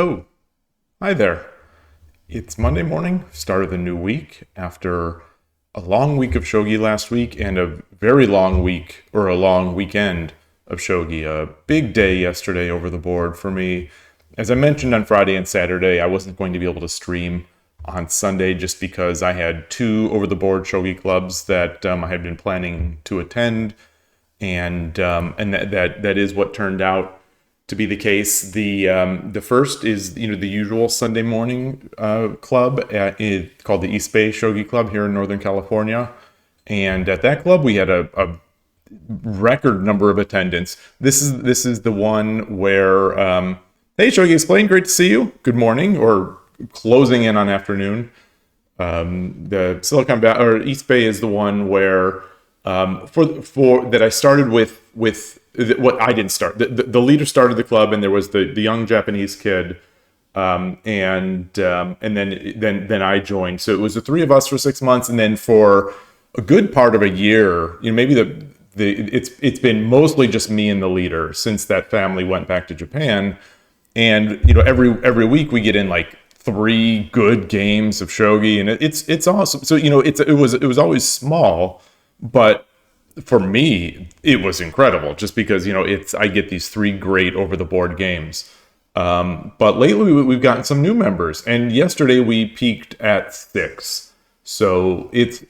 Oh, hi there. It's Monday morning, start of the new week, after a long week of shogi last week and a very long week, or a long weekend of shogi. A big day yesterday over the board for me. As I mentioned on Friday and Saturday, I wasn't going to be able to stream on Sunday just because I had two over the board shogi clubs that I had been planning to attend, and that is what turned out to be the case. The first is the usual Sunday morning club called the East Bay Shogi Club here in Northern California, and at that club we had a record number of attendance. This is the one where hey, Shogi Explain, great to see you. Good morning, or closing in on afternoon. The Silicon Valley or East Bay is the one where for that I started with what I didn't start. The leader started the club, and there was the young Japanese kid, and then I joined. So it was the three of us for 6 months, and then for a good part of a year, maybe it's been mostly just me and the leader since that family went back to Japan. And every week we get in like three good games of shogi, and it's awesome. So it was always small, but for me it was incredible just because I get these three great over the board games. But lately we've gotten some new members, and yesterday we peaked at 6. So it's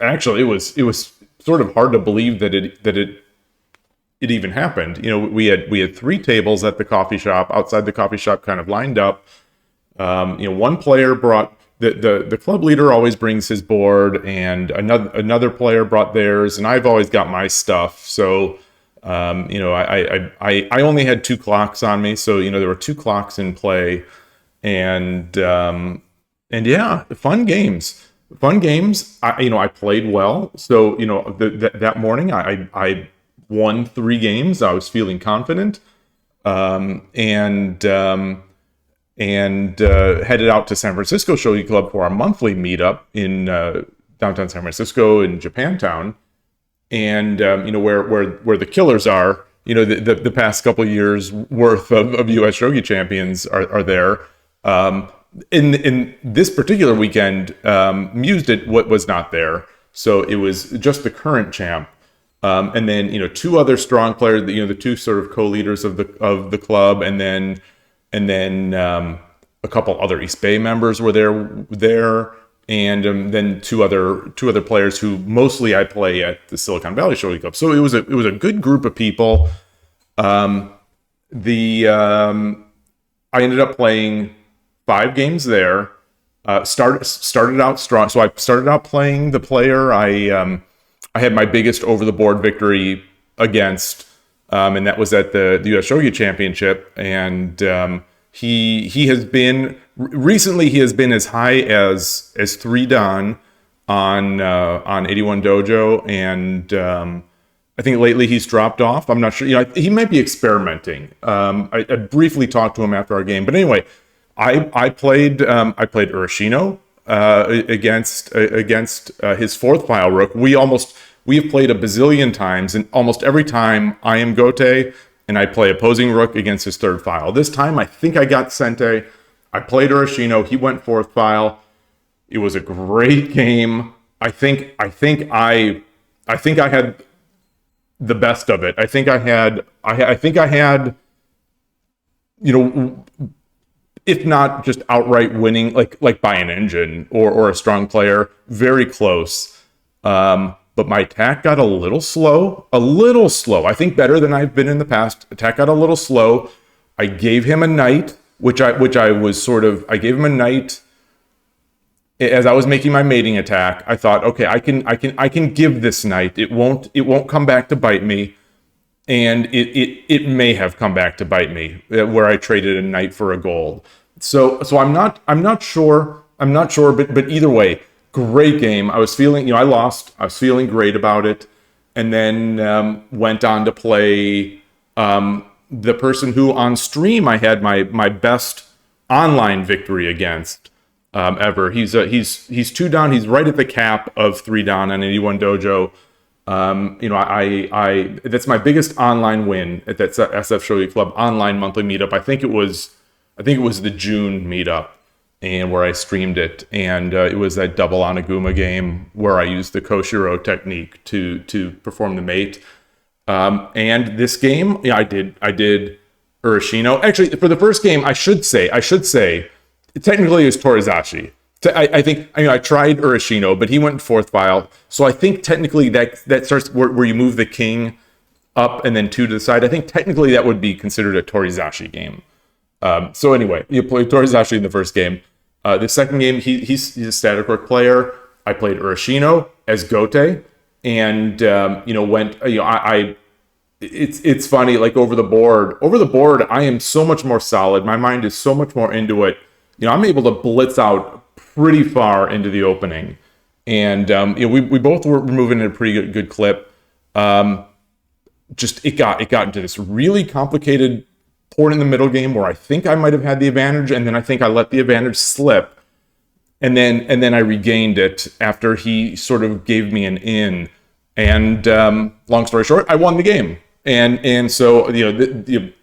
actually it was sort of hard to believe that it even happened. We had 3 tables at the coffee shop, outside the coffee shop, kind of lined up. One player brought the club leader always brings his board, and another player brought theirs, and I've always got my stuff. So I only had 2 clocks on me, so there were 2 clocks in play, and yeah, fun games. I played well. So that morning I won 3 games. I was feeling confident, and headed out to San Francisco Shogi Club for our monthly meetup in downtown San Francisco in Japantown, and where the killers are. The past couple of years worth of U.S. Shogi champions are there. In this particular weekend, Mused it what was not there, so it was just the current champ. And then 2 other strong players, the 2 sort of co-leaders of the club, and then a couple other East Bay members were there, and then two other players who mostly I play at the Silicon Valley Shogi Club. So it was a good group of people. I ended up playing 5 games there. Started out strong. So I started out playing the player I had my biggest over the board victory against, and that was at the U.S. Shogi Championship. And he has been recently as high as 3 dan on 81 Dojo, and I think lately he's dropped off. I'm not sure. He might be experimenting. I briefly talked to him after our game, but anyway, I played Urashino against his 4th file rook. We have played a bazillion times, and almost every time I am Gote and I play opposing rook against his 3rd file. This time I think I got Sente. I played Urashino. He went 4th file. It was a great game. I think I had the best of it. I think I had if not just outright winning, like by an engine or a strong player, very close. But my attack got a little slow. I think better than I've been in the past. Attack got a little slow. I gave him a knight, I gave him a knight as I was making my mating attack. I thought, okay, I can give this knight. It won't come back to bite me. And it may have come back to bite me, where I traded a knight for a gold. So I'm not sure, but either way, great game. I was feeling, I lost. I was feeling great about it, and then went on to play the person who on stream I had my best online victory against ever. He's 2 dan. He's right at the cap of 3 dan on 81 Dojo. That's my biggest online win at that SF Shogi Club online monthly meetup. I think it was I think it was the June meetup, and where I streamed it, and it was that double Oniguma game where I used the Koshiro technique to perform the mate. And this game, yeah, I did Urashino. Actually, for the first game, I should say, technically it was Torizashi. I think I tried Urashino, but he went fourth file. So I think technically that starts where you move the king up and then 2 to the side. I think technically that would be considered a Torizashi game. So anyway, you played Torizashi in the first game. The second game, he's a static rook player. I played Urashino as Gote, and it's funny, like over the board, I am so much more solid. My mind is so much more into it. I'm able to blitz out pretty far into the opening, and we both were moving at a pretty good clip. Just it got into this really complicated point in the middle game where I think I might have had the advantage, and then I think I let the advantage slip, and then I regained it after he sort of gave me an in. And long story short, I won the game. And so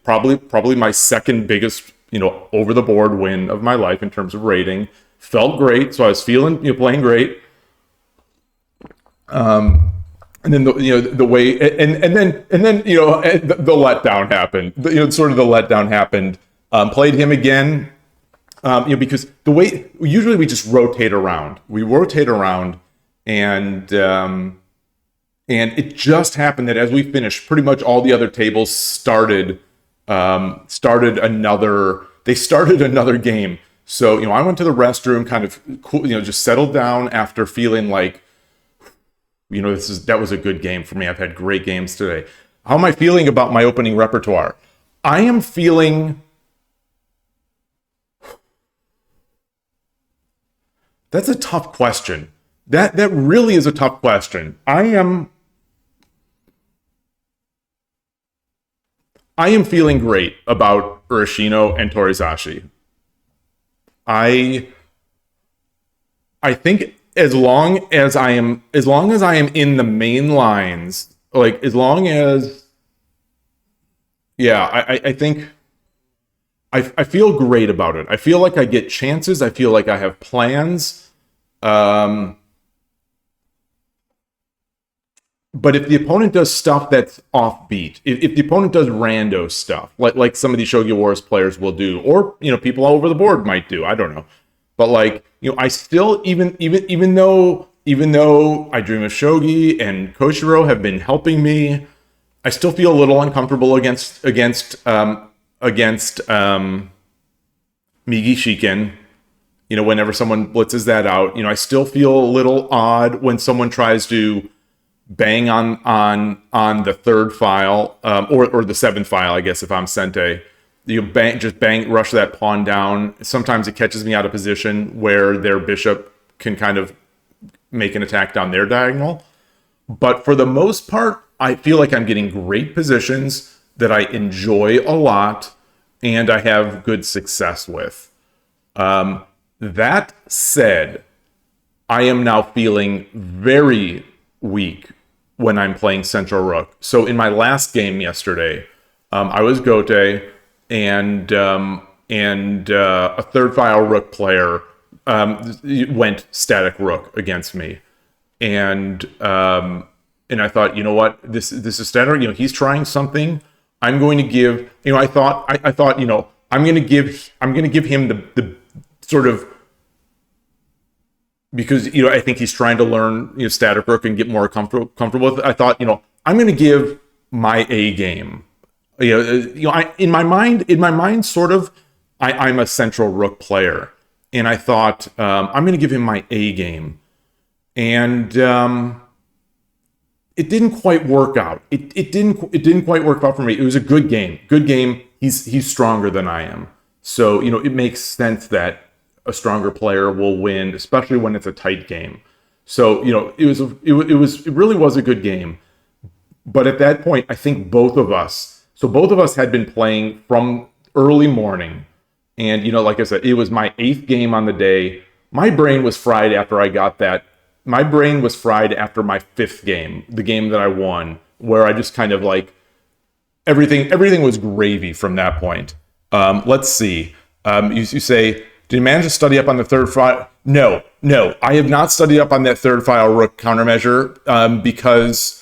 probably my second biggest over the board win of my life in terms of rating. Felt great, so I was feeling playing great. And then the way and then the letdown happened. Sort of the letdown happened. Played him again, because the way usually we just rotate around. We rotate around, and it just happened that as we finished, pretty much all the other tables started another game. So I went to the restroom, kind of cool, just settled down after feeling like, that was a good game for me. I've had great games today. How am I feeling about my opening repertoire? I am feeling. That's a tough question. That really is a tough question. I am feeling great about Urashino and Torizashi. I think as long as I am in the main lines, like I think I feel great about it. I feel like I get chances. I feel like I have plans. But if the opponent does stuff that's offbeat, if the opponent does rando stuff, like some of these Shogi Wars players will do, or people all over the board might do, I don't know. But I still even though I Dream of Shogi and Koshiro have been helping me, I still feel a little uncomfortable against Migi Shiken. Whenever someone blitzes that out, I still feel a little odd when someone tries to bang on the third file, or the seventh file, I guess, if I'm Sente. Rush that pawn down. Sometimes it catches me out of position where their bishop can kind of make an attack down their diagonal. But for the most part, I feel like I'm getting great positions that I enjoy a lot and I have good success with. That said, I am now feeling very weak when I'm playing Central Rook. So in my last game yesterday, I was Gote, and a third file Rook player went static Rook against me, and I thought, this is static. He's trying something. I'm going to give. I thought. I'm going to give him the sort of, because I think he's trying to learn static Rook and get more comfortable with it. I thought, I'm going to give my A game. In my mind, sort of, I'm a Central Rook player, and I thought I'm going to give him my A game, and it didn't quite work out. It didn't quite work out for me. It was a good game. Good game. He's stronger than I am, so it makes sense that a stronger player will win, especially when it's a tight game. So it really was a good game. But at that point, I think both of us had been playing from early morning, and like I said, it was my 8th game on the day. My brain was fried after I got that. My brain was fried after my 5th game, the game that I won, where I just kind of everything was gravy from that point. Let's see. You say, did you manage to study up on the third file? No, I have not studied up on that third file rook countermeasure because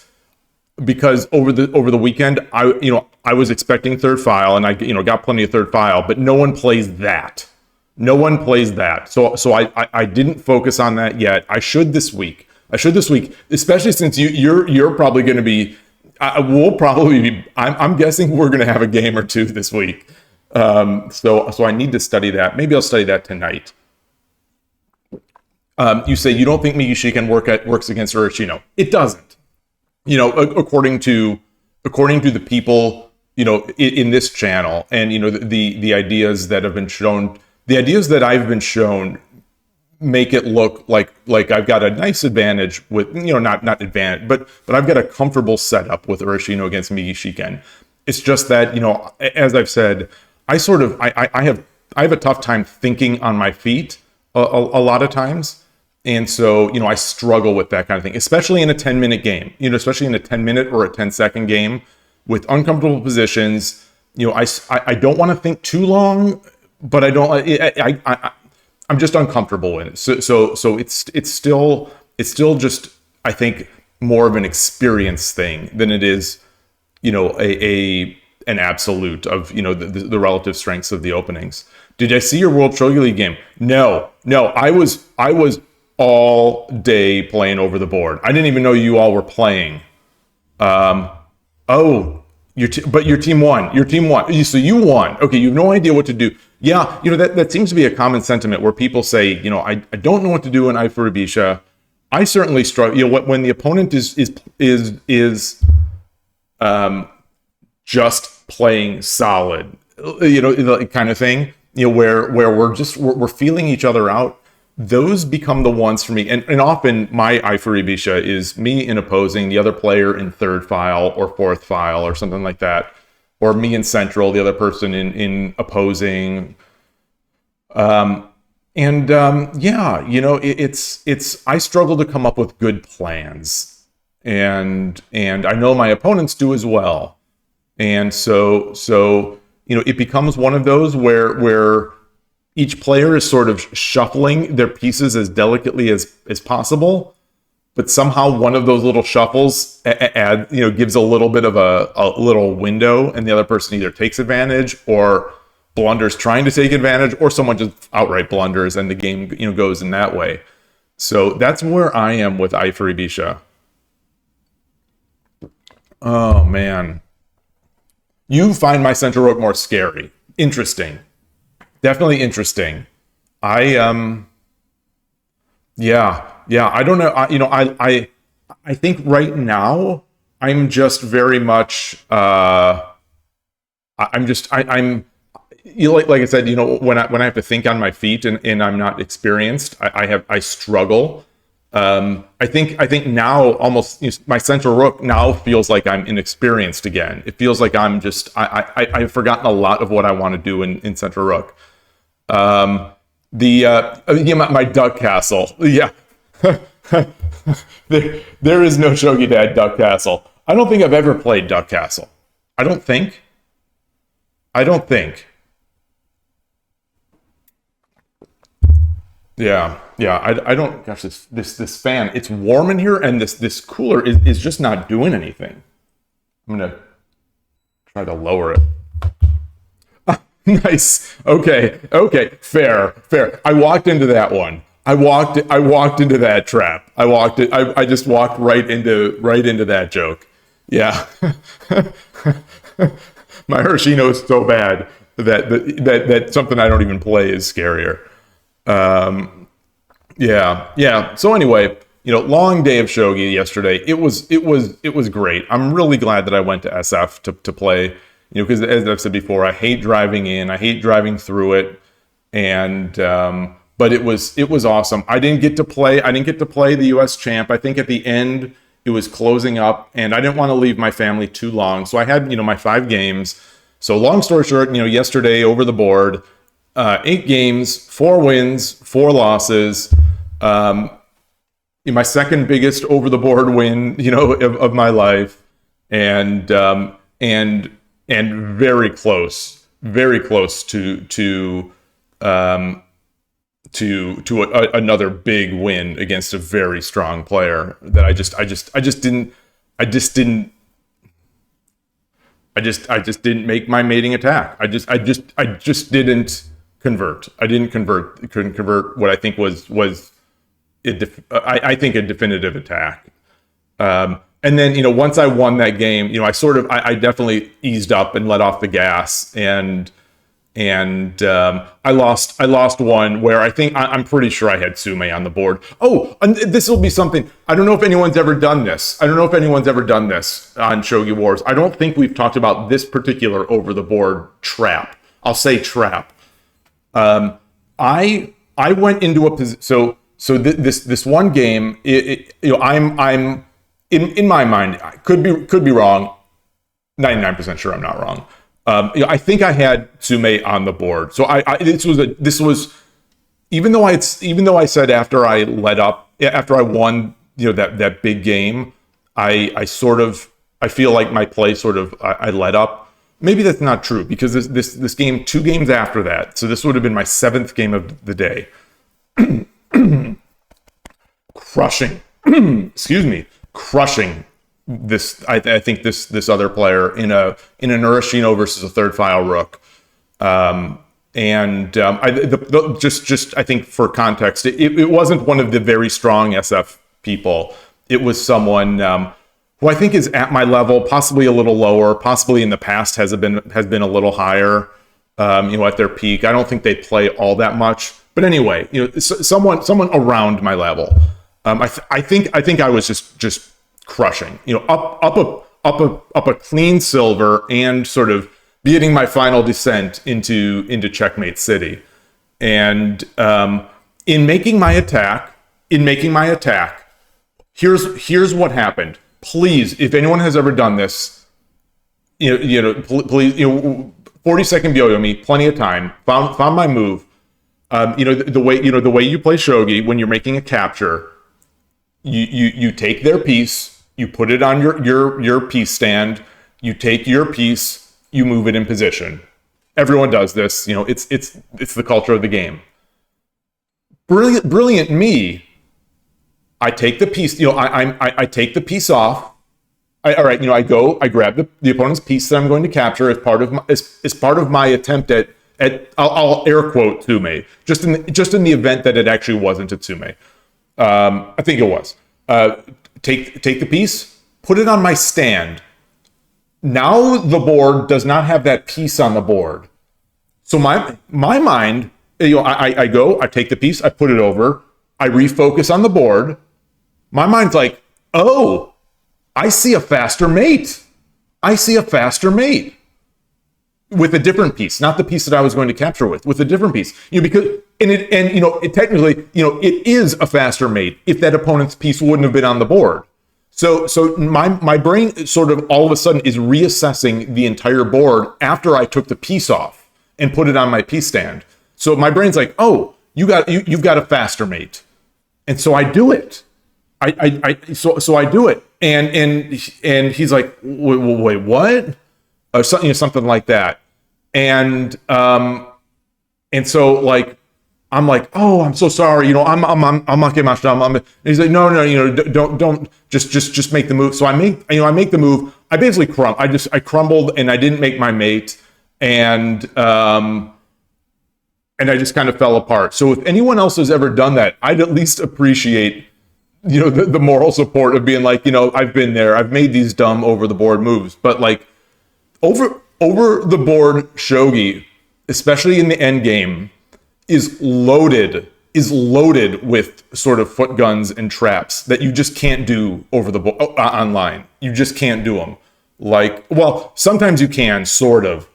over the weekend I was expecting third file, and I got plenty of third file, but no one plays that. No one plays that. So I didn't focus on that yet. I should this week, especially since you're probably going to be. We'll probably be. I'm guessing we're going to have a game or two this week. So I need to study that. Maybe I'll study that tonight. You say you don't think Miyashika works against Urashino. It doesn't. According to the people, in this channel, and the ideas that have been shown, the ideas that I've been shown make it look like I've got a nice advantage with, not advantage, but I've got a comfortable setup with Urashino against Miyashika. It's just that, as I've said, I have a tough time thinking on my feet a lot of times. And so, I struggle with that kind of thing, especially in a 10-minute game, especially in a 10-minute or a 10-second game with uncomfortable positions. I don't want to think too long, but I'm just uncomfortable in it. So it's still just, I think, more of an experience thing than it is, an absolute of, the relative strengths of the openings. Did I see your World Shogi League game? No, I was all day playing over the board. I didn't even know you all were playing. But your team won. So you won. Okay, you have no idea what to do. Yeah, that seems to be a common sentiment where people say, I don't know what to do in Ifuribisha. I certainly struggle. When the opponent is just playing solid, kind of thing. Where we're feeling each other out. Those become the ones for me. And often my Ifuribisha is me in opposing, the other player in third file or fourth file or something like that. Or me in central, the other person in opposing. It's I struggle to come up with good plans. And I know my opponents do as well. And so it becomes one of those where each player is sort of shuffling their pieces as delicately as possible, but somehow one of those little shuffles gives a little bit of a little window, and the other person either takes advantage or blunders trying to take advantage, or someone just outright blunders and the game goes in that way. So that's where I am with Ifuribisha. Oh man. You find my central rook more scary. Interesting. Definitely interesting. I don't know. I think right now I'm just very much. I'm like I said. When I have to think on my feet and I'm not experienced, I struggle. I think now almost my central rook now feels like I'm inexperienced again. It feels like I'm just I've forgotten a lot of what I want to do in central rook. My duck castle. Yeah. there is no Shogi Dad duck castle. I don't think I've ever played duck castle. I don't think. Yeah. I don't. Gosh, this fan. It's warm in here, and this cooler is just not doing anything. I'm gonna try to lower it. Nice. Okay. Fair. I walked into that one. I walked into that trap. I just walked right into that joke. Yeah. My Urashino is so bad that something I don't even play is scarier. Yeah. So anyway, long day of shogi yesterday. It was great. I'm really glad that I went to SF to play. Because as I've said before, I hate driving in. I hate driving through it. And but it was awesome. I didn't get to play the US champ. I think at the end it was closing up, and I didn't want to leave my family too long. So I had, my 5 games. So long story short, yesterday over the board, 8 games, 4 wins, 4 losses. My second biggest over the board win, of my life, and very close to another big win against a very strong player that I just didn't make my mating attack. I just didn't convert. I didn't convert. Couldn't convert what I think was I think a definitive attack. And then, once I won that game, I definitely eased up and let off the gas, and I lost one where I'm pretty sure I had Sume on the board. Oh, and this will be something. I don't know if anyone's ever done this. on Shogi Wars. I don't think we've talked about this particular over the board trap. I'll say trap. I went into a position. So this one game, I'm in my mind, I could be wrong. 99% sure I'm not wrong. I think I had Sume on the board. So this was even though I said after I won, that big game, I feel like my play I let up. Maybe that's not true, because this game, 2 games after that, so this would have been my 7th game of the day. Crushing this. I think this other player in an Urashino versus a third file rook. I think for context, it wasn't one of the very strong SF people. It was someone who I think is at my level, possibly a little lower, possibly in the past has been a little higher. At their peak, I don't think they play all that much. But anyway, someone around my level. I think I was just crushing. Up a clean silver and sort of beginning my final descent into Checkmate City. And in making my attack, here's what happened. Please, if anyone has ever done this, please, 40-second Byo-Yo me, plenty of time. Found my move. The way you play shogi when you're making a capture, you take their piece, you put it on your piece stand, you take your piece, you move it in position. Everyone does this. It's the culture of the game. Brilliant me. I take the piece. I take the piece off. I grab the opponent's piece that I'm going to capture as part of my attempt at I'll air quote Tsume, just in the event that it actually wasn't a Tsume. I think it was. Take the piece, put it on my stand. Now the board does not have that piece on the board. So my mind, I take the piece, I put it over, I refocus on the board. My mind's like, oh, I see a faster mate. With a different piece, not the piece that I was going to capture with a different piece. Because it technically, it is a faster mate if that opponent's piece wouldn't have been on the board. So my brain sort of all of a sudden is reassessing the entire board after I took the piece off and put it on my piece stand. So my brain's like, oh, you've got a faster mate, and so I do it. So I do it, and he's like, wait, what? Or something like that. And so like, I'm like, oh, I'm so sorry. I'm not getting much done. And he's like, no, don't just make the move. So I make the move. I basically I crumbled and I didn't make my mate. And I just kind of fell apart. So if anyone else has ever done that, I'd at least appreciate, the moral support of being like, I've been there. I've made these dumb over the board moves, but like, over the board shogi, especially in the end game, is loaded with sort of foot guns and traps that you just can't do over the online. You just can't do them. Like, well, sometimes you can, sort of.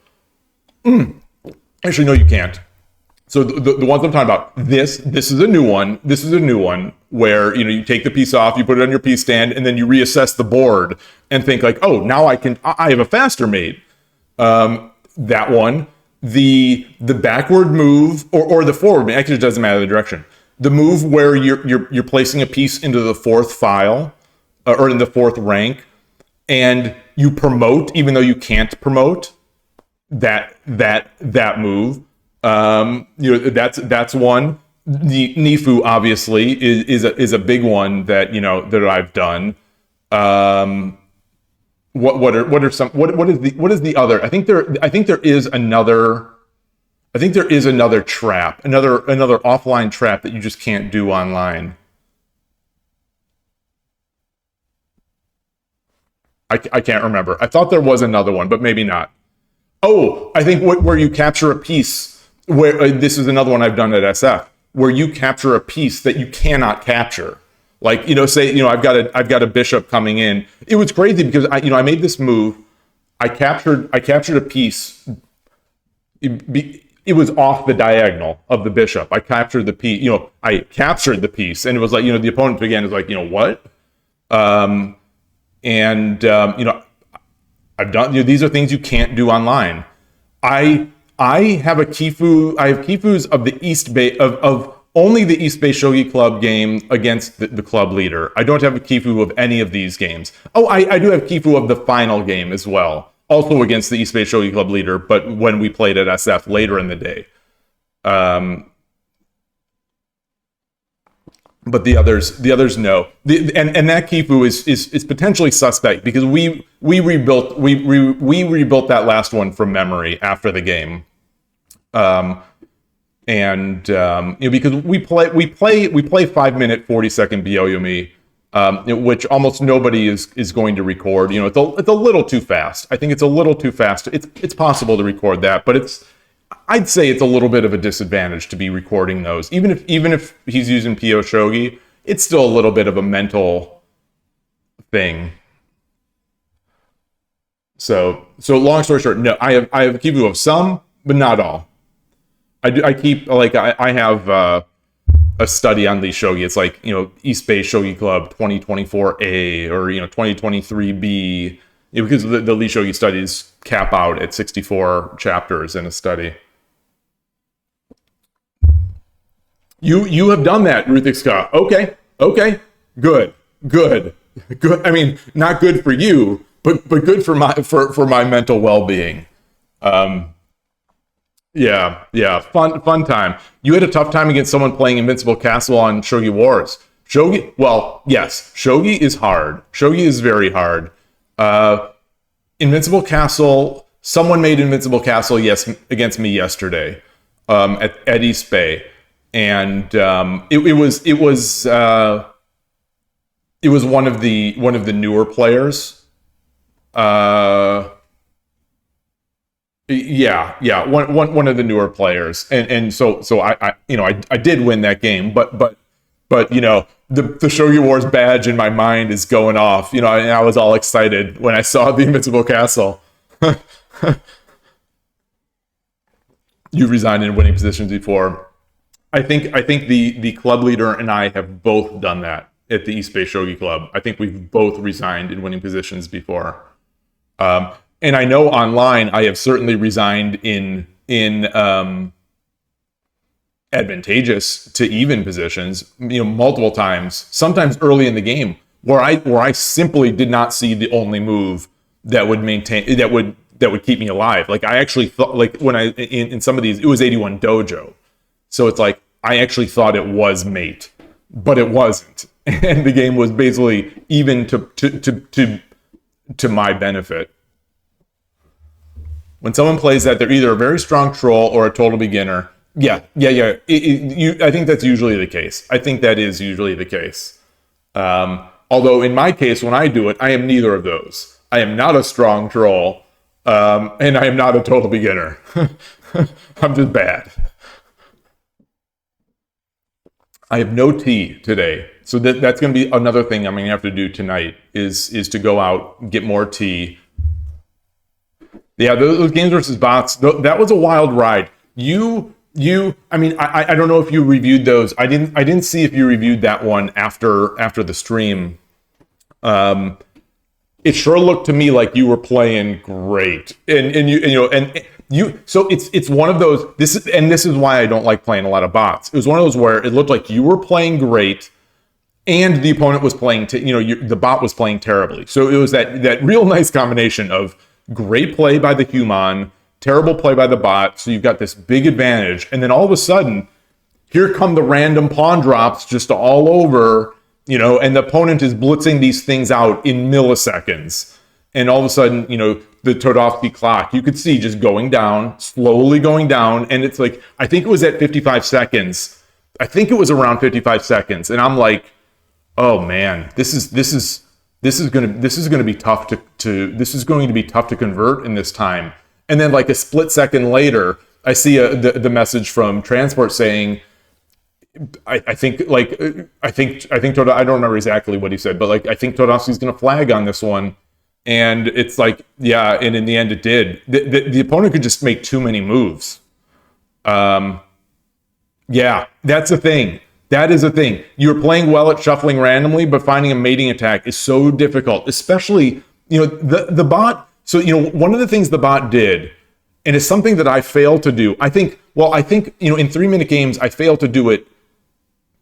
Actually, no, you can't. So the ones I'm talking about, this is a new one. This is a new one where, you take the piece off, you put it on your piece stand, and then you reassess the board and think like, oh, now I have a faster mate. That one, the backward move or the forward, actually it doesn't matter the direction. The move where you're placing a piece into the 4th file or in the 4th rank, and you promote even though you can't promote that move. That's one. The Nifu obviously is a big one that that I've done. Um, what is the other? I think there is another trap, another offline trap that you just can't do online. I can't remember. I thought there was another one, but maybe not. Oh, I think where you capture a piece. Where this is another one I've done at SF, where you capture a piece that you cannot capture. Like say I've got a bishop coming in. It was crazy because I made this move. I captured a piece. It was off the diagonal of the bishop. I captured the piece. I captured the piece, and it was like the opponent again is like what? I've done these are things you can't do online. I have a kifu. I have kifus of the East Bay of only the East Bay Shogi Club game against the club leader. I don't have a kifu of any of these games. Oh, I do have kifu of the final game as well, also against the East Bay Shogi Club leader, but when we played at SF later in the day. But the others no. And that kifu is potentially suspect because we rebuilt that last one from memory after the game. Because we play 5-minute 40-second Byoyomi, which almost nobody is going to record. It's a little too fast. I think it's a little too fast. It's possible to record that, but I'd say it's a little bit of a disadvantage to be recording those. Even if he's using PO Shogi, it's still a little bit of a mental thing. So long story short, no, I have a kifu of some, but not all. I keep I have a study on lishogi. It's like East Bay Shogi Club 2024A or 2023B, because the lishogi studies cap out at 64 chapters in a study. You have done that, Ruthik Scott. Okay, good. I mean, not good for you, but good for my mental well-being. Yeah, fun time. You had a tough time against someone playing Invincible Castle on Shogi Wars. Yes, Shogi is hard. Shogi is very hard. Invincible Castle. Someone made Invincible Castle against me yesterday at East Bay. And it was one of the newer players. One of the newer players, and so I did win that game, but the Shogi Wars badge in my mind is going off. And I was all excited when I saw the Invincible Castle. You resigned in winning positions before. I think the club leader and I have both done that at the East Bay Shogi Club. I think we've both resigned in winning positions before. And I know online I have certainly resigned in advantageous to even positions, multiple times, sometimes early in the game, where I simply did not see the only move that would keep me alive. Like I actually thought, like when in some of these, it was 81 dojo. So it's like, I actually thought it was mate, but it wasn't. And the game was basically even to my benefit. When someone plays that, they're either a very strong troll or a total beginner. Yeah. I think that's usually the case. I think that is usually the case. Although in my case, when I do it, I am neither of those. I am not a strong troll, and I am not a total beginner. I'm just bad. I have no tea today. So that's going to be another thing I'm going to have to do tonight is to go out, get more tea. Yeah, those games versus bots, that was a wild ride. I mean, I don't know if you reviewed those. I didn't see if you reviewed that one after the stream. It sure looked to me like you were playing great. And you so it's one of those, this is why I don't like playing a lot of bots. It was one of those where it looked like you were playing great and the opponent was playing the bot was playing terribly. So it was that real nice combination of great play by the human terrible play by the bot, so you've got this big advantage, and then all of a sudden, here come the random pawn drops just all over, and the opponent is blitzing these things out in milliseconds. And all of a sudden, the Todovsky clock, you could see just going down, slowly going down. And it's like, I think it was at 55 seconds. I think it was around 55 seconds. And I'm like, oh man, this is going to be tough to convert in this time. And then like a split second later, I see the message from Transport saying, I don't remember exactly what he said, but like, I think Todovsky's going to flag on this one. And it's like, yeah, and in the end it did. The opponent could just make too many moves. Yeah, that's a thing. That is a thing. You're playing well at shuffling randomly, but finding a mating attack is so difficult, especially, the bot. So, one of the things the bot did, and it's something that I failed to do. I think, in 3-minute games, I failed to do it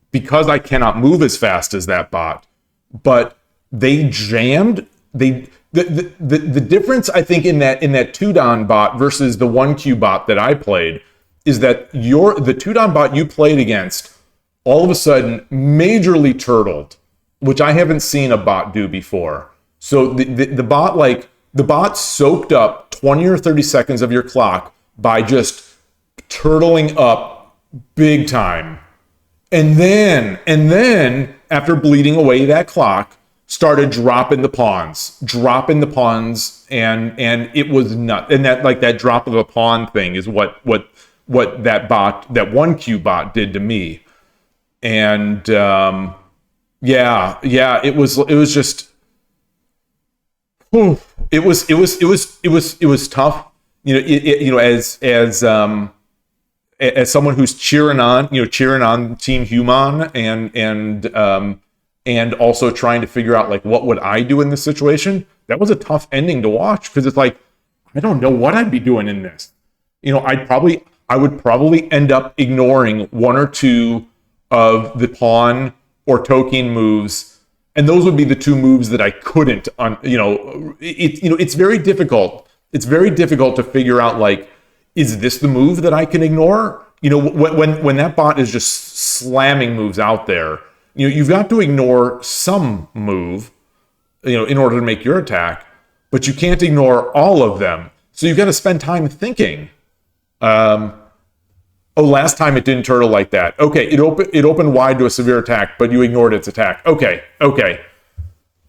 because I cannot move as fast as that bot. But they jammed, the difference, I think, in that 2-don bot versus the 1Q bot that I played is that the 2-don bot you played against all of a sudden majorly turtled, which I haven't seen a bot do before. So the bot soaked up 20 or 30 seconds of your clock by just turtling up big time. And then after bleeding away that clock, started dropping the pawns, and it was nuts. And that drop of a pawn thing is what that 1Q bot did to me. And it was just, it was tough. As someone who's cheering on Team Human and also trying to figure out like what would I do in this situation. That was a tough ending to watch because it's like, I don't know what I'd be doing in this. I would probably end up ignoring one or two of the pawn or token moves, and those would be the two moves that I couldn't. It's very difficult. It's very difficult to figure out like, is this the move that I can ignore? When that bot is just slamming moves out there, you've got to ignore some move, in order to make your attack, but you can't ignore all of them. So you've got to spend time thinking. Last time it didn't turtle like that. Okay, it opened wide to a severe attack, but you ignored its attack. Okay.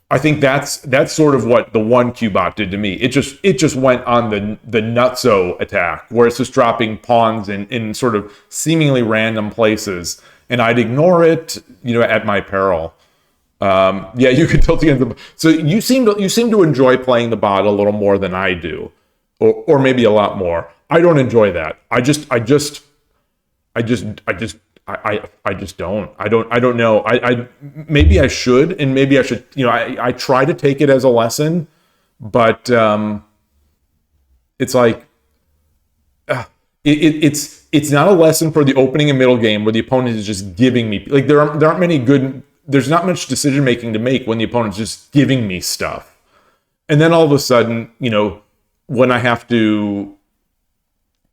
I think that's sort of what the 1Q bot did to me. It just went on the nutso attack, where it's just dropping pawns in sort of seemingly random places, and I'd ignore it, at my peril. You could tilt against the. So you seem to enjoy playing the bot a little more than I do, or maybe a lot more. I don't enjoy that. I just don't. I don't know. I maybe I should, and maybe I should. I try to take it as a lesson, but it's like it's not a lesson for the opening and middle game where the opponent is just giving me like there aren't many good. There's not much decision making to make when the opponent's just giving me stuff, and then all of a sudden, when I have to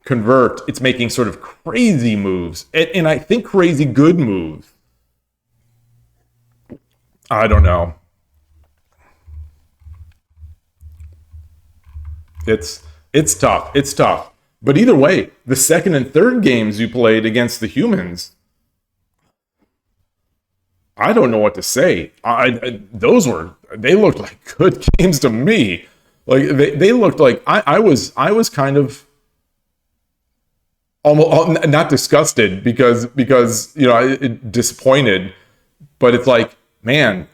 convert, it's making sort of crazy moves, and I think crazy good moves. I don't know. It's tough. It's tough. But either way, the second and third games you played against the humans, I don't know what to say. They looked like good games to me. Like they looked like I was kind of almost not disgusted because disappointed, but it's like, man,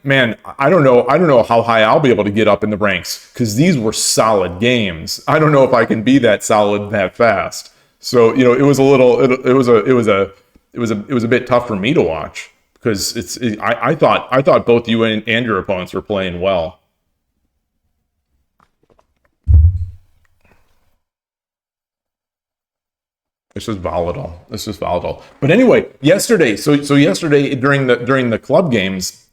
I don't know how high I'll be able to get up in the ranks because these were solid games. I don't know if I can be that solid that fast. So it was a bit tough for me to watch because I thought both you and your opponents were playing well. It's just volatile. But anyway, yesterday, so yesterday during the club games,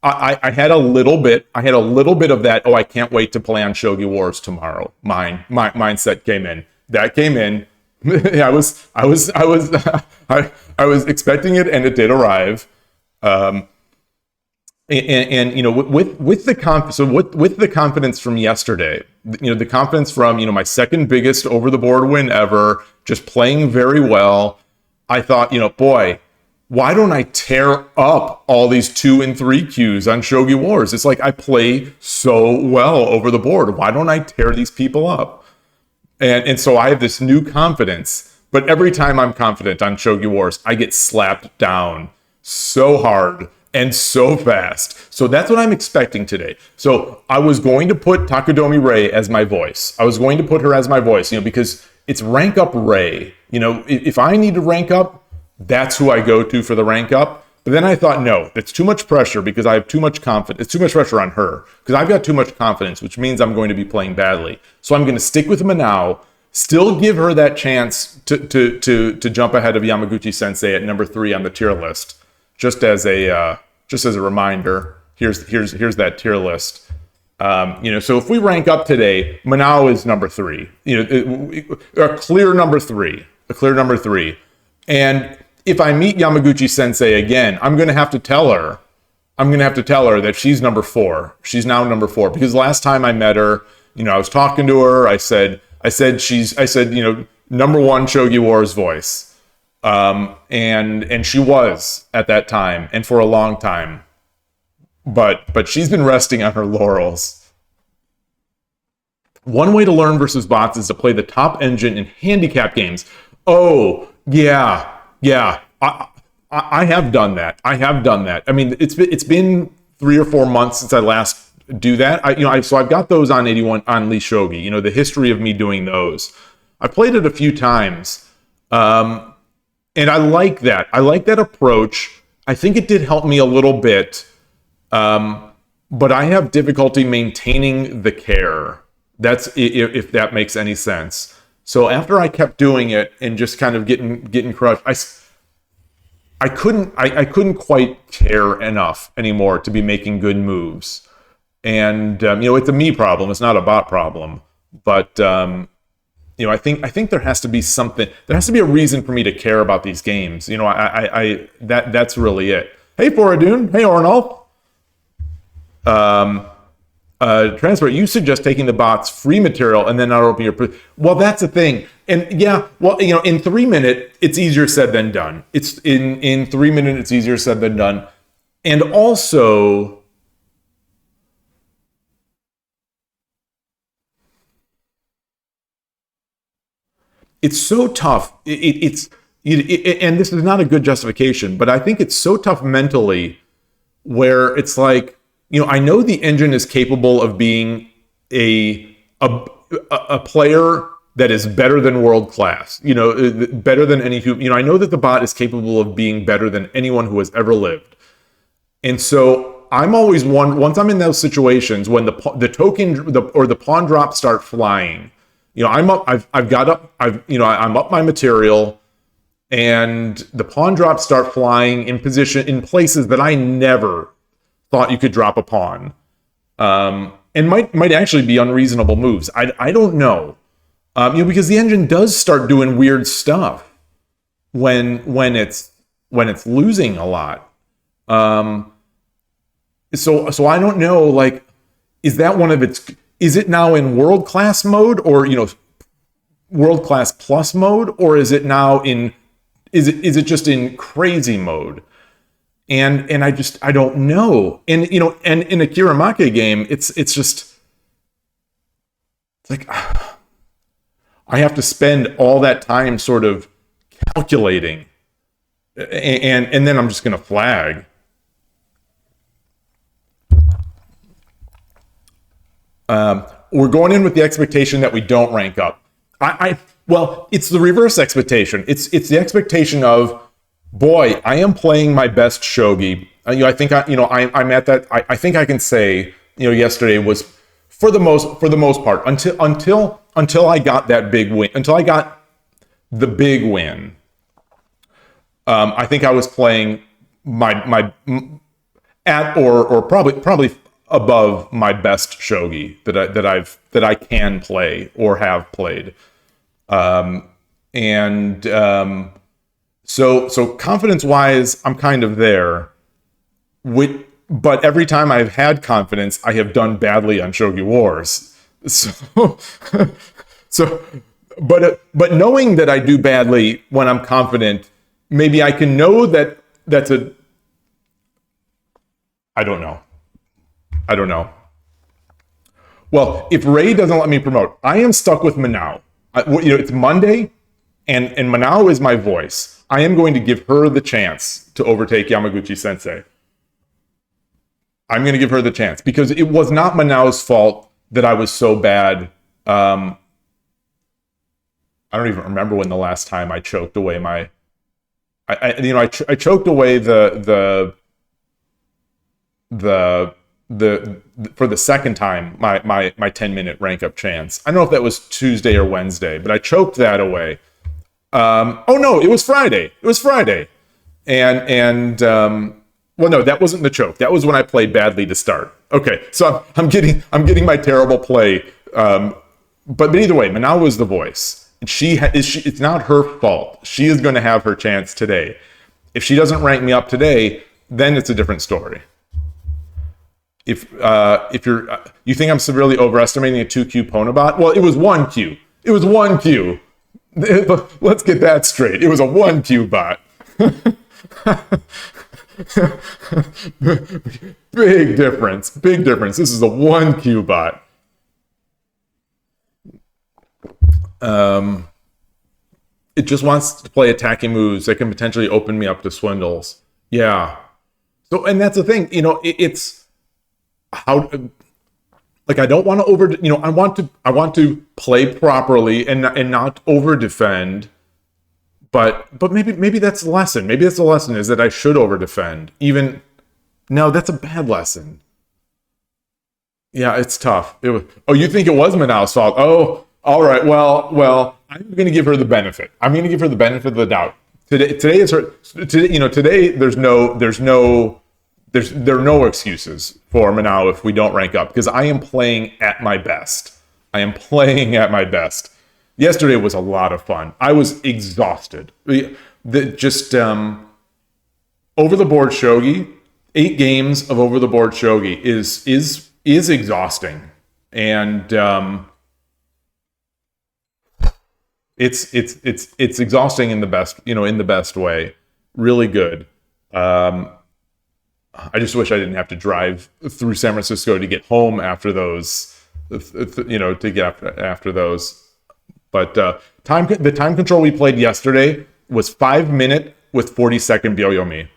I had a little bit. I had a little bit of that. Oh, I can't wait to play on Shogi Wars tomorrow. My mindset came in. That came in. I was expecting it, and it did arrive. And you know, with the confidence from yesterday, you know, the confidence from, you know, my second biggest over the board win ever, just playing very well. I thought, you know, boy, why don't I tear up all these 2 and 3 queues on Shogi Wars? It's like I play so well over the board. Why don't I tear these people up? And so I have this new confidence. But every time I'm confident on Shogi Wars, I get slapped down so hard and so fast. So that's what I'm expecting today. So I was going to put Takudomi Rei as my voice. I was going to put her as my voice, you know, because it's rank up Rei. You know, if I need to rank up, that's who I go to for the rank up. But then I thought, no, that's too much pressure because I have too much confidence. It's too much pressure on her because I've got too much confidence, which means I'm going to be playing badly. So I'm going to stick with Manao, still give her that chance to jump ahead of Yamaguchi Sensei at number 3 on the tier list. Just as a reminder, here's that tier list. You know, so if we rank up today, Manao is number 3. You know, a clear number 3, And if I meet Yamaguchi Sensei again, I'm going to have to tell her that she's number 4. She's now number 4 because last time I met her, you know, I was talking to her. I said, you know, number 1 Shogi Wars voice. And she was at that time and for a long time, but she's been resting on her laurels. One way to learn versus bots is to play the top engine in handicap games. Oh yeah. I have done that. I mean, it's been 3 or 4 months since I last do that. So I've got those on 81 on lishogi. You know, the history of me doing those. I played it a few times. And I like that. I like that approach. I think it did help me a little bit, but I have difficulty maintaining the care. That's if that makes any sense. So after I kept doing it and just kind of getting crushed, I couldn't quite care enough anymore to be making good moves. And you know, it's a me problem. It's not a bot problem. But you know, I think there has to be something. There has to be a reason for me to care about these games. You know, that's really it. Hey, Foradun. Hey, Ornolf. Transfer. You suggest taking the bot's free material and then not open your. Well, that's the thing. And yeah, well, you know, in 3 minutes, it's easier said than done. It's in 3 minutes, it's easier said than done. And also, it's so tough. And this is not a good justification, but I think it's so tough mentally where it's like, you know, I know the engine is capable of being a player that is better than world class, you know, better than any who, you know, I know that the bot is capable of being better than anyone who has ever lived. And so I'm always once I'm in those situations when the token or the pawn drops start flying, you know, I'm up my material and the pawn drops start flying in places that I never thought you could drop a pawn. And might actually be unreasonable moves. I don't know. You know, because the engine does start doing weird stuff when it's losing a lot. So I don't know, like, is it now in world class mode or, you know, world class plus mode, or is it now is it just in crazy mode? And I don't know. And, you know, and in a Kiramake game, it's like, I have to spend all that time sort of calculating and then I'm just going to flag. We're going in with the expectation that we don't rank up. Well, it's the reverse expectation. It's the expectation of, boy, I am playing my best shogi. You know, I think I'm at that. I think I can say, you know, yesterday was for the most part until I got that big win. Until I got the big win, I think I was playing my at or probably above my best shogi that I can play or have played. So confidence wise, I'm kind of there. But every time I've had confidence, I have done badly on Shogi Wars. So, but knowing that I do badly when I'm confident, maybe I can know that I don't know. Well, if Ray doesn't let me promote, I am stuck with Manao. It's Monday, and Manao is my voice. I am going to give her the chance to overtake Yamaguchi Sensei. I'm going to give her the chance because it was not Manao's fault that I was so bad. I don't even remember when the last time I choked away I choked away the for the second time my 10-minute rank up chance. I don't know if that was Tuesday or Wednesday, but I choked that away. Oh no, it was Friday. And well, no, that wasn't the choke. That was when I played badly to start. Okay, so I'm getting my terrible play. But either way, Manao was the voice. And it's not her fault. She is going to have her chance today. If she doesn't rank me up today, then it's a different story. If you think I'm severely overestimating a 2Q Ponabot, well, it was 1Q. It was 1Q. Let's get that straight. It was a 1Q bot. Big difference. This is a 1Q bot. It just wants to play attacking moves that can potentially open me up to swindles. Yeah. So, and that's the thing, it's how, like, I don't want to I want to play properly and not over defend. But maybe that's the lesson. Maybe that's the lesson is that I should over defend. No, that's a bad lesson. Yeah, it's tough. You think it was Manao's fault? Oh, all right. Well, I'm going to give her the benefit. I'm going to give her the benefit of the doubt. Today is her. Today there are no excuses for Manao if we don't rank up because I am playing at my best. Yesterday was a lot of fun. I was exhausted. Over the board shogi, 8 games of over the board shogi is exhausting, and it's exhausting in the best way. Really good. I just wish I didn't have to drive through San Francisco to get home after those. To get after those. But the time control we played yesterday was 5 minute with 40-second Byoyomi.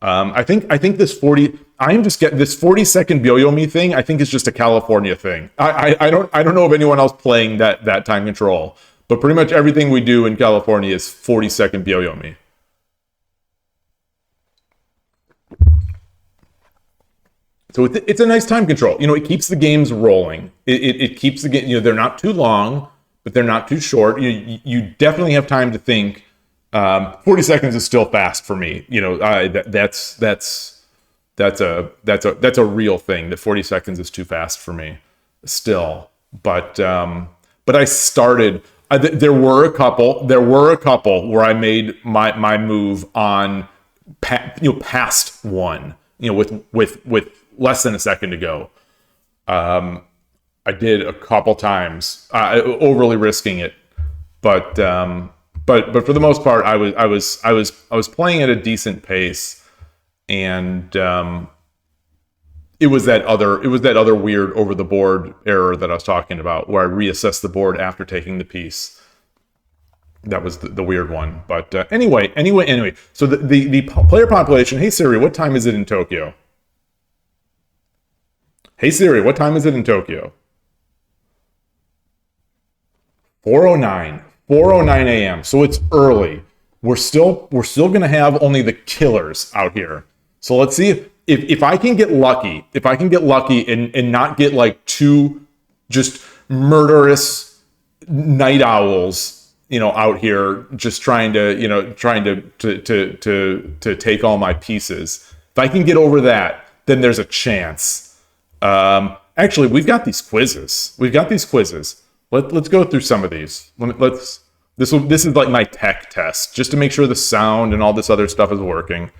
I think this 40-second Byoyomi thing. I think is just a California thing. I don't know of anyone else playing that time control. But pretty much everything we do in California is 40-second Byoyomi. So it's a nice time control. It keeps the games rolling. It keeps the game. They're not too long, but they're not too short. You definitely have time to think. 40 seconds is still fast for me. That's a real thing. That 40 seconds is too fast for me still. But I started. There were a couple where I made my move on past one. With less than a second to go. I did a couple times, overly risking it, but for the most part, I was playing at a decent pace, and it was that other weird over the board error that I was talking about, where I reassessed the board after taking the piece. That was the weird one, but anyway. So the player population. Hey Siri, what time is it in Tokyo? Hey Siri, what time is it in Tokyo? 4:09 a.m. So it's early. We're still gonna have only the killers out here. So let's see if I can get lucky. If I can get lucky and not get like 2 just murderous night owls, out here just trying to take all my pieces. If I can get over that, then there's a chance. Actually, we've got these quizzes. Let's go through some of these. This is like my tech test, just to make sure the sound and all this other stuff is working.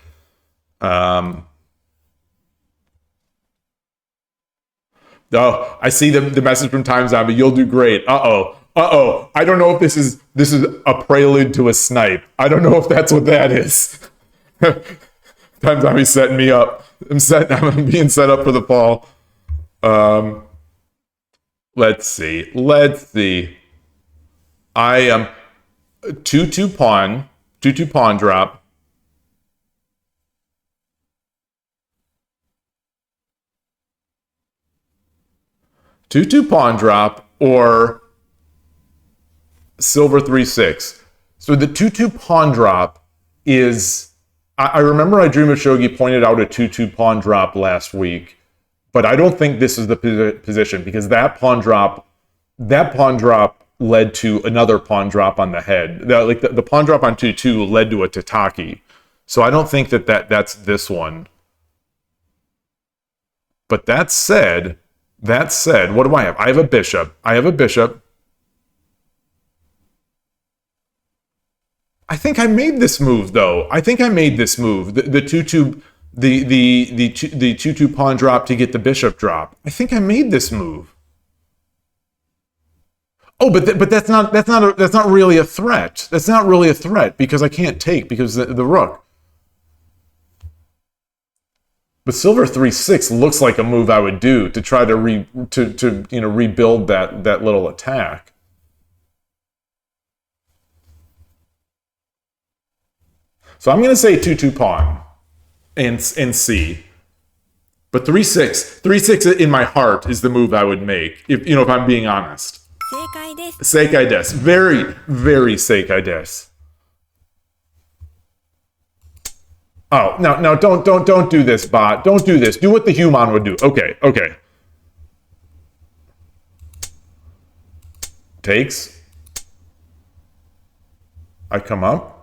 Oh, I see the message from Time Zombie. You'll do great. Uh-oh. I don't know if this is a prelude to a snipe. I don't know if that's what that is. Time Zombie's setting me up. I'm being set up for the fall. Let's see. I am 2-2 pawn. 2-2 pawn drop. 2-2 pawn drop or silver 3-6. So the 2-2 pawn drop is, I remember I Dream of Shogi pointed out a 2-2 pawn drop last week, but I don't think this is the position because that pawn drop led to another pawn drop on the head. The pawn drop on 2-2 led to a tataki. So I don't think that's this one. But that said, what do I have? I have a bishop. I think I made this move though. The 2-2 the 2-2 pawn drop to get the bishop drop. I think I made this move. Oh, but that's not really a threat. That's not really a threat because I can't take because the rook. But silver 3-6 looks like a move I would do to try to rebuild that little attack. So I'm going to say 2-2 pawn and C. But 3-6 in my heart is the move I would make if I'm being honest. Seikai desu. Very, very seikai desu. Oh, no, don't do this, bot. Don't do this. Do what the human would do. Okay. Takes. I come up.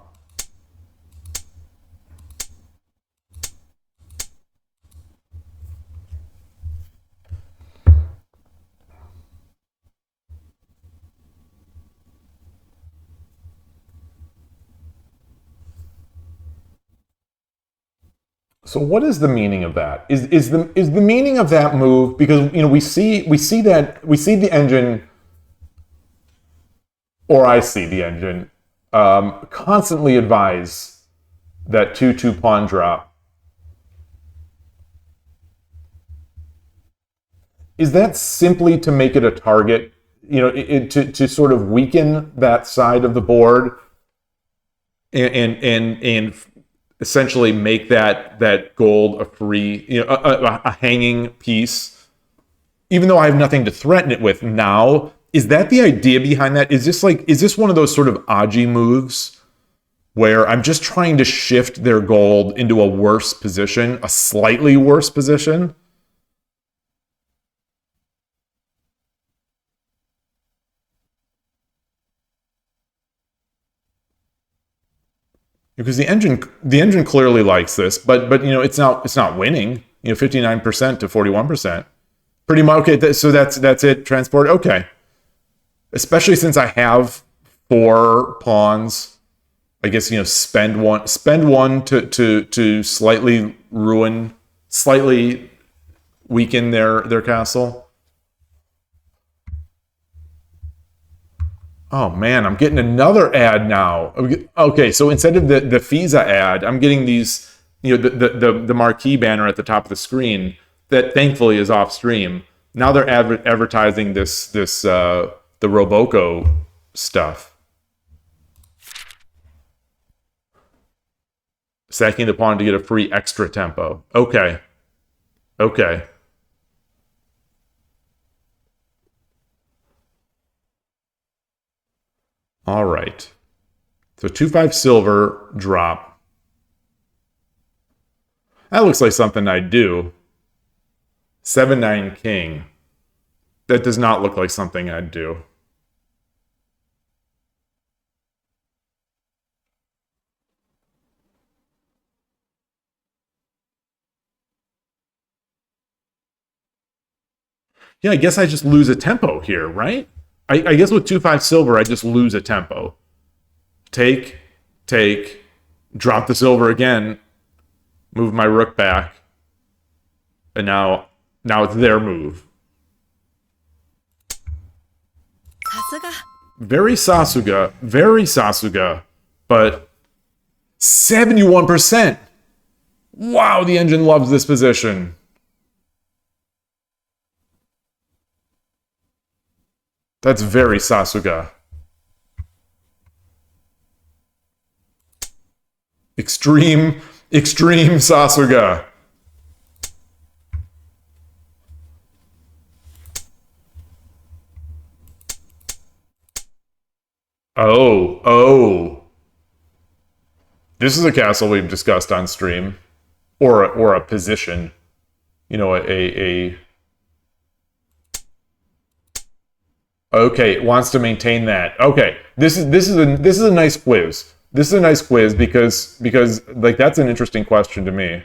So what is the meaning of that? Is the meaning of that move, because we see the engine, or I see the engine constantly advise that 2-2 pawn drop. Is that simply to make it a target, to sort of weaken that side of the board and essentially make that gold a free, a hanging piece, even though I have nothing to threaten it with now? Is that the idea behind that? Is this one of those sort of Aji moves where I'm just trying to shift their gold into a worse position, a slightly worse position? Because the engine clearly likes this, but it's not winning. 59% to 41%. Pretty much. Okay, so that's it. Transport. Okay. Especially since I have 4 pawns, I guess spend one to slightly weaken their castle. Oh man, I'm getting another ad now. Okay, so instead of the Fiza ad, I'm getting these, the marquee banner at the top of the screen that thankfully is off stream. Now they're advertising this the Roboco stuff. Sacking the pawn to get a free extra tempo. Okay. All right. So 2-5 silver drop. That looks like something I'd do. 7-9 king. That does not look like something I'd do. Yeah, I guess I just lose a tempo here, right? I guess with 2-5 silver, I just lose a tempo. Take, drop the silver again, move my rook back, and now it's their move. Very Sasuga, but 71%. Wow, the engine loves this position. That's very Sasuga. Extreme Sasuga. Oh. This is a castle we've discussed on stream. Or a position. You know, a okay, it wants to maintain that. Okay. This is a nice quiz. This is a nice quiz because like that's an interesting question to me.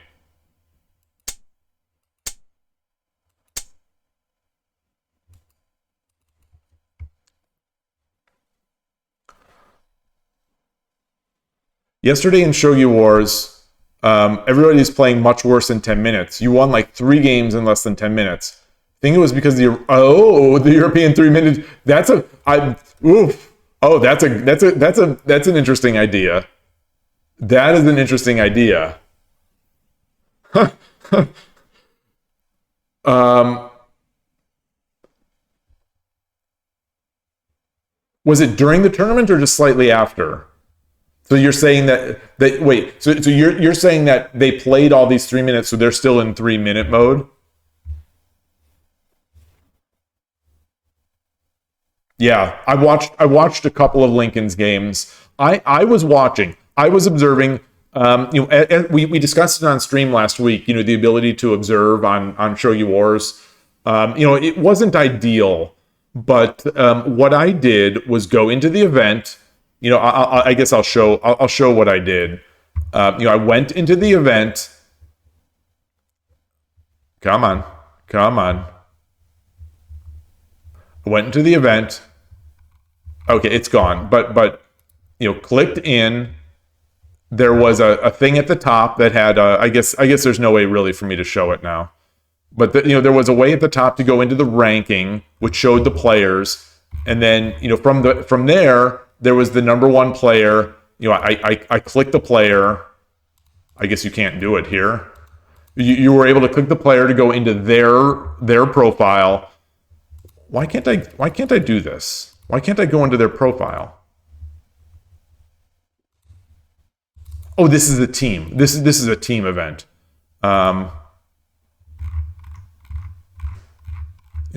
Yesterday in Shogi Wars, everybody's playing much worse in 10 minutes. You won like 3 games in less than 10 minutes. I think it was because the European 3 minutes. That's an interesting idea. That is an interesting idea. Was it during the tournament or just slightly after? So you're saying that wait, so you're saying that they played all these 3 minutes, so they're still in 3-minute mode? Yeah, I watched a couple of Lincoln's games. I was watching. I was observing. We discussed it on stream last week. You know, the ability to observe on Shogi Wars. It wasn't ideal, but what I did was go into the event. I guess I'll show what I did. I went into the event. Come on. I went into the event. Okay, it's gone. But clicked in. There was a thing at the top that had I guess there's no way really for me to show it now. But there was a way at the top to go into the ranking, which showed the players, and then from there was the number 1 player. I clicked the player. I guess you can't do it here. You were able to click the player to go into their profile. Why can't I do this? Why can't I go into their profile? Oh, this is a team. This is a team event.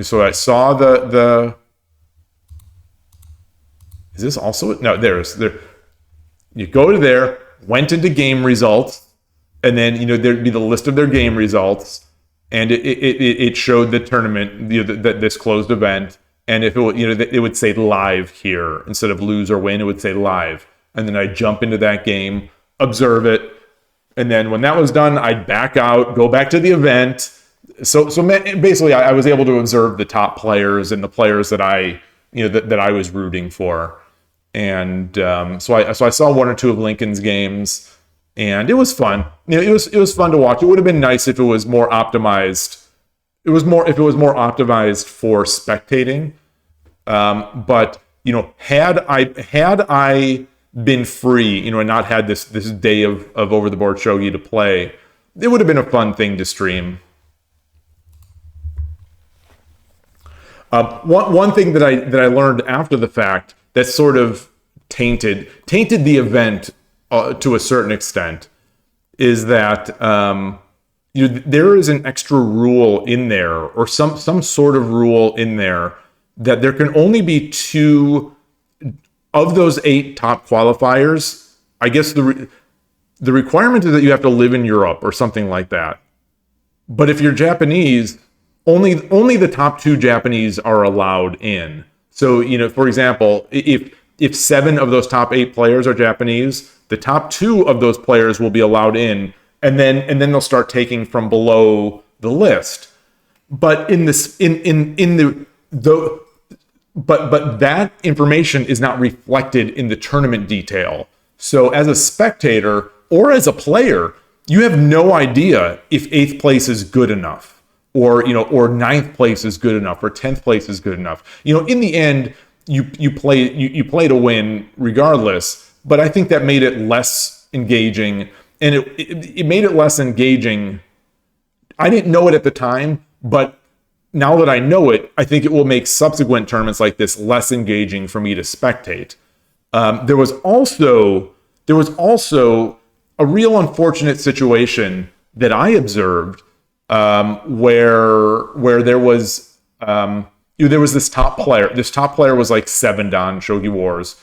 So I saw the. Is this also no? There's there. You go to there. Went into game results, and then there'd be the list of their game results, and it showed the tournament, this closed event, and if it would say live here instead of lose or win, it would say live, and then I'd jump into that game, observe it, and then when that was done, I'd back out, go back to the event. So basically, I was able to observe the top players and the players that I was rooting for, and so I saw 1 or 2 of Lincoln's games. And it was fun. It was fun to watch. It would have been nice if it was more optimized. If it was more optimized for spectating. But had I been free, and not had this day of over the board shogi to play, it would have been a fun thing to stream. One thing that I learned after the fact that sort of tainted the event. To a certain extent, is that there is an extra rule in there, or some sort of rule in there, that there can only be 2 of those 8 top qualifiers. I guess the requirement is that you have to live in Europe or something like that. But if you're Japanese, only the top 2 Japanese are allowed in. So for example, if 7 of those top 8 players are Japanese, the top 2 of those players will be allowed in, and then they'll start taking from below the list. but in this in the but that information is not reflected in the tournament detail. So as a spectator or as a player, you have no idea if 8th place is good enough, or or 9th place is good enough, or 10th place is good enough. In the end, you play to win regardless. But I think that made it less engaging, and it made it less engaging. I didn't know it at the time, but now that I know it, I think it will make subsequent tournaments like this less engaging for me to spectate. There was also a real unfortunate situation that I observed, where there was this top player. This top player was like 7-dan Shogi Wars.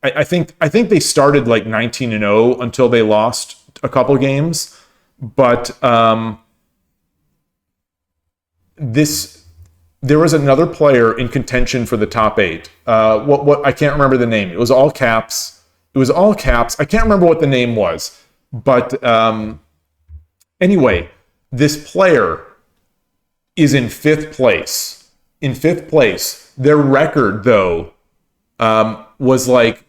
I think they started like 19-0 until they lost a couple games, but there was another player in contention for the top 8. What I can't remember the name. It was all caps. I can't remember what the name was, but anyway, this player is in 5th place. In 5th place, their record though was like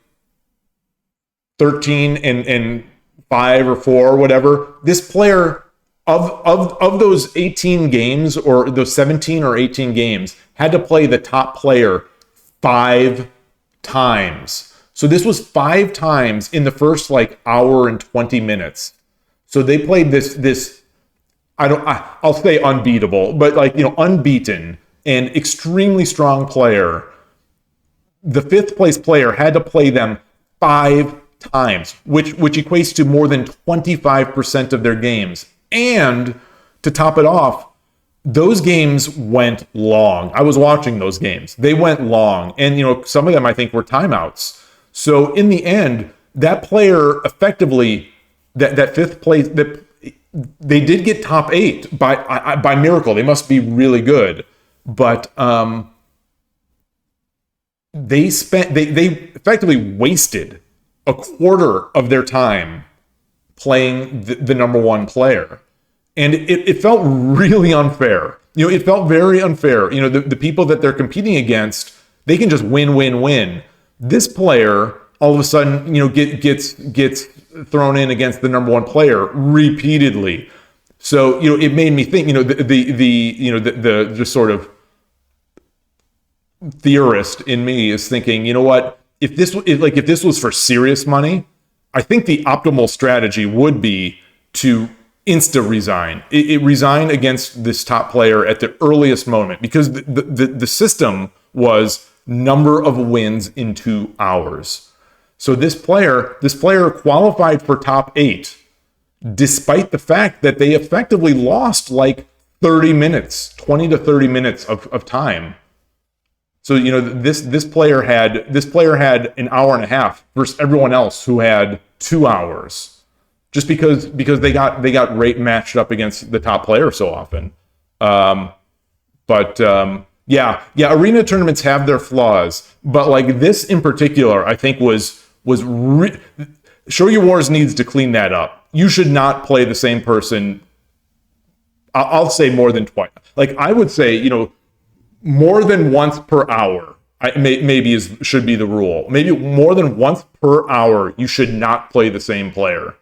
13 and 5 or 4 or whatever. This player of those 18 games, or those 17 or 18 games, had to play the top player 5 times. So this was 5 times in the first like hour and 20 minutes. So they played this I'll say unbeatable, but like, unbeaten and extremely strong player. The 5th place player had to play them 5 times, which equates to more than 25% of their games. And to top it off, those games went long. I was watching those games. They went long. And, some of them I think were timeouts. So in the end, that player effectively, that 5th place, they did get top 8 by miracle. They must be really good. But they effectively wasted a quarter of their time playing the number 1 player. And it felt really unfair. It felt very unfair. The people that they're competing against, they can just win. This player, all of a sudden, gets thrown in against the number 1 player repeatedly. So, it made me think, the just sort of theorist in me is thinking, you know what? If this was for serious money, I think the optimal strategy would be to resign. It resign against this top player at the earliest moment, because the system was number of wins in 2 hours. So this player qualified for top 8, despite the fact that they effectively lost like 30 minutes, 20 to 30 minutes of time. So, this player had an hour and a half versus everyone else who had 2 hours, just because they got rate matched up against the top player so often. Yeah, arena tournaments have their flaws, but like this in particular, I think Shogi Wars needs to clean that up. You should not play the same person. I'll say more than twice. Like I would say, more than once per hour, should be the rule. Maybe more than once per hour, you should not play the same player.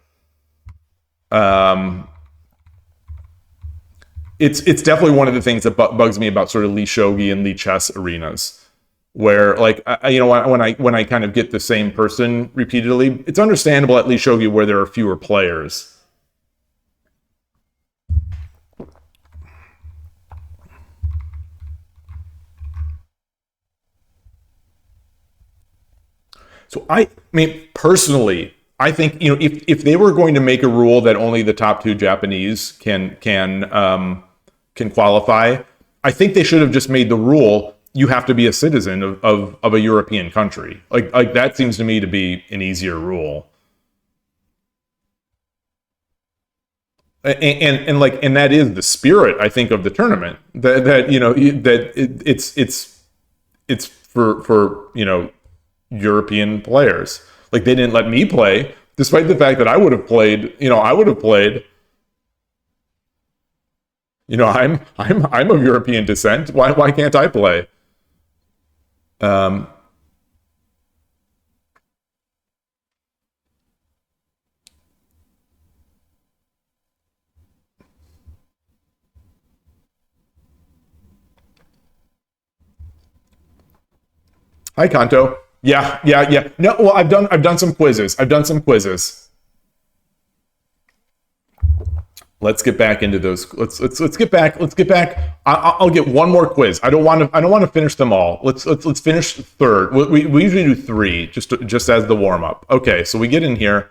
It's definitely one of the things that bugs me about sort of lishogi and lichess arenas, where like when I kind of get the same person repeatedly. It's understandable at lishogi where there are fewer players. So I mean, personally, I think if they were going to make a rule that only the top 2 Japanese can qualify, I think they should have just made the rule you have to be a citizen of a European country. Like that seems to me to be an easier rule. And that is the spirit, I think, of the tournament. It's for European players. Like they didn't let me play, despite the fact that I would have played. I'm of European descent. Why can't I play? Hi, Kanto. Yeah. No, well, I've done some quizzes. I've done some quizzes. Let's get back into those. Let's get back. Let's get back. I'll get one more quiz. I don't want to finish them all. Let's finish third. We usually do three just as the warm up. Okay, so we get in here.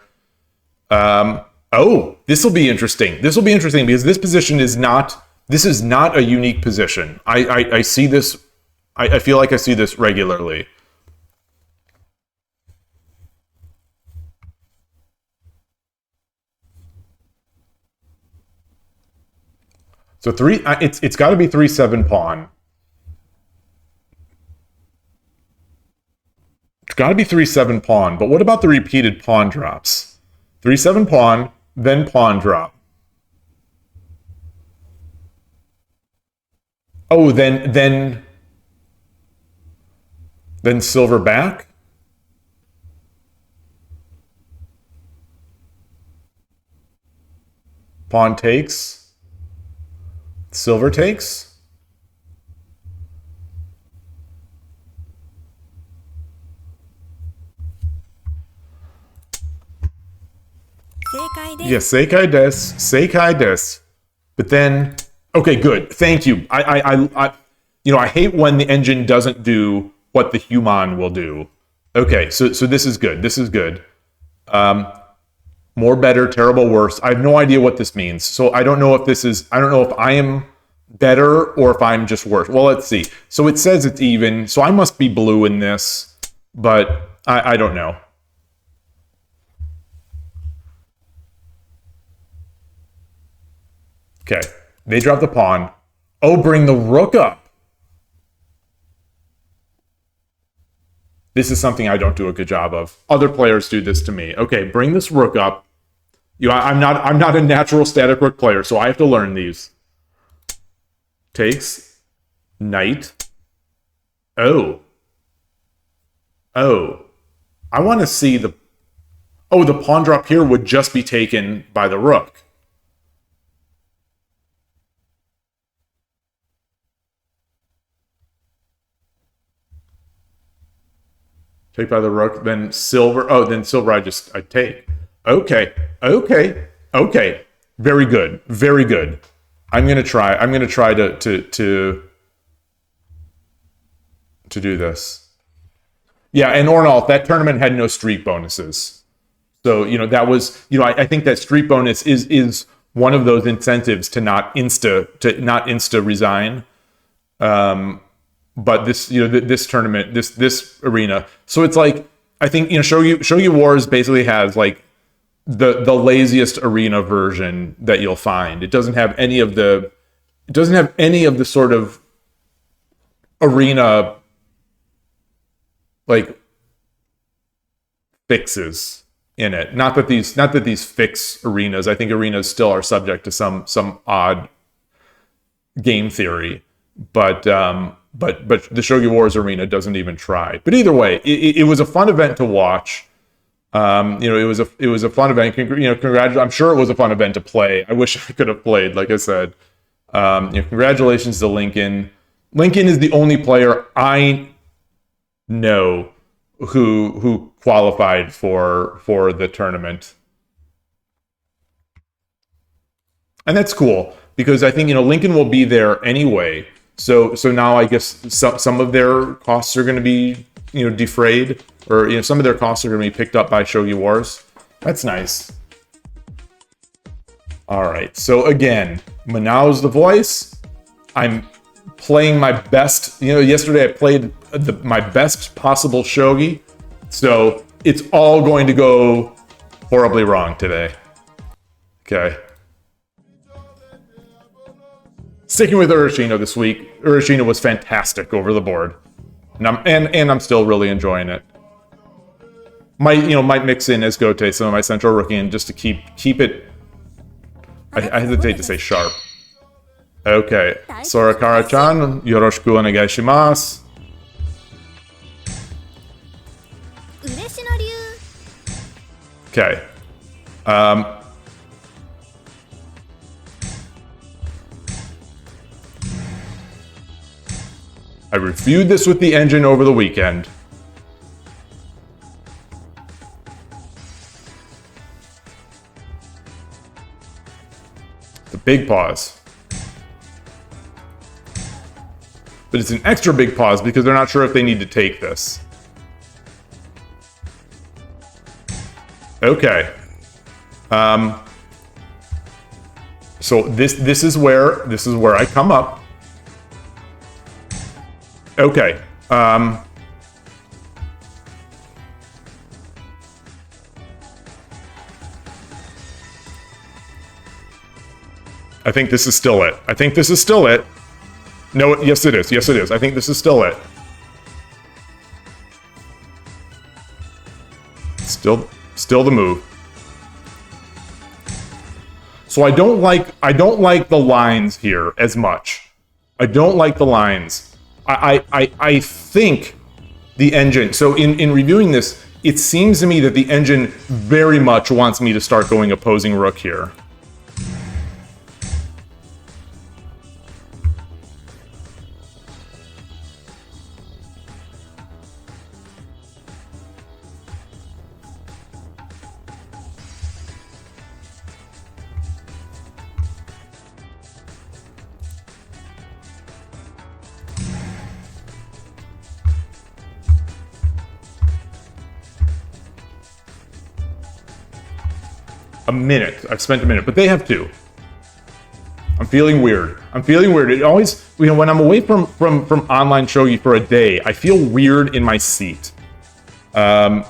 Oh, this will be interesting. This will be interesting because this position is not. This is not a unique position. I see this. I feel like I see this regularly. So it's got to be 3/7 pawn. It's got to be 3/7 pawn. But what about the repeated pawn drops? 3/7 pawn, then pawn drop. Oh, then silver back. Pawn takes. Silver takes. Yes, seikai desu. Seikai desu. But then, okay, good. Thank you. I hate when the engine doesn't do what the human will do. Okay, so this is good. This is good. More, better, terrible, worse. I have no idea what this means. So I don't know if I am better or if I'm just worse. Well, let's see. So it says it's even. So I must be blue in this, but I don't know. Okay. They drop the pawn. Oh, bring the rook up. This is something I don't do a good job of. Other players do this to me. Okay, bring this rook up. I'm not a natural static rook player, so I have to learn these. Takes. Knight. Oh. I want to see the... Oh, the pawn drop here would just be taken by the rook. Take by the rook, then silver. Oh, then silver I take. Okay. Very good. Very good. I'm gonna try to do this. Yeah, and Ornalt, that tournament had no streak bonuses. So, that was, I think that streak bonus is one of those incentives to not insta resign. But this, this tournament, this arena. So it's like, I think, Shogi Wars basically has like the laziest arena version that you'll find. It doesn't have any of the sort of arena like fixes in it. Not that these fix arenas. I think arenas still are subject to some odd game theory, but the Shogi Wars arena doesn't even try. But either way, it was a fun event to watch. It was a fun event. Congratulations. I'm sure it was a fun event to play. I wish I could have played, like I said. Congratulations to Lincoln. Lincoln is the only player I know who qualified for the tournament. And that's cool because I think, Lincoln will be there anyway. So now I guess some of their costs are going to be, defrayed, or some of their costs are going to be picked up by Shogi Wars. That's nice. All right. So again, Manao's the voice. I'm playing my best. Yesterday I played my best possible shogi. So it's all going to go horribly wrong today. Okay. Sticking with Urashino this week. Urashino was fantastic over the board. And I'm still really enjoying it. Might mix in as Gote some of my central rookie and just to keep it. I hesitate to say sharp. Okay. Sorakara-chan, yoroshiku onegai shimasu. Okay. I reviewed this with the engine over the weekend. The big pause. But it's an extra big pause because they're not sure if they need to take this. Okay. So this is where I come up. Okay. I think this is still it. I think this is still it. No, yes it is. Yes it is. I think this is still it. Still the move. So I don't like the lines here as much. I don't like the lines. I think the engine, so in reviewing this, it seems to me that the engine very much wants me to start going opposing rook here. A minute. I've spent a minute, but they have two. I'm feeling weird. It always, when I'm away from online shogi for a day, I feel weird in my seat. What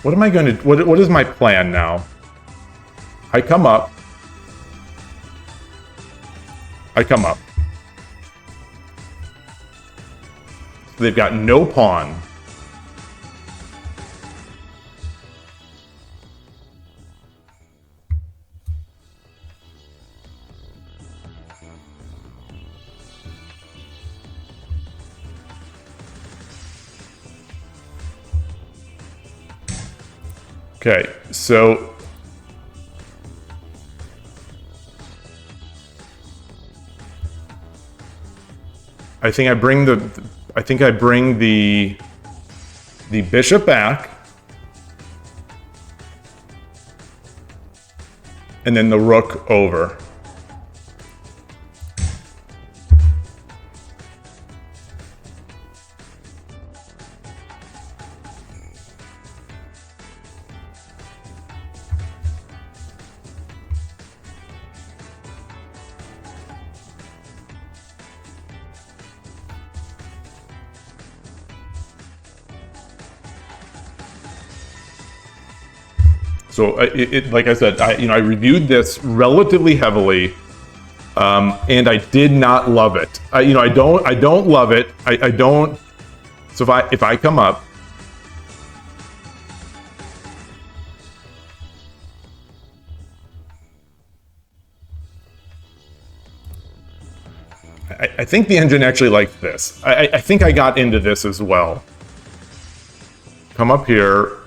am I going to, what is my plan now? I come up. They've got no pawn. Okay, so I think I bring the bishop back, and then the rook over. So, like I said, I reviewed this relatively heavily, and I did not love it. I don't love it. I don't. So if I come up, I think the engine actually liked this. I think I got into this as well. Come up here.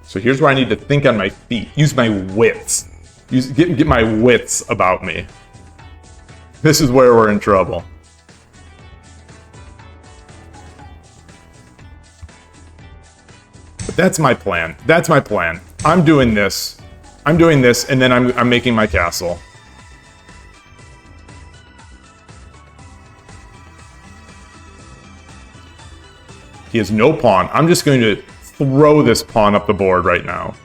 So here's where I need to think on my feet. Use my wits. Get my wits about me. This is where we're in trouble. But that's my plan. That's my plan. I'm doing this, and then I'm making my castle. He has no pawn. I'm just going to throw this pawn up the board right now.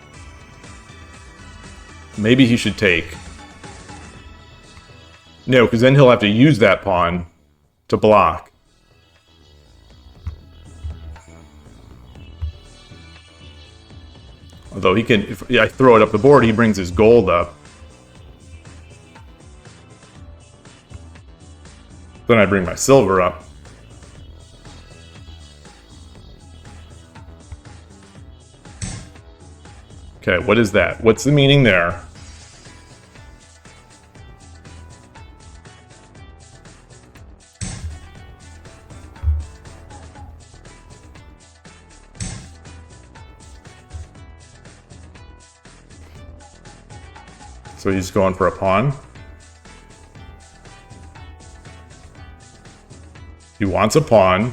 Maybe he should take. No, because then he'll have to use that pawn to block. Although he can, if I throw it up the board, he brings his gold up. Then I bring my silver up. Okay, what is that? What's the meaning there? So he's going for a pawn. He wants a pawn.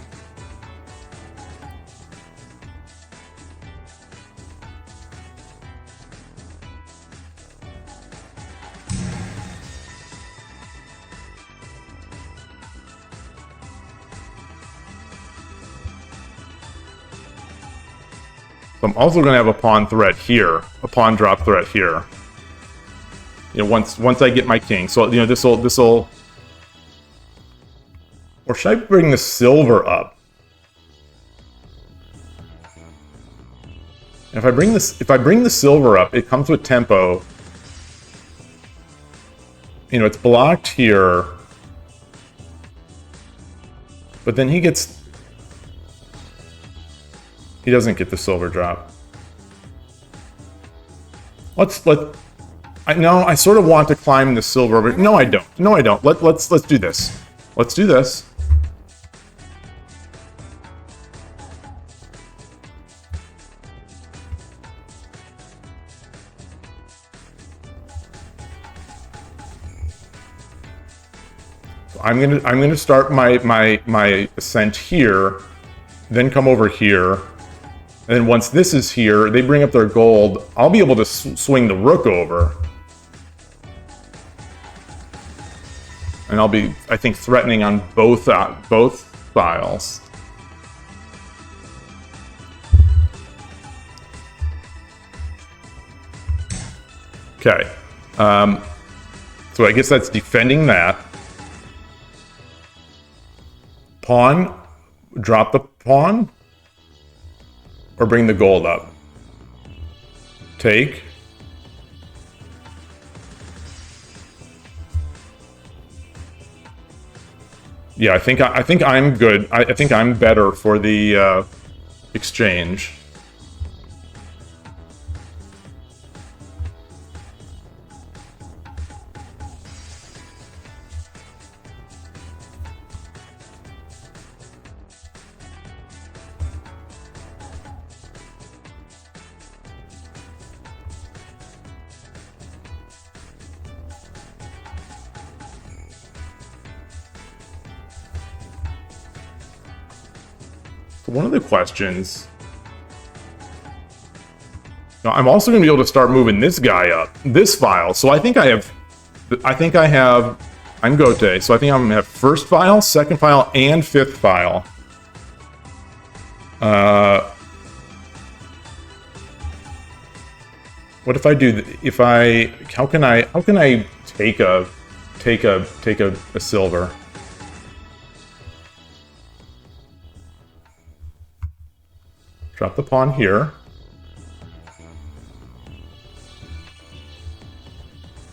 So I'm also going to have a pawn threat here, a pawn drop threat here. You know, once I get my king, so you know this'll. Or should I bring the silver up? And if I bring the silver up, it comes with tempo. You know, it's blocked here, but then he doesn't get the silver drop. I sort of want to climb the silver over. No, I don't. No, I don't. Let's do this. Let's do this. So I'm gonna start my ascent here, then come over here, and then once this is here, they bring up their gold. I'll be able to swing the rook over. And I'll be, I think, threatening on both files. Okay. So I guess that's defending that. Pawn. Drop the pawn. Or bring the gold up. Take. Yeah, I think I'm good. I think I'm better for the exchange. One of the questions. Now, I'm also going to be able to start moving this guy up, this file. So I think I have. I'm Gote, so I think I'm going to have first file, second file, and fifth file. What if I do? How can I take a silver? Drop the pawn here.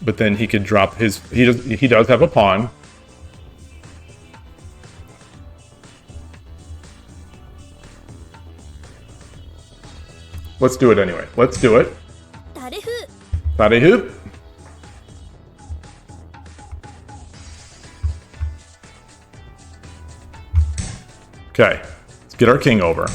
But then he could drop his... He does have a pawn. Let's do it anyway. Let's do it. Tarehu. Okay. Let's get our king over.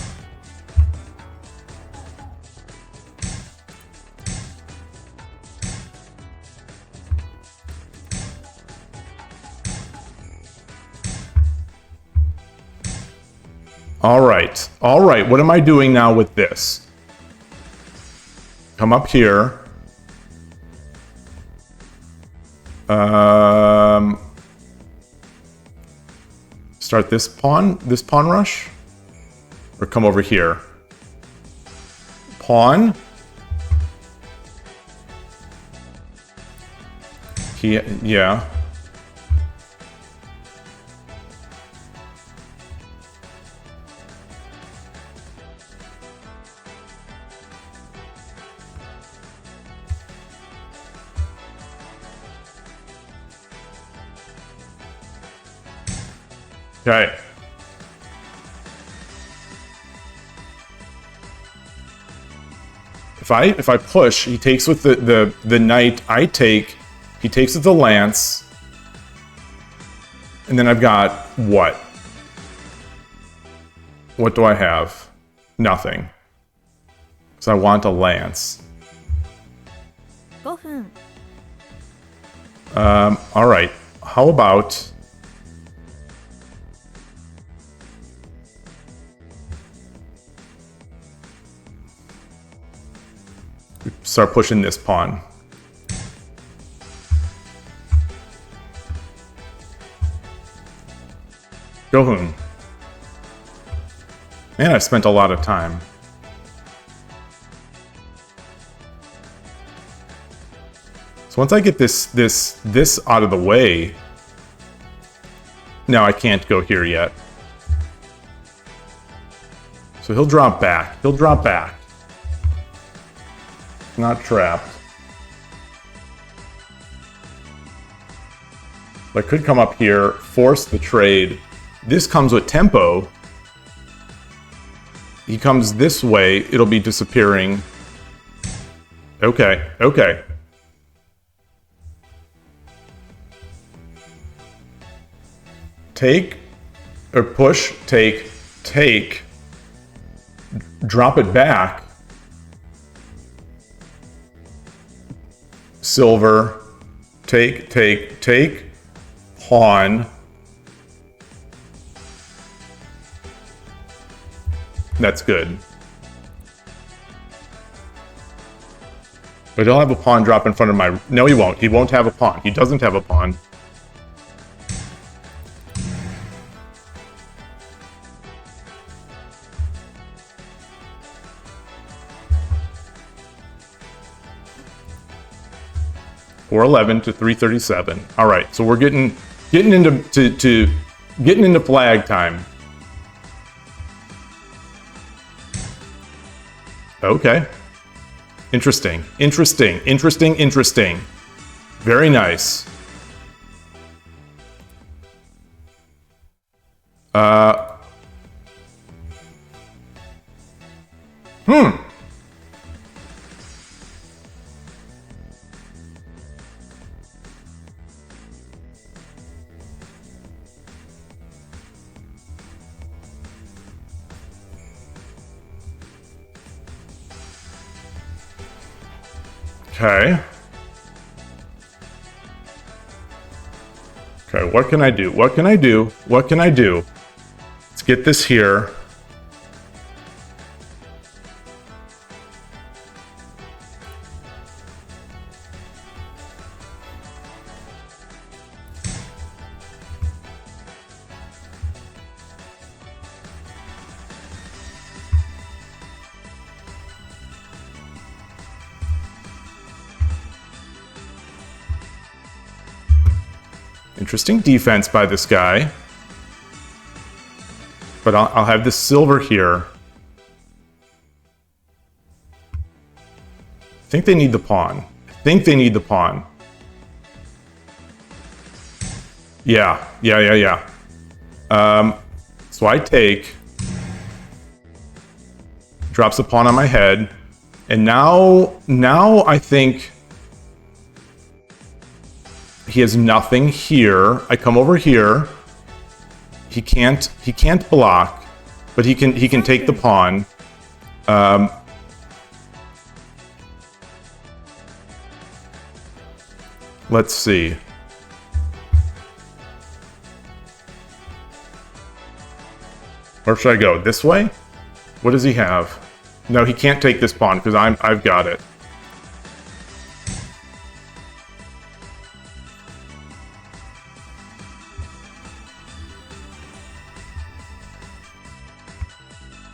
All right, what am I doing now with this? Come up here. Start this pawn rush? Or come over here? Pawn. Yeah. Okay. If I push, he takes with the knight. I take. He takes with the lance. And then I've got what? What do I have? Nothing. So I want a lance. 5分 All right. How about we start pushing this pawn? Gohun. Man, I've spent a lot of time. So once I get this out of the way, now I can't go here yet. So he'll drop back. He'll drop back. Not trapped. I could come up here, force the trade. This comes with tempo. He comes this way, it'll be disappearing. Okay, okay. Take, or push, take, take. Drop it back. Silver. Take, take, take. Pawn. That's good. But he'll have a pawn drop in front of my... No, he won't. He won't have a pawn. He doesn't have a pawn. $411 to $337. All right, so we're getting into flag time. Okay. Interesting. Interesting. Interesting. Interesting. Very nice. Okay. Okay, what can I do? What can I do? What can I do? Let's get this here. Interesting defense by this guy. But I'll have this silver here. I think they need the pawn. I think they need the pawn. Yeah. So I take. Drops a pawn on my head. And now I think... He has nothing here. I come over here. He can't block, but he can take the pawn. Let's see. Where should I go? This way? What does he have? No, he can't take this pawn because I've got it.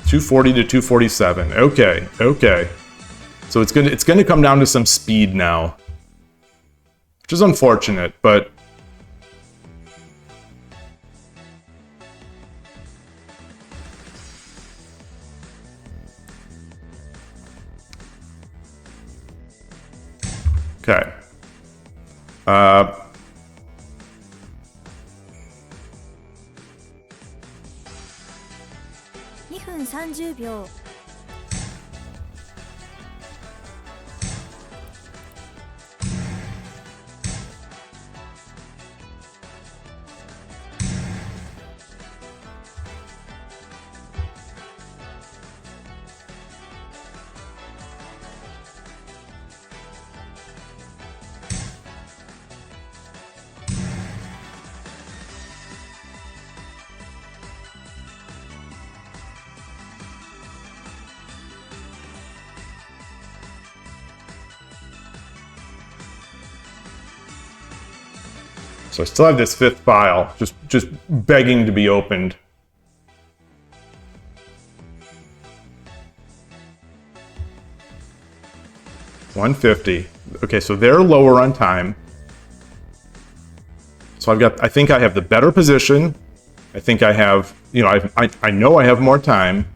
$240 to $247. Okay, okay. So it's gonna come down to some speed now, which is unfortunate, but okay. 30秒 So I still have this 5th file, just begging to be opened. $150. Okay, so they're lower on time. So I think I have the better position. I think I have, I know I have more time.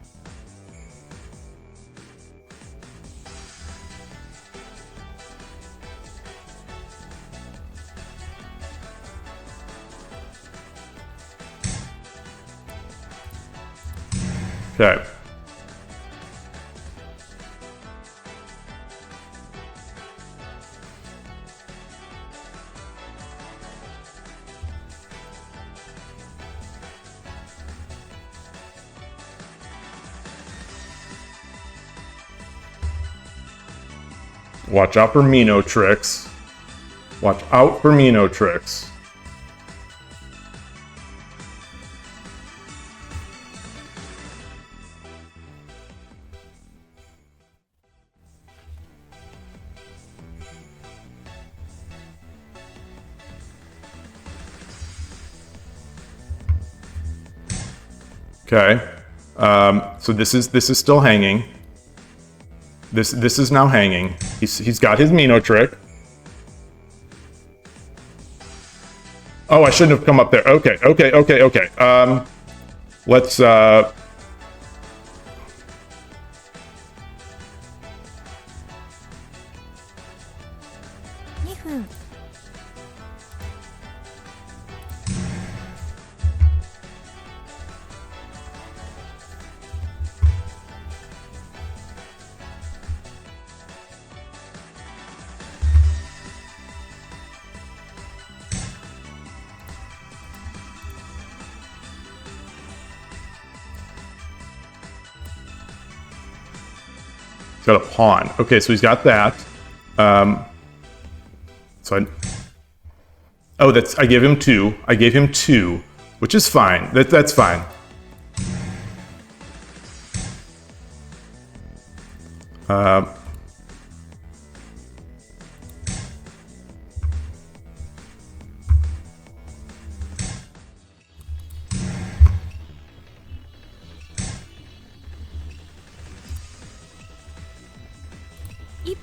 Okay. Watch out for Mino tricks. Watch out for Mino tricks. Okay, so this is still hanging. This is now hanging. He's got his Mino trick. Oh, I shouldn't have come up there. Okay. Let's 2分 He's got a pawn. Okay, so he's got that. I gave him 2. I gave him 2, which is fine. That's fine.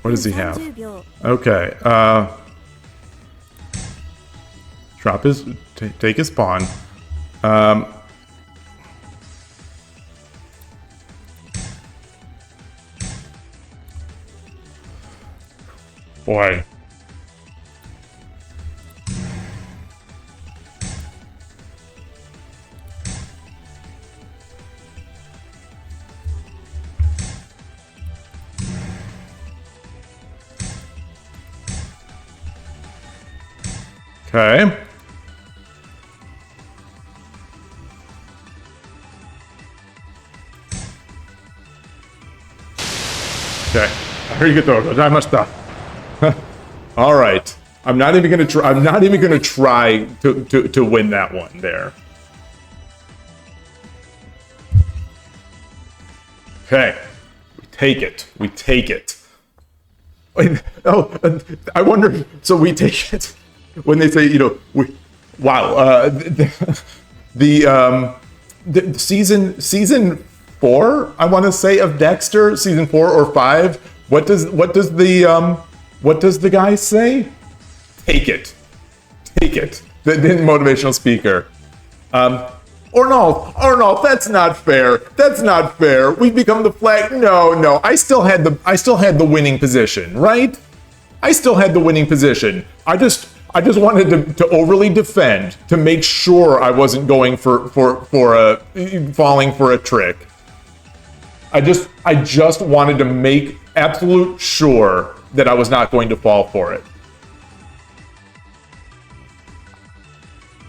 What does he have? 30秒 Okay. Take his pawn. Boy. Okay. Okay. All right. I'm not even gonna try to win that one there. Okay. We take it. Wait, I wonder. So we take it when they say, the season 4, I want to say, of Dexter, season 4 or 5. What does the guy say? Take it. The motivational speaker. Arnold, that's not fair. We've become the flag. No. I still had the winning position, right? I still had the winning position. I just wanted to overly defend to make sure I wasn't going for falling for a trick. just wanted to make absolute sure that I was not going to fall for it.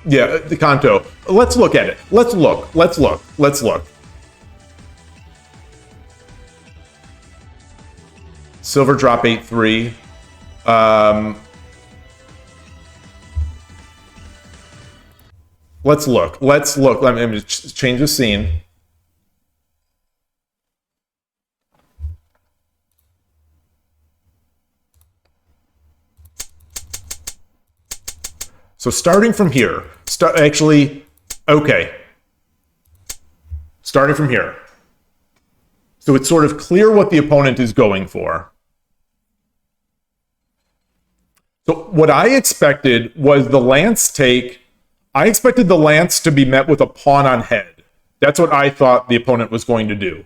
Yeah, the Kanto. Let's look at it. Let's look. Silver drop 8-3. Let's look. Let me change the scene. So starting from here, starting from here. So it's sort of clear what the opponent is going for. So what I expected was the lance take. I expected the lance to be met with a pawn on head. That's what I thought the opponent was going to do.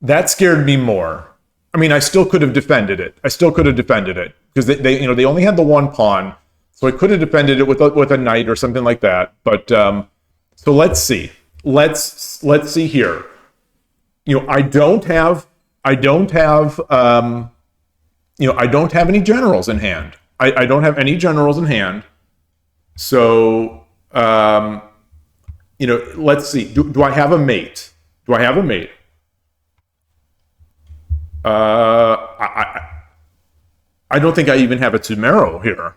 That scared me more. I mean, I still could have defended it. Because they only had the one pawn. So I could have defended it with a knight or something like that. But so let's see. Let's see here. I don't have any generals in hand. I don't have any generals in hand. So let's see. Do I have a mate? I don't think I even have a Tsumero here.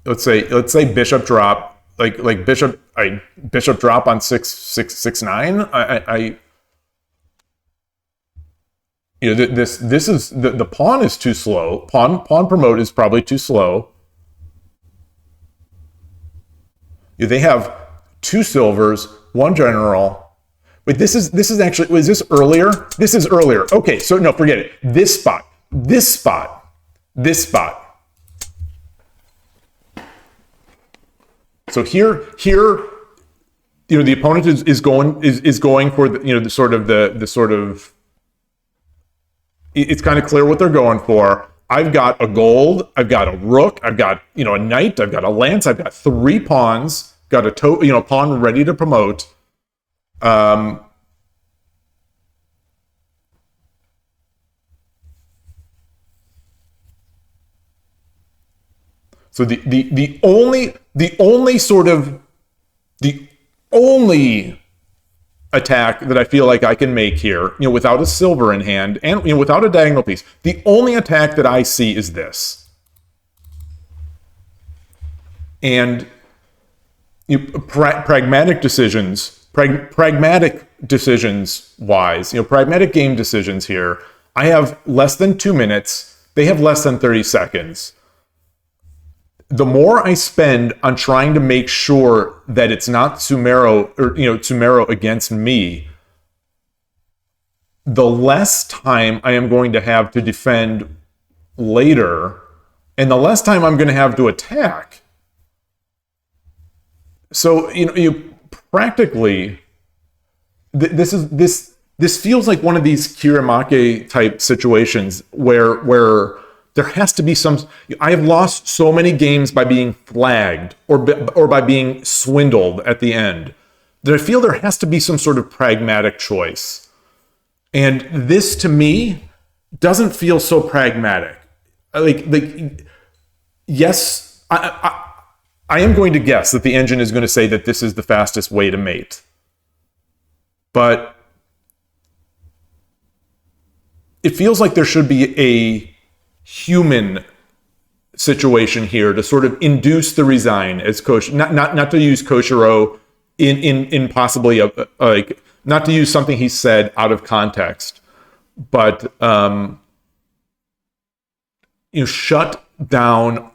Let's say bishop drop, like bishop drop on 6-9. This is the pawn is too slow. Pawn promote is probably too slow. They have 2 silvers, 1 general. Wait, this is actually, was this earlier? This is earlier. Okay, so no, forget it. This spot. So here, the opponent is going for the sort of. It's kind of clear what they're going for. I've got a gold, I've got a rook, I've got a knight, I've got a lance, I've got 3 pawns, got a pawn ready to promote. So the only attack that I feel like I can make here, without a silver in hand and without a diagonal piece, the only attack that I see is this. And pragmatic decisions wise, pragmatic game decisions here, I have less than 2 minutes. They have less than 30 seconds. The more I spend on trying to make sure that it's not Tsumero against me, the less time I am going to have to defend later, and the less time I'm going to have to attack. So practically, this feels like one of these Kiramake type situations where there has to be some. I have lost so many games by being flagged or by being swindled at the end that I feel there has to be some sort of pragmatic choice. And this, to me, doesn't feel so pragmatic. Yes, I am going to guess that the engine is going to say that this is the fastest way to mate. But it feels like there should be a human situation here to sort of induce the resign as not to use Koshiro in possibly not to use something he said out of context, but shut down.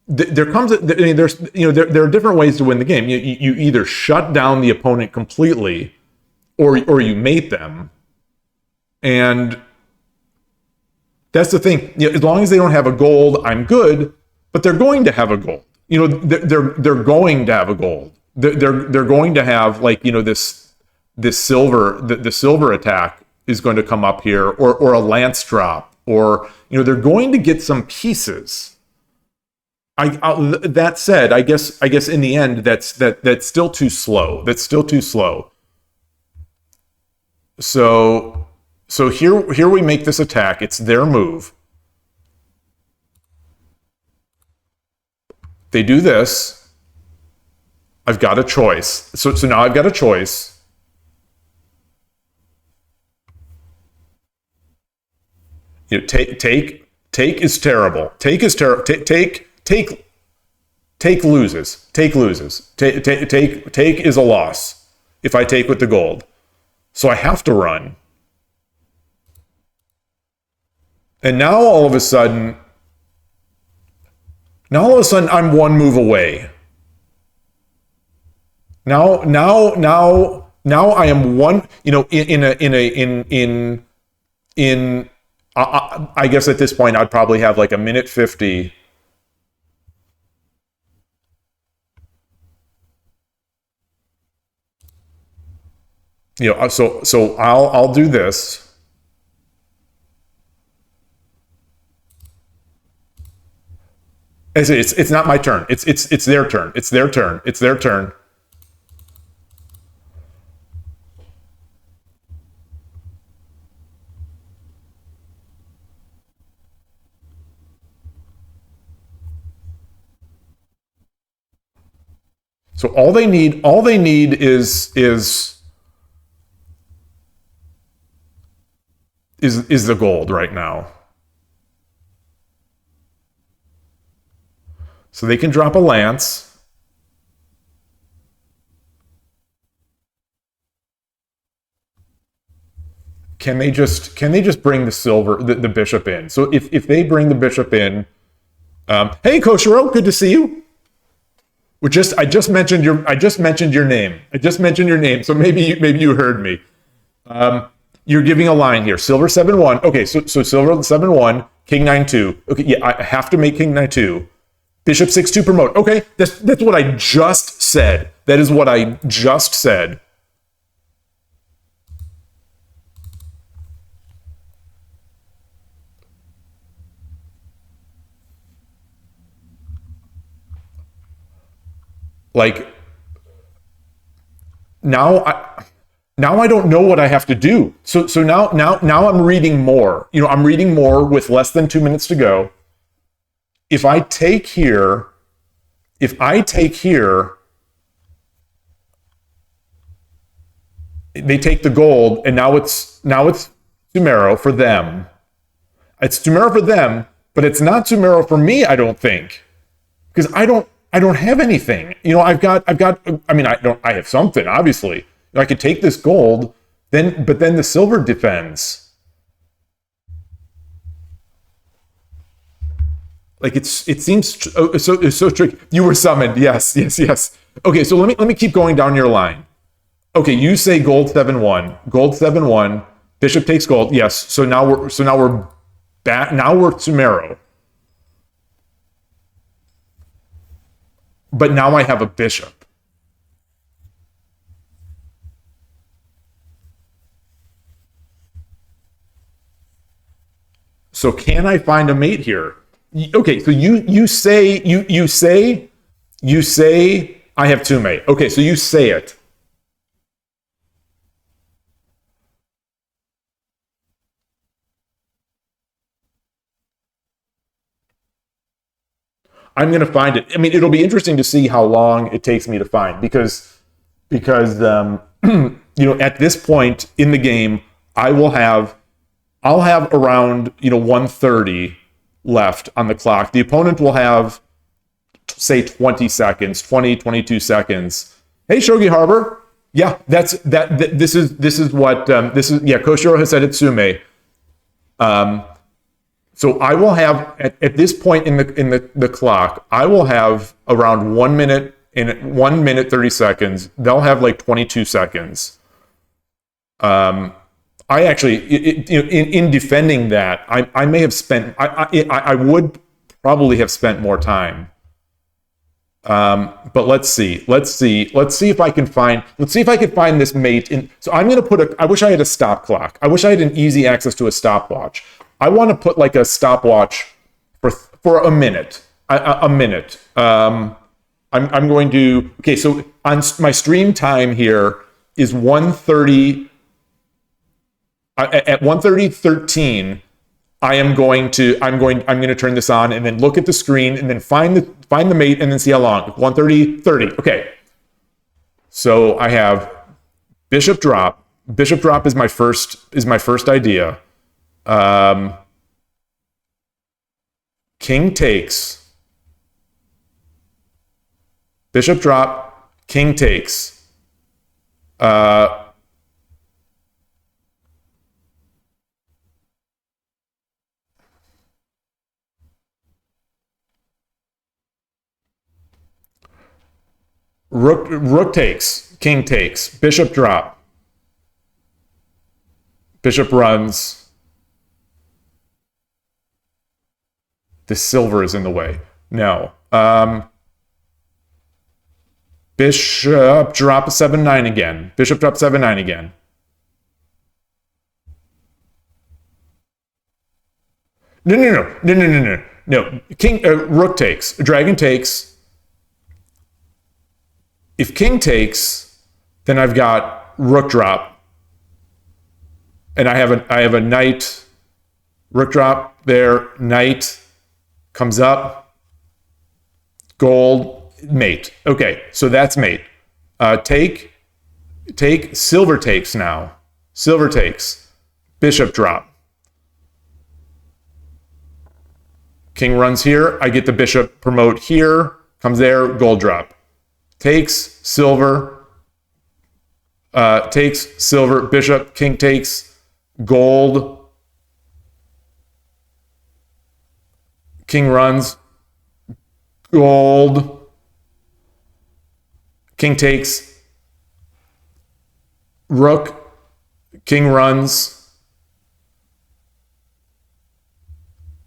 There are different ways to win the game. You either shut down the opponent completely, or you mate them, and that's the thing. As long as they don't have a gold, I'm good. But they're going to have a gold. They're going to have a gold. They're going to have this silver. The silver attack is going to come up here, or a lance drop, or they're going to get some pieces. That said, I guess in the end, that's still too slow. That's still too slow. So here we make this attack. It's their move. They do this. I've got a choice. So now I've got a choice. You know, take is terrible. Take is terrible. Take loses. Take loses. Take is a loss if I take with the gold. So I have to run. And now all of a sudden I'm one move away. Now I am one, you know, I guess at this point I'd probably have like a minute 50. You know, so I'll do this. It's not my turn. It's their turn. It's their turn. It's their turn. So all they need is the gold right now. So they can drop a lance. Can they just bring the silver, the bishop in? So if they bring the bishop in, hey Koshiro, good to see you. I just mentioned your name. I just mentioned your name, so maybe you heard me. You're giving a line here. Silver 7-1. Okay, so silver 7-1, king 9-2. Okay, yeah, I have to make king 9-2. Bishop 6-2 promote. Okay, that's what I just said. That is what I just said. Like now I don't know what I have to do. So now I'm reading more. You know, I'm reading more with less than 2 minutes to go. If I take here, they take the gold, and now it's Sumero for them. It's Sumero for them, but it's not Sumero for me, I don't think. Because I don't have anything. You know, I have something, obviously. I could take this gold, but then the silver defends. Like it seems so tricky. You were summoned. Yes. Okay, so let me keep going down your line. Okay, you say gold 7-1. Gold 7-1. Bishop takes gold. Yes. So now we're back. Now we're Sumero. But now I have a bishop. So can I find a mate here? Okay, so you say I have two mate. Okay, so you say it. I'm going to find it. I mean, it'll be interesting to see how long it takes me to find because you know, at this point in the game, I'll have around, you know, 1:30 left on the clock. The opponent will have, say, 20 seconds, 22 seconds. Hey, Shogi Harbor. Yeah, this is what Koshiro has said it's Sume. So I will have at this point in the clock, I will have around 1 minute 30 seconds. They'll have like 22 seconds. I actually, in defending that, I may have spent, I would probably have spent more time. But let's see if I can find this mate. So I'm going to put I wish I had a stop clock. I wish I had an easy access to a stopwatch. I want to put like a stopwatch for a minute. a minute. I'm going to, okay, so on my stream time here is 1:30. At 1:30:13, I'm going to turn this on and then look at the screen and then find the mate and then see how long. 1:30:30. Okay. So I have bishop drop. Bishop drop is my first idea. King takes. Bishop drop, king takes. Rook takes, king takes, bishop drop. Bishop runs. The silver is in the way. No. Bishop drop 7-9 again. Bishop drop 7-9 again. No. King, rook takes. Dragon takes. If king takes, then I've got rook drop. And I have a knight. Rook drop there. Knight comes up. Gold. Mate. Okay, so that's mate. Take. Silver takes now. Silver takes. Bishop drop. King runs here. I get the bishop promote here. Comes there. Gold drop. Takes. Silver. Takes. Silver. Bishop. King takes. Gold. King runs. Gold. King takes, rook, king runs,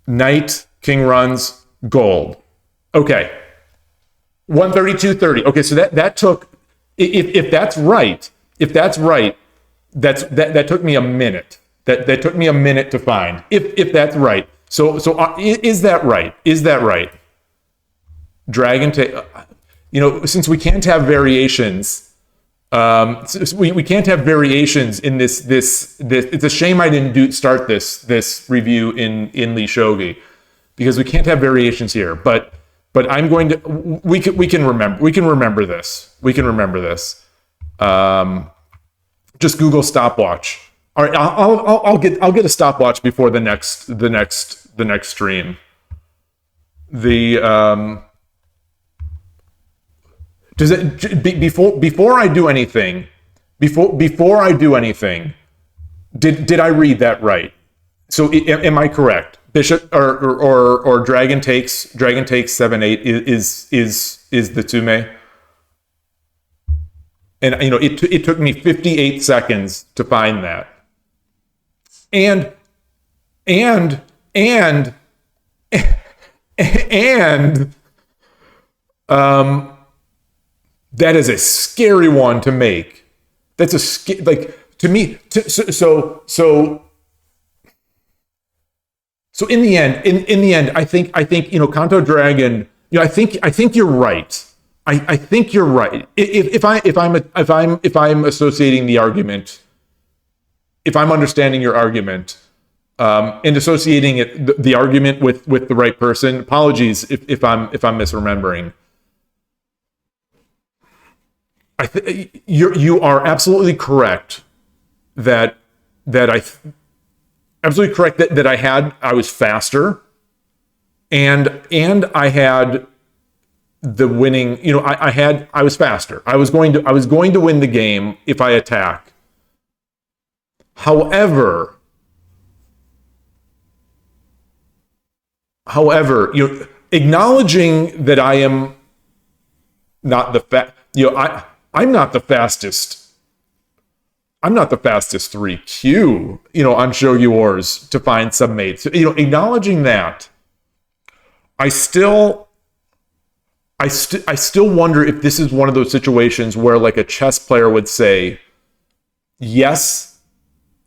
knight, king runs, gold. Okay, 132.30. Okay, so that took, if that's right, that took me a minute. That took me a minute to find. If that's right, so is that right? Is that right? Dragon take. Since we can't have variations, we can't have variations in this. It's a shame I didn't start this review in lishogi, because we can't have variations here. But I'm going to. We can remember this. Just Google stopwatch. All right, I'll get a stopwatch before the next stream. Does it before I do anything? Before I do anything, did I read that right? So am I correct? Bishop or dragon takes 7-8 is the tsume. And it took me 58 seconds to find that. And that is a scary one to make. That's to me. So in the end, I think Kanto Dragon. I think you're right. I think you're right. If I'm associating the argument, if I'm understanding your argument, and associating the argument with the right person. Apologies if I'm misremembering. You are absolutely correct that I was faster, and I had the winning. I was faster. I was going to win the game if I attack. However, acknowledging that I am not I'm not the fastest. I'm not the fastest 3Q, on Shogi Wars to find some mates. Acknowledging that, I still wonder if this is one of those situations where, like, a chess player would say, yes,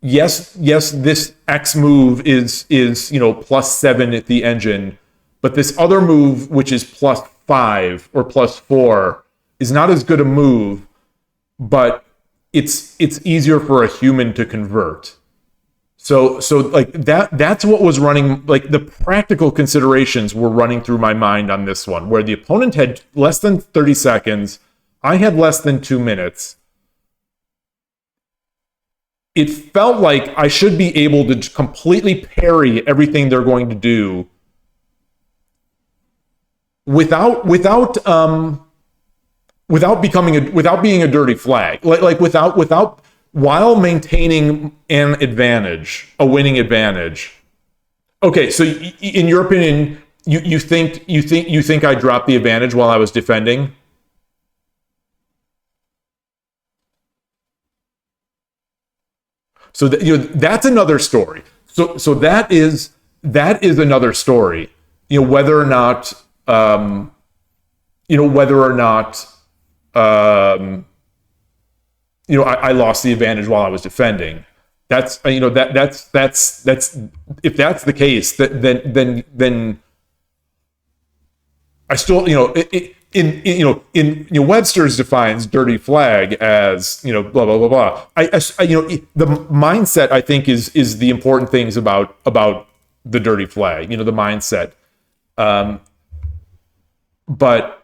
this X move is +7 at the engine, But this other move, which is +5 or +4, is not as good a move, but it's easier for a human to convert. So like that's what was running, like the practical considerations were running through my mind on this one, where the opponent had less than 30 seconds, I had less than 2 minutes. It felt like I should be able to completely parry everything they're going to do without being a dirty flag, without while maintaining an advantage, a winning advantage. Okay, so in your opinion, you think I dropped the advantage while I was defending? So that's another story. So that is another story. Whether or not I lost the advantage while I was defending. That's that's if that's the case, then I still in Webster's defines dirty flag as blah blah blah blah. The mindset I think is the important things about the dirty flag. The mindset, but.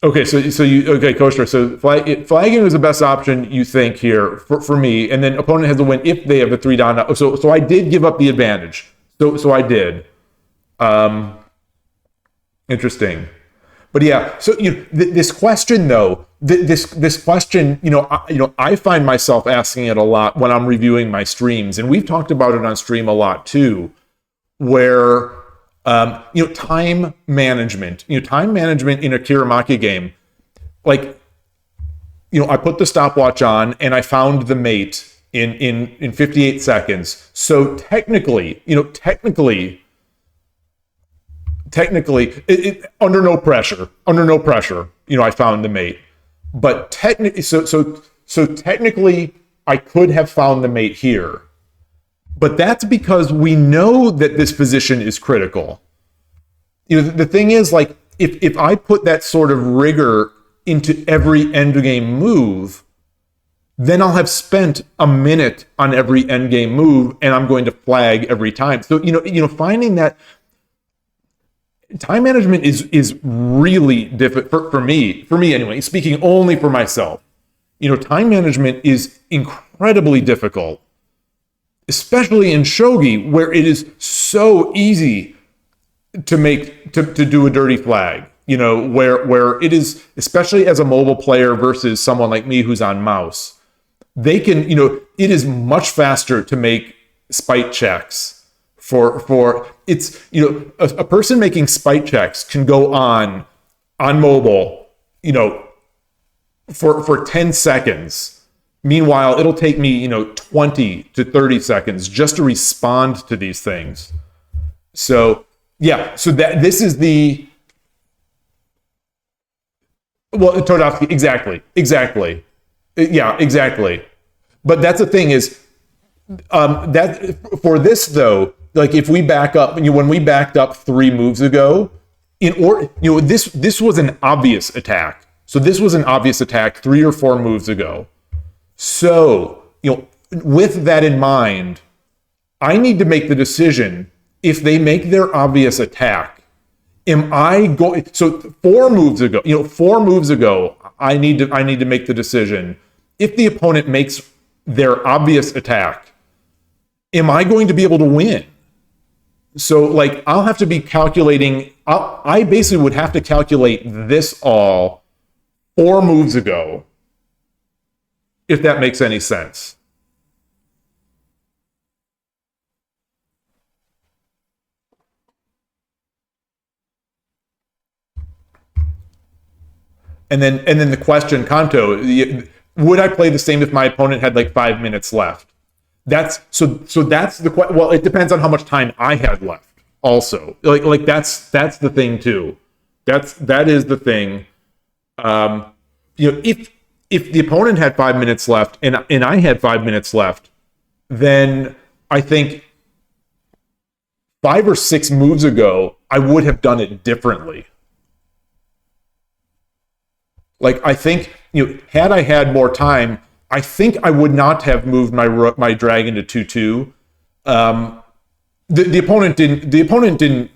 Okay, Kosher. So flagging is the best option you think here for me, and then opponent has to win if they have a 3 down. So I did give up the advantage. So I did. Interesting, but yeah. So this question though, this question, I find myself asking it a lot when I'm reviewing my streams, and we've talked about it on stream a lot too, where. Time management. Time management in a Kiramaki game. Like, I put the stopwatch on and I found the mate in 58 seconds. So technically, under no pressure, I found the mate. But technically, so technically, I could have found the mate here. But that's because we know that this position is critical. The thing is, like, if I put that sort of rigor into every endgame move, then I'll have spent a minute on every endgame move, and I'm going to flag every time. So finding that time management is really difficult for me anyway. Speaking only for myself, time management is incredibly difficult. Especially in shogi, where it is so easy to do a dirty flag, where it is, especially as a mobile player versus someone like me who's on mouse, they can, it is much faster to make spite checks for it's, a person making spite checks can go on mobile, for 10 seconds. Meanwhile, it'll take me, 20 to 30 seconds just to respond to these things. So, yeah, so that this is the... Well, Todovsky, exactly. Yeah, exactly. But that's the thing is, that for this, though, like if we back up, when we backed up 3 moves ago, this was an obvious attack. So this was an obvious attack 3 or 4 moves ago. So, with that in mind, I need to make the decision if they make their obvious attack. Am I going? So 4 moves ago, I need to make the decision. If the opponent makes their obvious attack, am I going to be able to win? So, like, I'll have to be calculating. I basically would have to calculate this all 4 moves ago. If that makes any sense. And then the question, Kanto, would I play the same if my opponent had like 5 minutes left? That's the question. Well, it depends on how much time I had left. Also, like that's the thing too. That is the thing. If the opponent had 5 minutes left and I had 5 minutes left, then I think 5 or 6 moves ago, I would have done it differently. Like, I think, had I had more time, I think I would not have moved my dragon to 2/2. The opponent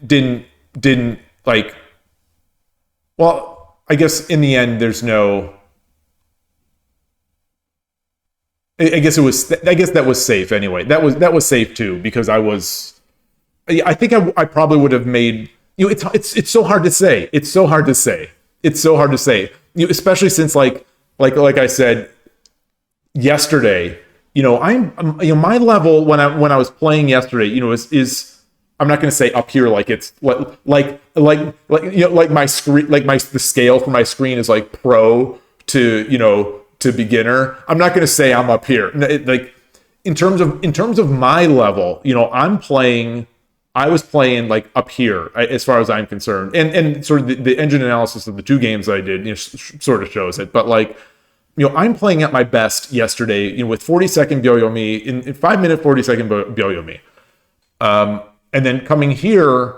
didn't like. Well, I guess in the end, there's no. I guess that was safe anyway. That was safe too, because I think I probably would have made. It's so hard to say. It's so hard to say. Especially since like I said yesterday. My level when I was playing yesterday, is I'm not going to say up here like it's like my screen, the scale for my screen is like pro to beginner. I'm not going to say I'm up here. Like in terms of my level, I was playing like up here as far as I'm concerned, and sort of the engine analysis of the 2 games I did sort of shows it. But like, I'm playing at my best yesterday, with 40-second Byoyomi in 5-minute 40-second Byoyomi, and then coming here,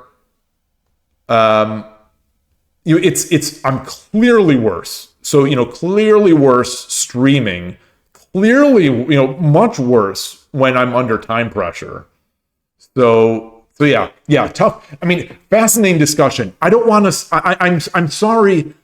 it's I'm clearly worse. So clearly worse streaming, clearly much worse when I'm under time pressure. So yeah, tough. I mean, fascinating discussion. I don't want to. I'm sorry.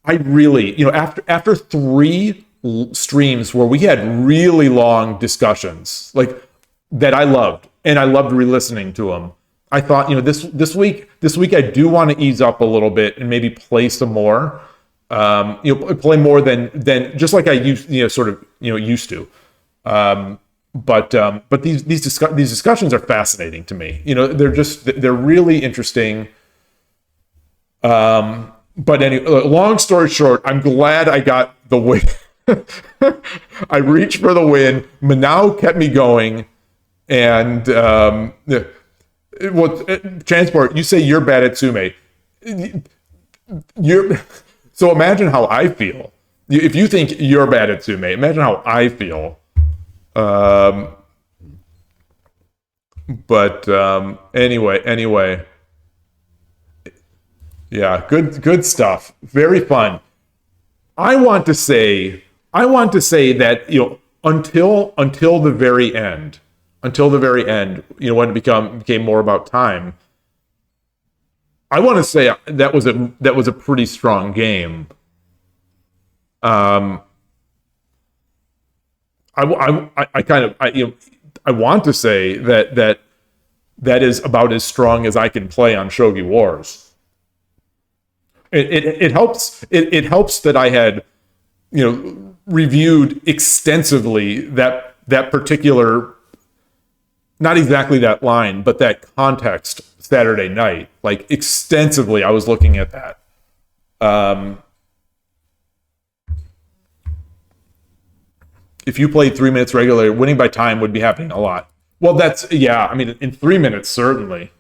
I really, after 3 streams where we had really long discussions, like that I loved, and I loved re-listening to them. I thought, this week I do want to ease up a little bit and maybe play some more. Play more than just like I used to. But these discussions are fascinating to me. They're really interesting. But anyway, long story short, I'm glad I got the win. I reached for the win. Manao kept me going, and Transport, you say you're bad at Sume. So imagine how I feel. If you think you're bad at Sume, imagine how I feel. Anyway. Yeah, good stuff. Very fun. I want to say that, until the very end, when it became more about time, I want to say that was a pretty strong game. I want to say that is about as strong as I can play on Shogi Wars. It helps that I had reviewed extensively that particular, not exactly that line, but that context Saturday night, like extensively. I was looking at that. If you played 3 minutes regularly, winning by time would be happening a lot. Well, I mean, in 3 minutes, certainly.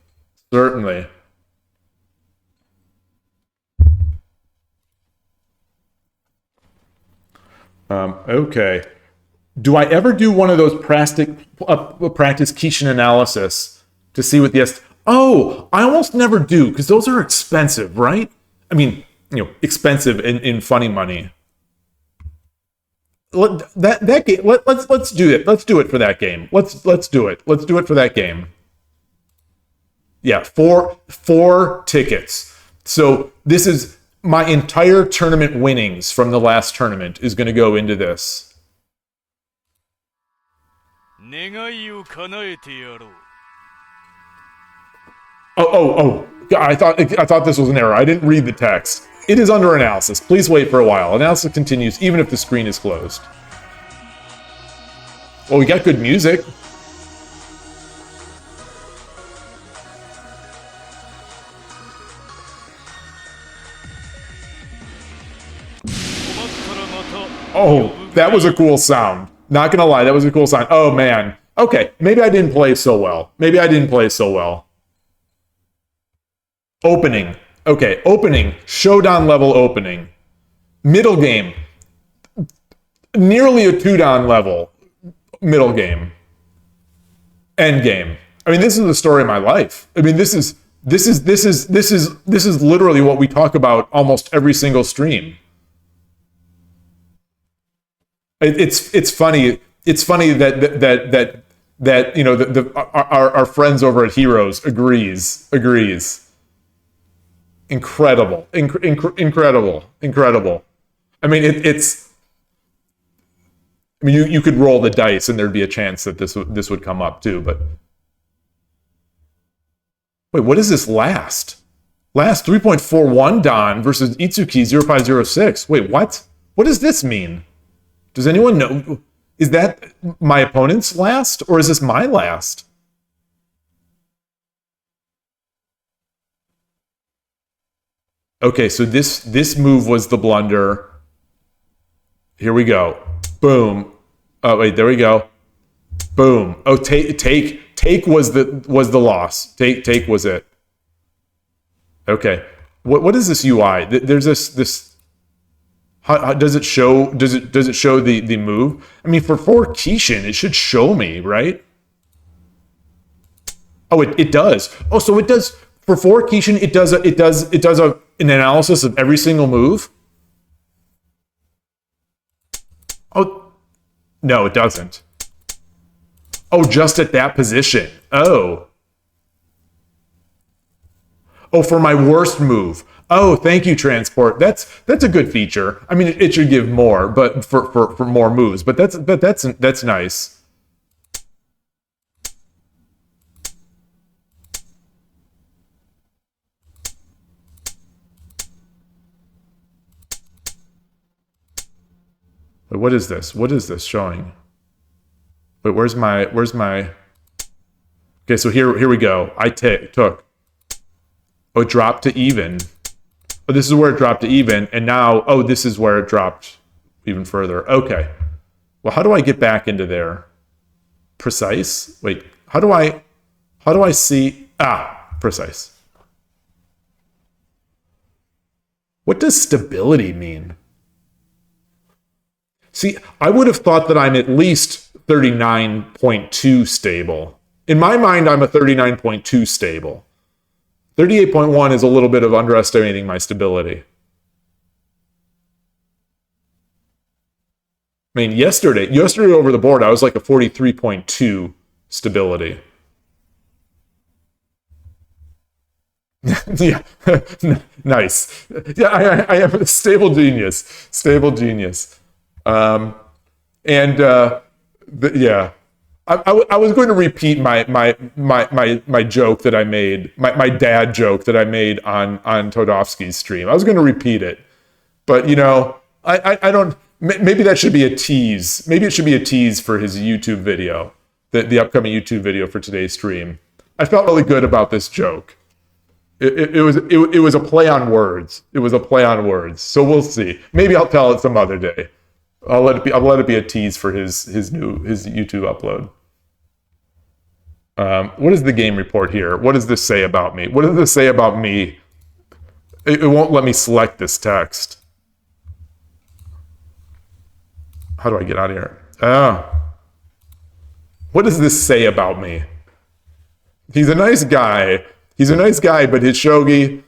Okay. Do I ever do one of those practice Kishin analysis to see what the Oh, I almost never do, because those are expensive, right? I mean, expensive in funny money. That game. Let's do it. Let's do it for that game. Let's do it. Let's do it for that game. Yeah, four tickets. So this is my entire tournament winnings from the last tournament is going to go into this. Oh! I thought this was an error. I didn't read the text. It is under analysis. Please wait for a while. Analysis continues even if the screen is closed. Well, we got good music. Oh, that was a cool sound. Not gonna lie, that was a cool sound. Oh, man. Okay, maybe I didn't play so well. Opening. Okay, opening. Showdown level opening. Middle game. Nearly a 2-down level middle game. End game. I mean, this is the story of my life. I mean, this is literally what we talk about almost every single stream. It's funny. It's funny that you know our friends over at Heroes agrees. Incredible. I mean, it's. I mean, you could roll the dice and there'd be a chance that this would come up too. But wait, what is this last? Last 3.41 Dan versus Itsuki 0506. Wait, what? What does this mean? Does anyone know? Is that my opponent's last or is this my last? Okay, so this move was the blunder. Here we go. Boom. Oh wait, there we go. Boom. Oh, take was the loss. Take was it. Okay. What is this UI? There's this. How does it show? Does it show the move? I mean, for 4 Kishin, it should show me, right? Oh, it does. Oh, so it does for 4 Kishin. It does an analysis of every single move. Oh, no, it doesn't. Oh, just at that position. Oh, for my worst move. Oh, thank you, Transport. That's a good feature. I mean, it should give more, but for more moves. But that's nice. Wait, what is this? What is this showing? Wait, where's my? Okay, so here we go. I took. Oh, it dropped to even. Oh, this is where it dropped to even, and now, oh, this is where it dropped even further. Okay. Well, how do I get back into there? Precise? Wait, how do I see? Precise. What does stability mean? See, I would have thought that I'm at least 39.2 stable. In my mind, I'm a 39.2 stable. 38.1 is a little bit of underestimating my stability. I mean, yesterday over the board, I was like a 43.2 stability. Yeah, nice. Yeah, I am a stable genius. Yeah. I was going to repeat my joke that I made, my dad joke that I made on Todovsky's stream. I was going to repeat it, but you know, I don't. Maybe that should be a tease. Maybe it should be a tease for his YouTube video, the upcoming YouTube video for today's stream. I felt really good about this joke. It was a play on words. It was a play on words. So we'll see. Maybe I'll tell it some other day. I'll let it be a tease for his YouTube upload. What is the game report here? What does this say about me? What does this say about me? It won't let me select this text. How do I get out of here? What does this say about me? He's a nice guy. But his shogi,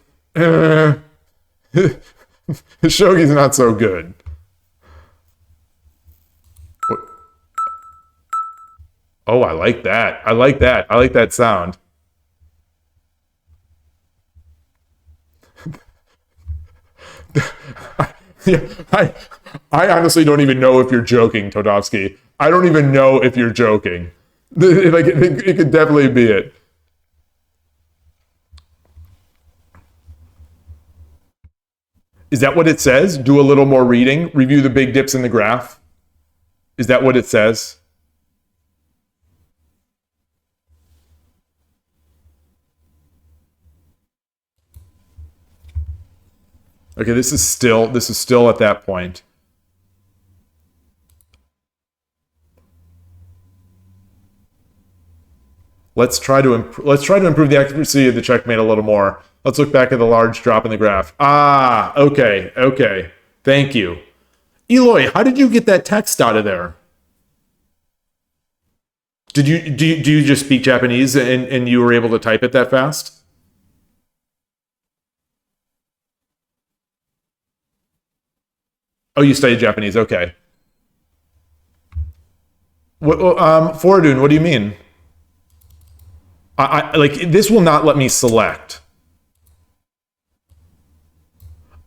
his shogi's not so good. Oh, I like that. I like that sound. Yeah, I honestly don't even know if you're joking, Todovsky. I don't even know if you're joking. Like, it could definitely be it. Is that what it says? Do a little more reading. Review the big dips in the graph. Is that what it says? Okay, this is still at that point. Let's try to improve the accuracy of the checkmate a little more. Let's look back at the large drop in the graph. Okay. Thank you. Eloy, how did you get that text out of there? Do you just speak Japanese and you were able to type it that fast? Oh, you studied Japanese. Okay. Fortune, what do you mean? I like this will not let me select.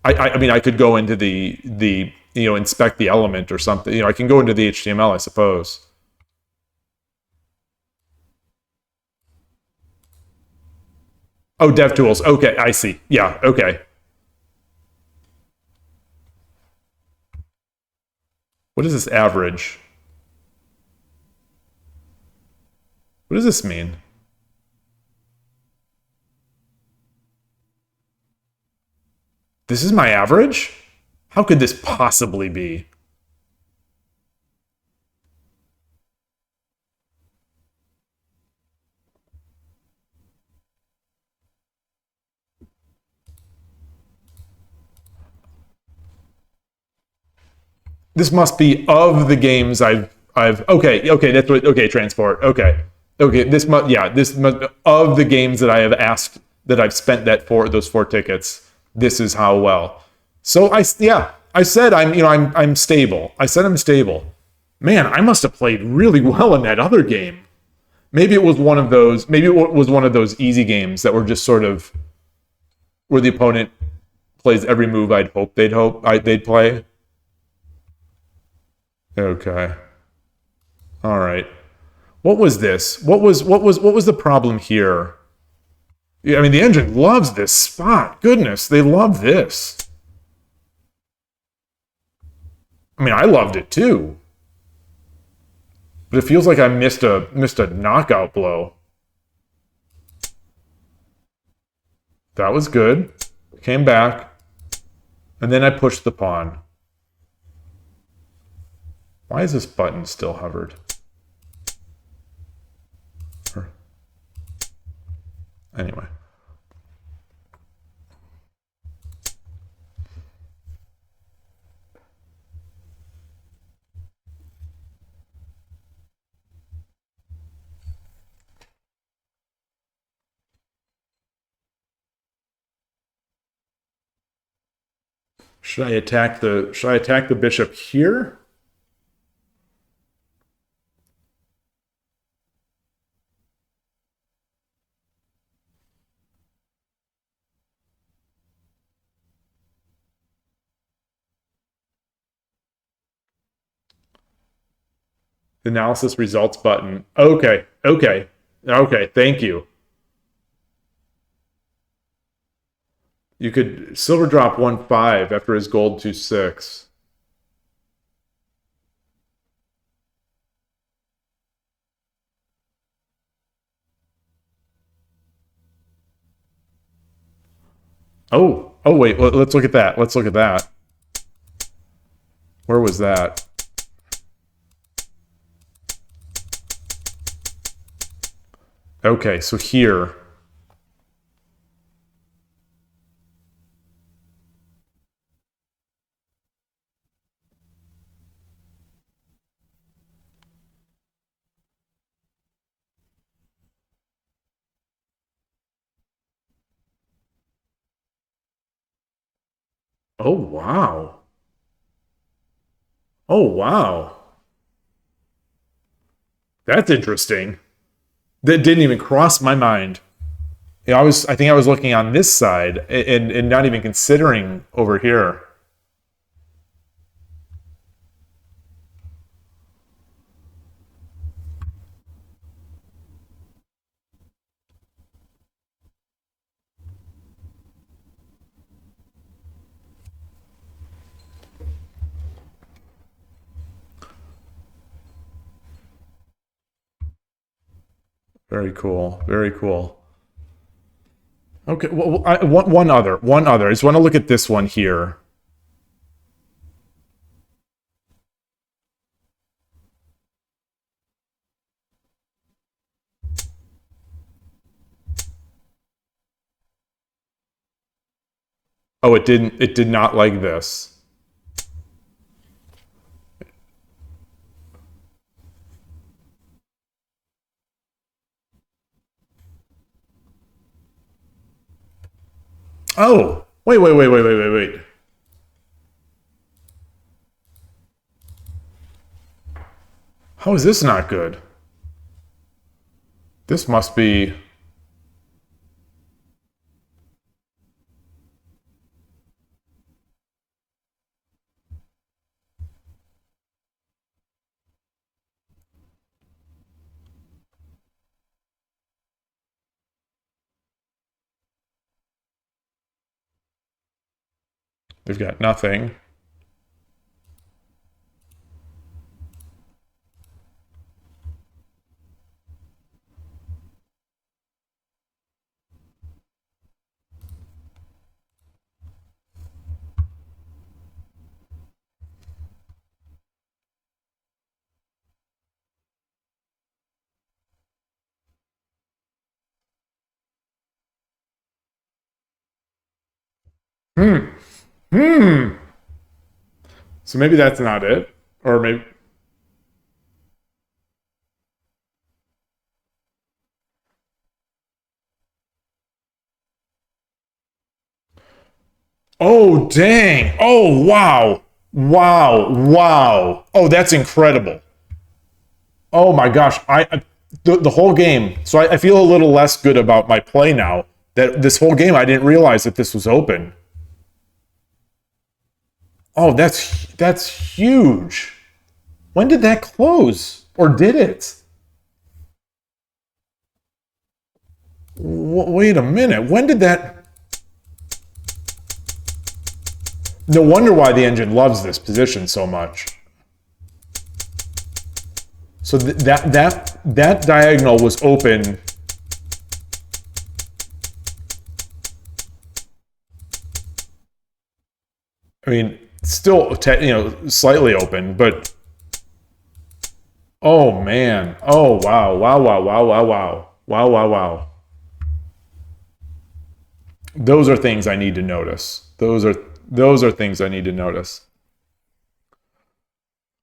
I mean, I could go into the inspect the element or something. I can go into the HTML, I suppose. Oh, dev tools. Okay, I see. Yeah, okay. What is this average? What does this mean? This is my average? How could this possibly be? This must be of the games I've okay, that's what okay, transport. Okay, this must yeah, this must of the games that I have asked that I've spent those four tickets. This is how well. So I said I'm stable. I said I'm stable. Man, I must have played really well in that other game. Maybe it was one of those. Maybe it was one of those easy games that were just sort of where the opponent plays every move they'd play. Okay. All right. What was this? What was the problem here? Yeah, I mean, the engine loves this spot. Goodness, they love this. I mean, I loved it too. But it feels like I missed a knockout blow. That was good. Came back. And then I pushed the pawn. Why is this button still hovered? Anyway. Should I attack the bishop here? The analysis results button. Okay, thank you. You could silver drop 1-5 after his gold 2-6. Oh wait, let's look at that. Let's look at that. Where was that? Okay, so here. Oh wow. Oh wow. That's interesting. That didn't even cross my mind. Yeah, I think I was looking on this side and not even considering over here. Very cool. Very cool. Okay, well, one other. I just want to look at this one here. Oh, it didn't. It did not like this. Oh, wait. How is this not good? This must be... They've got nothing. Hmm. Hmm. So maybe that's not it. Or maybe... Oh, dang. Oh, wow. Wow. Oh, that's incredible. Oh my gosh. The whole game. So I feel a little less good about my play now. That this whole game I didn't realize that this was open. Oh, that's huge. When did that close? Or did it? Wait a minute. When did that... No wonder why the engine loves this position so much. So that diagonal was open. I mean, still slightly open, but oh man. Oh wow. Those are things I need to notice. Those are things I need to notice.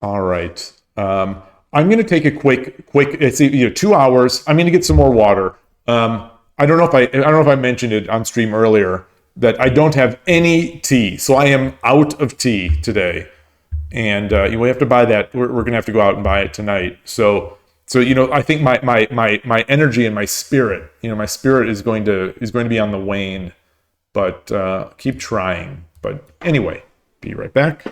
All right. I'm going to take a quick. It's 2 hours. I'm going to get some more water. I don't know if I mentioned it on stream earlier that I don't have any tea, so I am out of tea today, and we have to buy that. We're going to have to go out and buy it tonight. So I think my energy and my spirit, my spirit is going to be on the wane, but keep trying. But anyway, be right back.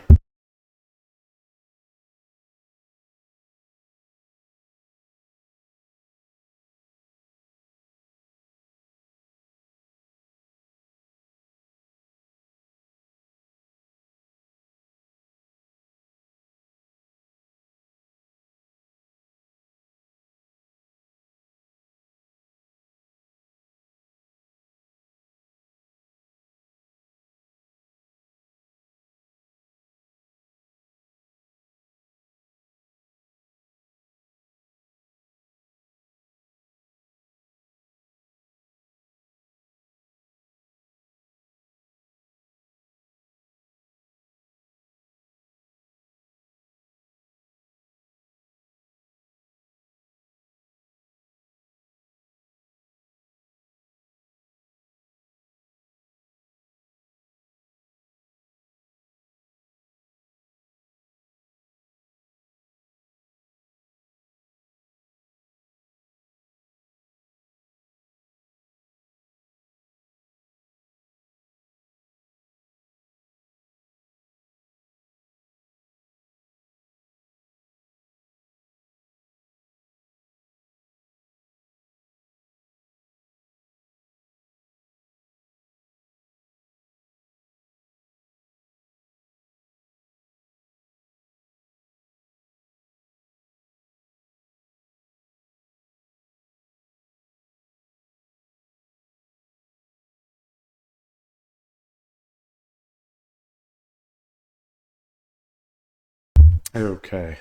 Okay.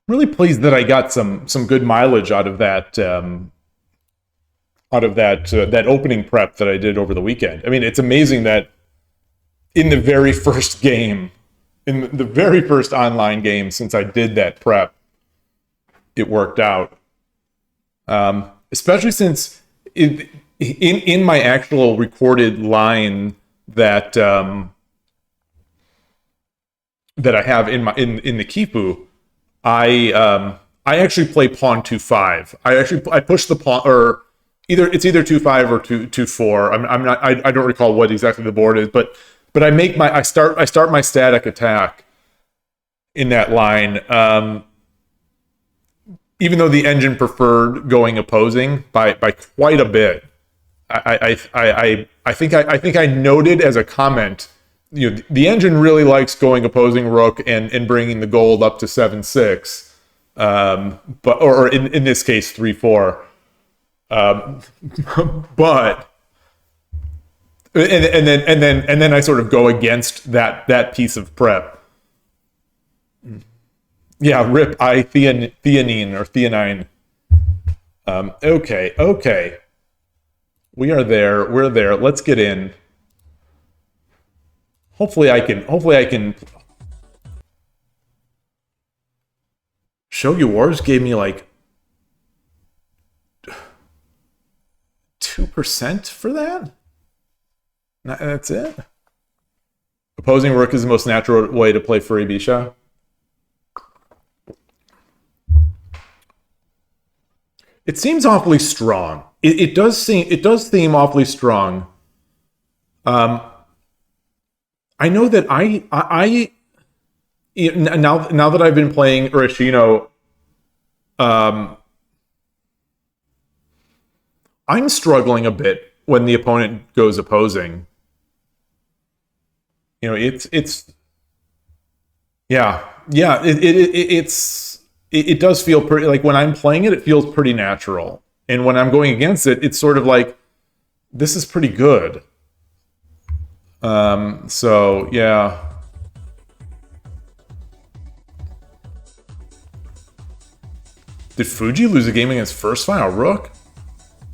Really pleased that I got some good mileage out of that that opening prep that I did over the weekend. I mean, it's amazing that in the very first game, in the very first online game since I did that prep, it worked out. Especially since in my actual recorded line that that I have in the kifu, I actually play pawn 2-5. I push the pawn, or it's either 2-5 or 2-4. I'm not. I don't recall what exactly the board is, but I start my static attack in that line. Even though the engine preferred going opposing by quite a bit, I think I noted as a comment, the engine really likes going opposing rook and bringing the gold up to 7-6, or in this case 3-4, but and then I sort of go against that piece of prep. Yeah, rip theanine or theanine. Okay. We're there. Let's get in. Hopefully I can. Shogi Wars gave me like 2% for that? That's it? Opposing rook is the most natural way to play Furi Bisha. It seems awfully strong. It does seem awfully strong. I know that I now that I've been playing Urashino, I'm struggling a bit when the opponent goes opposing. It does feel pretty, like when I'm playing it feels pretty natural. And when I'm going against it, it's sort of like, this is pretty good. So, yeah. Did Fuji lose a game against first file rook?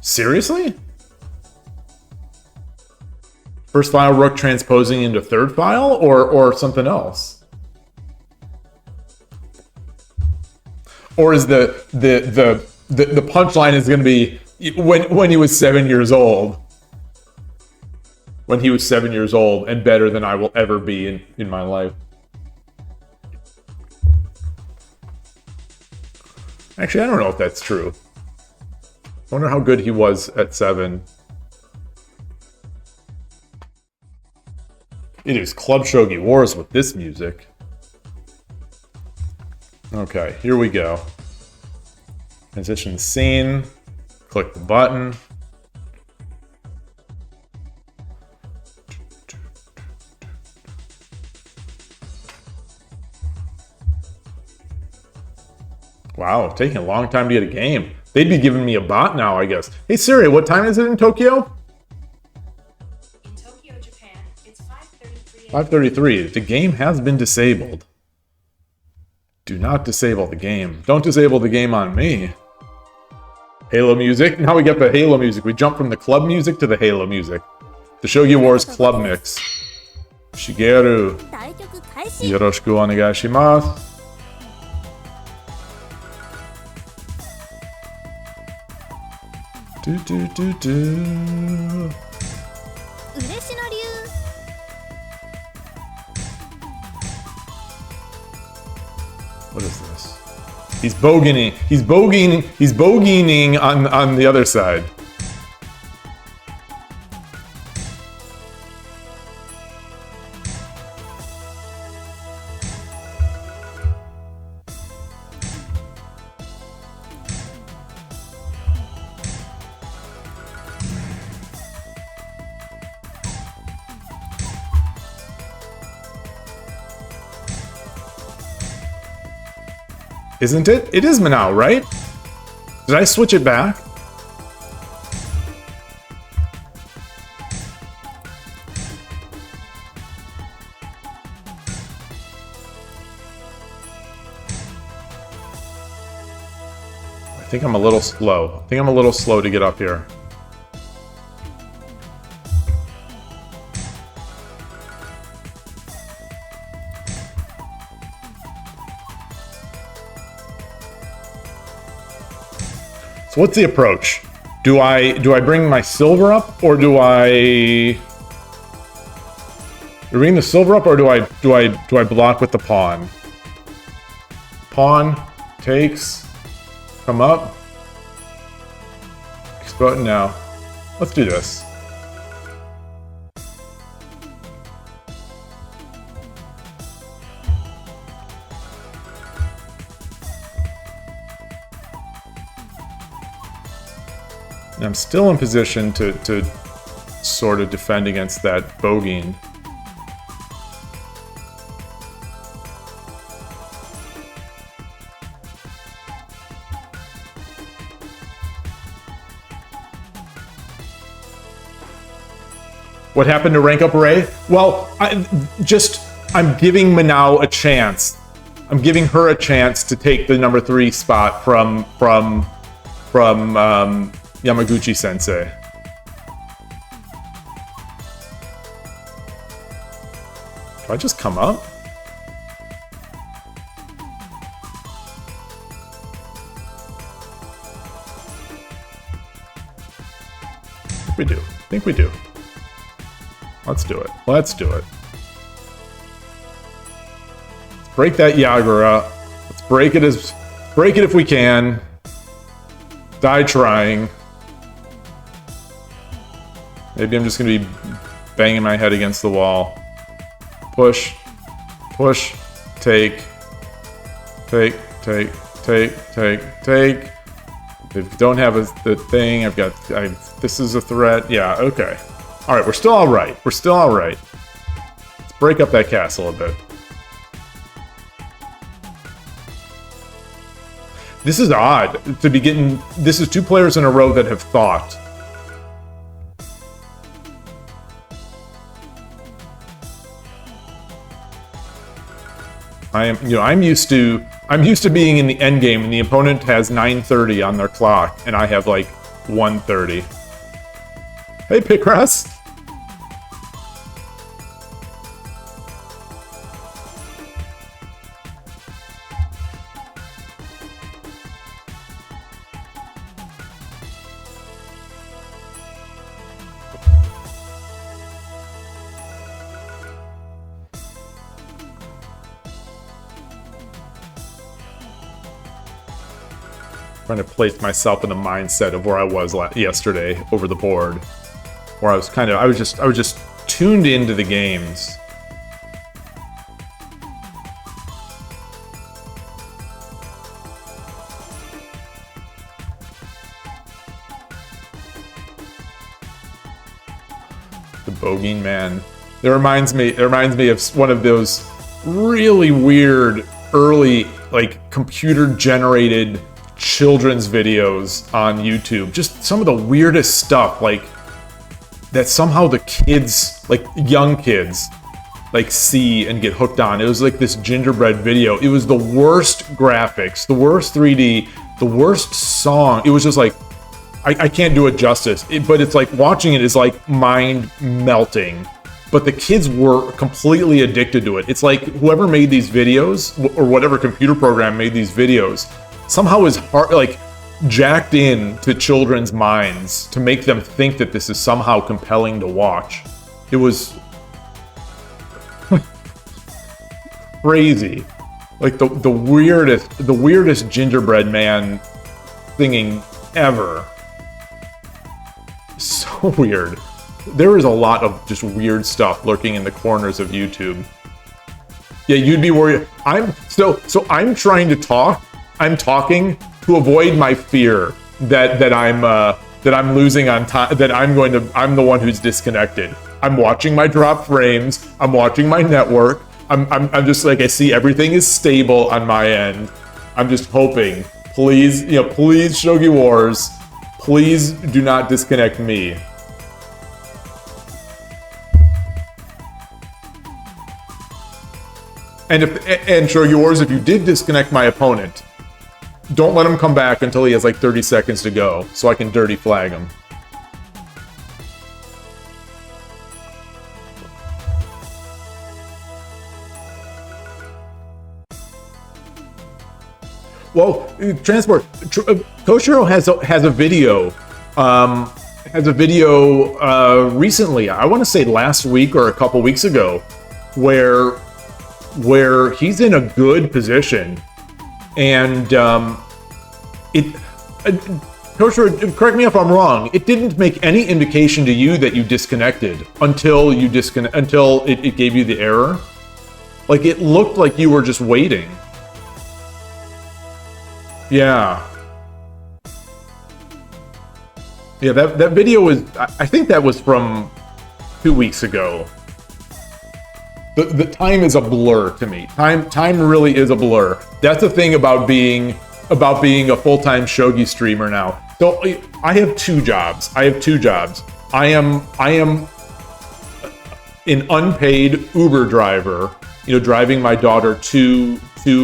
Seriously? First file rook transposing into third file or something else? Or is the punchline is going to be when he was 7 years old? When he was 7 years old and better than I will ever be in my life. Actually, I don't know if that's true. I wonder how good he was at 7. It is Club Shogi Wars with this music. Okay, here we go. Transition scene. Click the button. Wow, taking a long time to get a game. They'd be giving me a bot now, I guess. Hey Siri, what time is it in Tokyo? In Tokyo, Japan, it's 5:33. 5:33. The game has been disabled. Do not disable the game. Don't disable the game on me. Halo music. Now we get the Halo music. We jump from the club music to the Halo music. The Shogi Wars club mix. Shigeru. 対局開始。 Yoroshiku onegaishimasu. Do. 嬉野流。 What is this? He's bogeying. He's bogeying on the other side. Isn't it? It is Manao, right? Did I switch it back? I think I'm a little slow. I think I'm a little slow to get up here. So what's the approach? Do I bring my silver up, or do I bring the silver up, or do I block with the pawn? Pawn takes, come up, expose now. Let's do this. And I'm still in position to sort of defend against that bogeying. What happened to rank up Ray? Well, I'm giving Manao a chance. I'm giving her a chance to take the number 3 spot from Yamaguchi Sensei. Do I just come up? I think we do. I think we do. Let's do it. Let's do it. Let's break that Yagura. Let's break it if we can. Die trying. Maybe I'm just gonna be banging my head against the wall. Push, push, take, take, take, take, take, take. If you don't have the thing, this is a threat. Yeah, okay. All right, we're still all right. We're still all right. Let's break up that castle a bit. This is odd to be getting. This is 2 players in a row that have thought. I'm used to being in the end game and the opponent has 9:30 on their clock and I have like 1:30. Hey, Picross. Trying to place myself in the mindset of where I was yesterday over the board, where I was just tuned into the games. The bogeying man. It reminds me of one of those really weird early computer generated children's videos on YouTube. Just some of the weirdest stuff that somehow the kids, young kids, see and get hooked on. It was like this gingerbread video. It was the worst graphics, the worst 3D, the worst song. It was just I can't do it justice. But it's watching it is mind melting. But the kids were completely addicted to it. It's like whoever made these videos, or whatever computer program made these videos, somehow is jacked in to children's minds to make them think that this is somehow compelling to watch. It was crazy. The weirdest gingerbread man singing ever. So weird. There is a lot of just weird stuff lurking in the corners of YouTube. Yeah, you'd be worried. I'm trying to talk. I'm talking to avoid my fear that I'm losing on time, that I'm the one who's disconnected. I'm watching my drop frames. I'm watching my network. I'm just I see everything is stable on my end. I'm just hoping, please, please, Shogi Wars, please do not disconnect me. And Shogi Wars, if you did disconnect my opponent, don't let him come back until he has 30 seconds to go, so I can dirty flag him. Well, Transport, Koshiro has a video has a video recently, I want to say last week or a couple weeks ago, where he's in a good position, and Kosher, correct me if I'm wrong, it didn't make any indication to you that you disconnected until it gave you the error. Like, it looked like you were just waiting. Yeah. Yeah, that video was, I think that was from 2 weeks ago. The time is a blur to me. Time really is a blur. That's the thing about being a full-time shogi streamer now. So I have 2 jobs. I am an unpaid Uber driver, driving my daughter to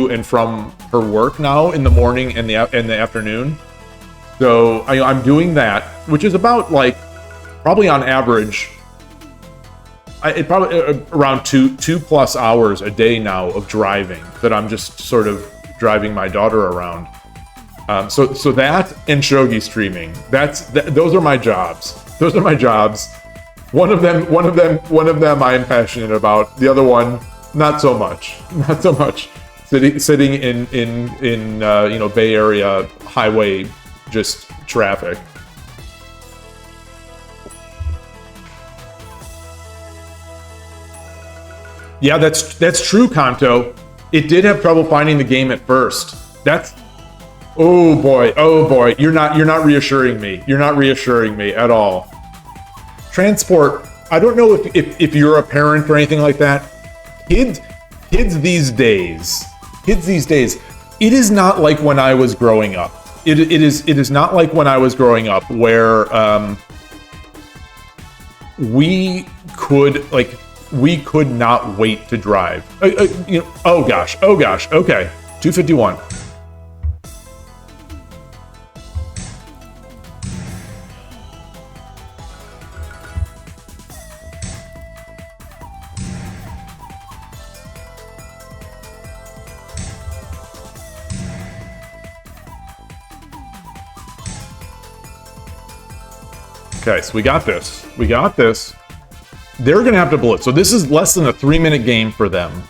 and from her work now in the morning and the afternoon. So I'm doing that, which is about probably on average, it probably around 2+ hours a day now of driving that I'm just sort of driving my daughter around. So that and shogi streaming, those are my jobs. One of them I am passionate about. The other one, not so much. Sitting in Bay Area highway, just traffic. Yeah, that's true, Kanto. It did have trouble finding the game at first. Oh boy. You're not reassuring me. You're not reassuring me at all. Transport. I don't know if you're a parent or anything like that. Kids these days. It is not like when I was growing up. It is not like when I was growing up where we could not wait to drive. Oh gosh. Okay. 251. Okay, so we got this. They're gonna have to blitz. So this is less than a 3-minute game for them.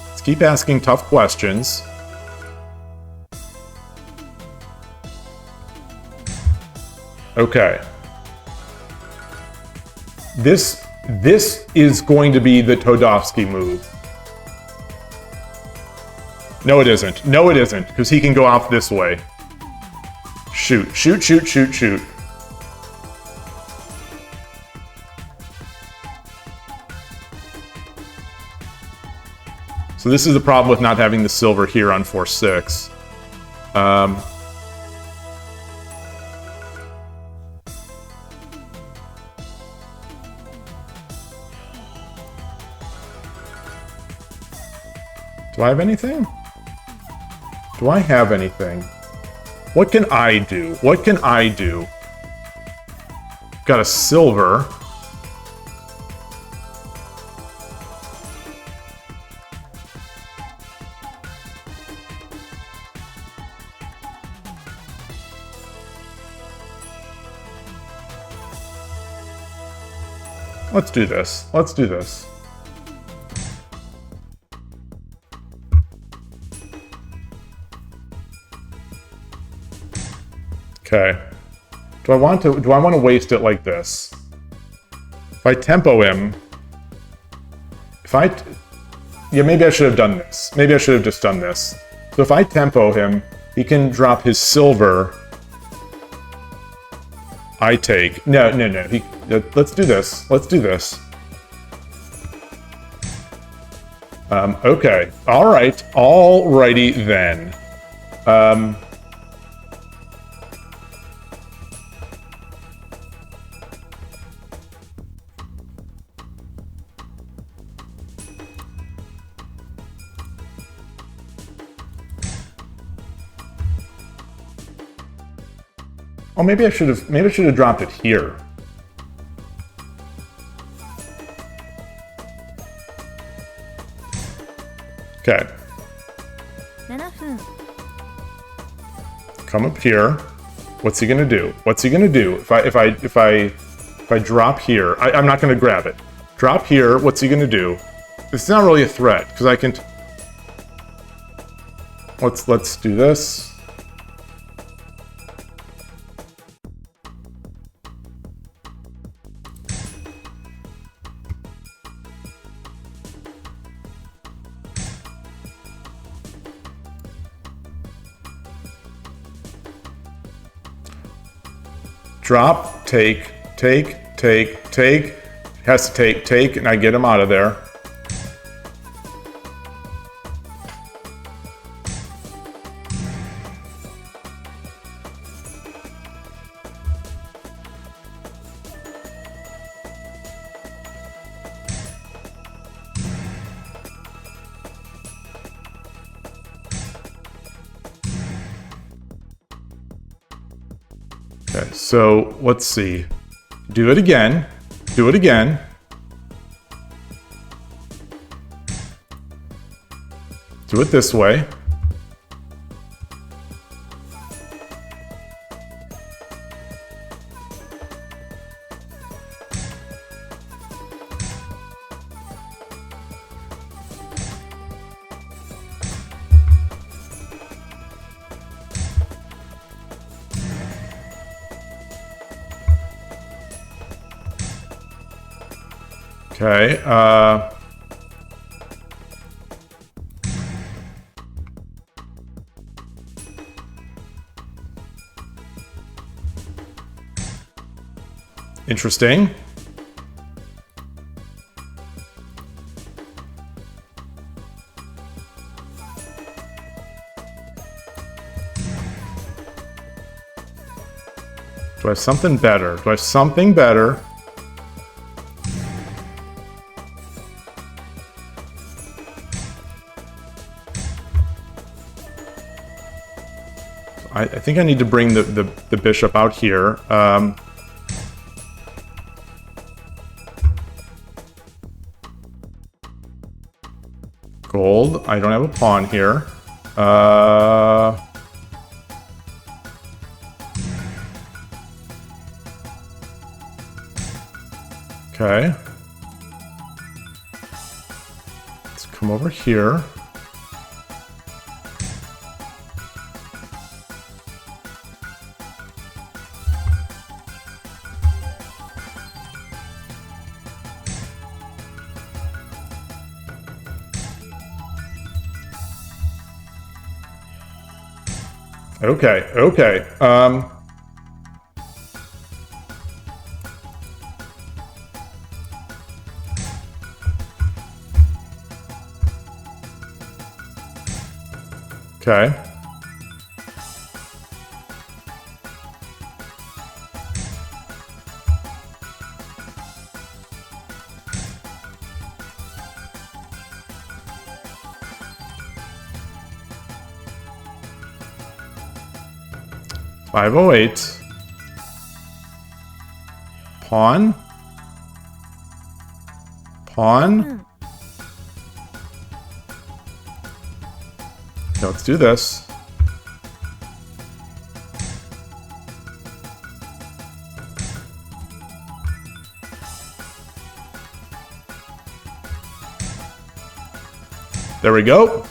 Let's keep asking tough questions. Okay. This is going to be the Todovsky move. No, it isn't, because he can go off this way. Shoot. So this is the problem with not having the silver here on 4-6. Do I have anything? Do I have anything? What can I do? Got a silver. Let's do this. Okay. Do I want to waste it like this? If I tempo him, yeah, maybe I should have done this. Maybe I should have just done this. So if I tempo him, he can drop his silver. I take. No. Let's do this. Okay. All right. Alrighty then. Oh, maybe I should have dropped it here. Okay. come up here. What's he gonna do? What's he gonna do? If I drop here, I'm not gonna grab it. Drop here, what's he gonna do? It's not really a threat, because I can... Let's do this. Drop, take, take. Has to take, and I get him out of there. Okay, so let's see. Do it again. Do it again. Do it this way. Okay, interesting. Do I have something better? Do I have something better? I think I need to bring the bishop out here. Gold. I don't have a pawn here. Okay. Let's come over here. Okay, okay. Okay. $508. Pawn. Pawn. Okay, let's do this. There we go.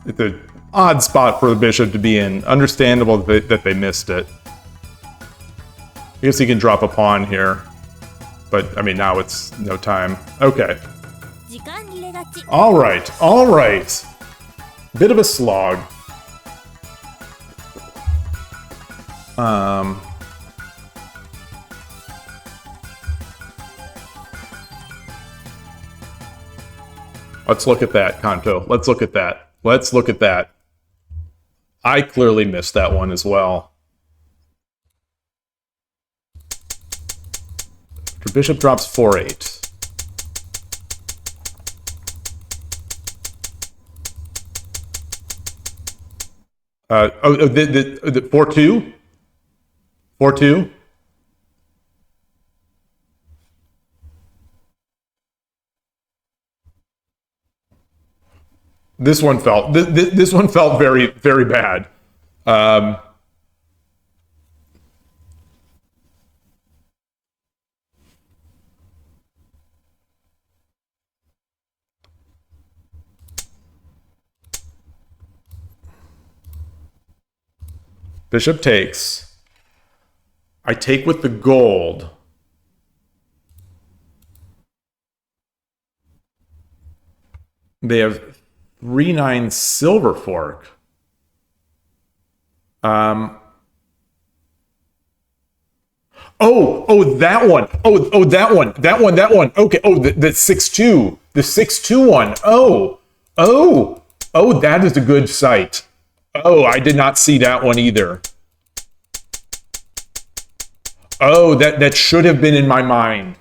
It's an odd spot for the bishop to be in. Understandable that they missed it. I guess he can drop a pawn here. But, I mean, now it's no time. Okay. Alright, alright. Bit of a slog. Let's look at that, Kanto. Let's look at that. Let's look at that. I clearly missed that one as well. After bishop drops 4-8. The 4-2? 4-2? This one felt very, very bad. Um, Bishop takes. I take with the gold. They have 3-9 silver fork. Um, that one. That one. That one. Okay. Oh, the 6-2. The 6-2 one. That is a good sight. Oh, I did not see that one either. Oh, that should have been in my mind.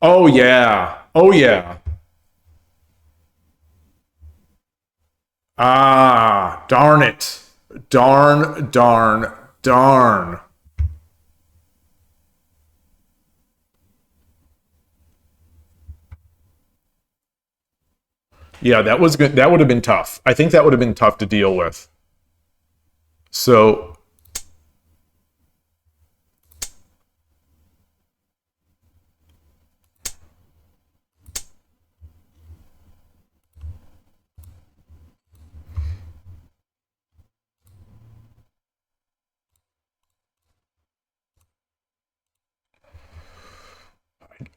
Oh yeah. Oh yeah. Ah, darn it. Darn, darn, darn. Yeah, that was good. That would have been tough. I think that would have been tough to deal with. So,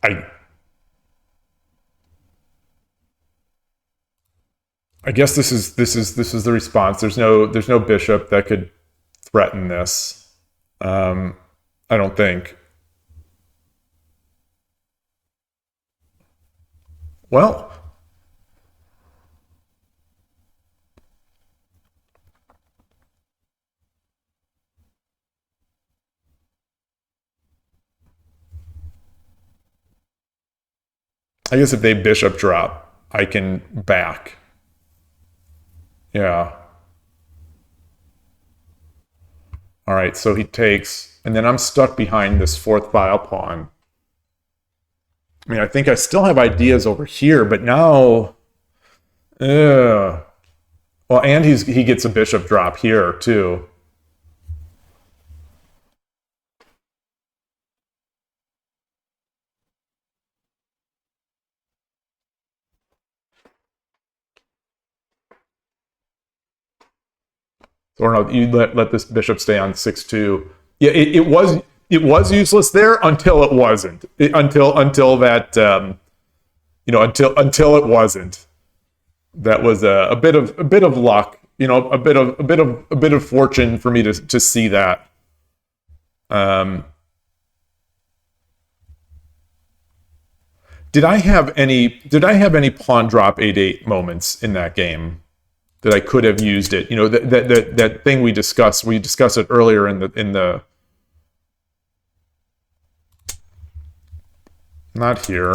I I guess this is the response. There's no bishop that could threaten this. Um, I don't think. Well, I guess if they bishop drop, I can back. Yeah. All right. So he takes, and then I'm stuck behind this fourth file pawn. I mean, I think I still have ideas over here, but now, well, and he gets a bishop drop here too. Or no, you let this bishop stay on 6-2. Yeah, it was useless there until it wasn't. Until that until it wasn't. That was a bit of luck. A bit of fortune for me to see that. Did I have any pawn drop 8-8 moments in that game that I could have used it? That thing we discussed. We discussed it earlier in the not here.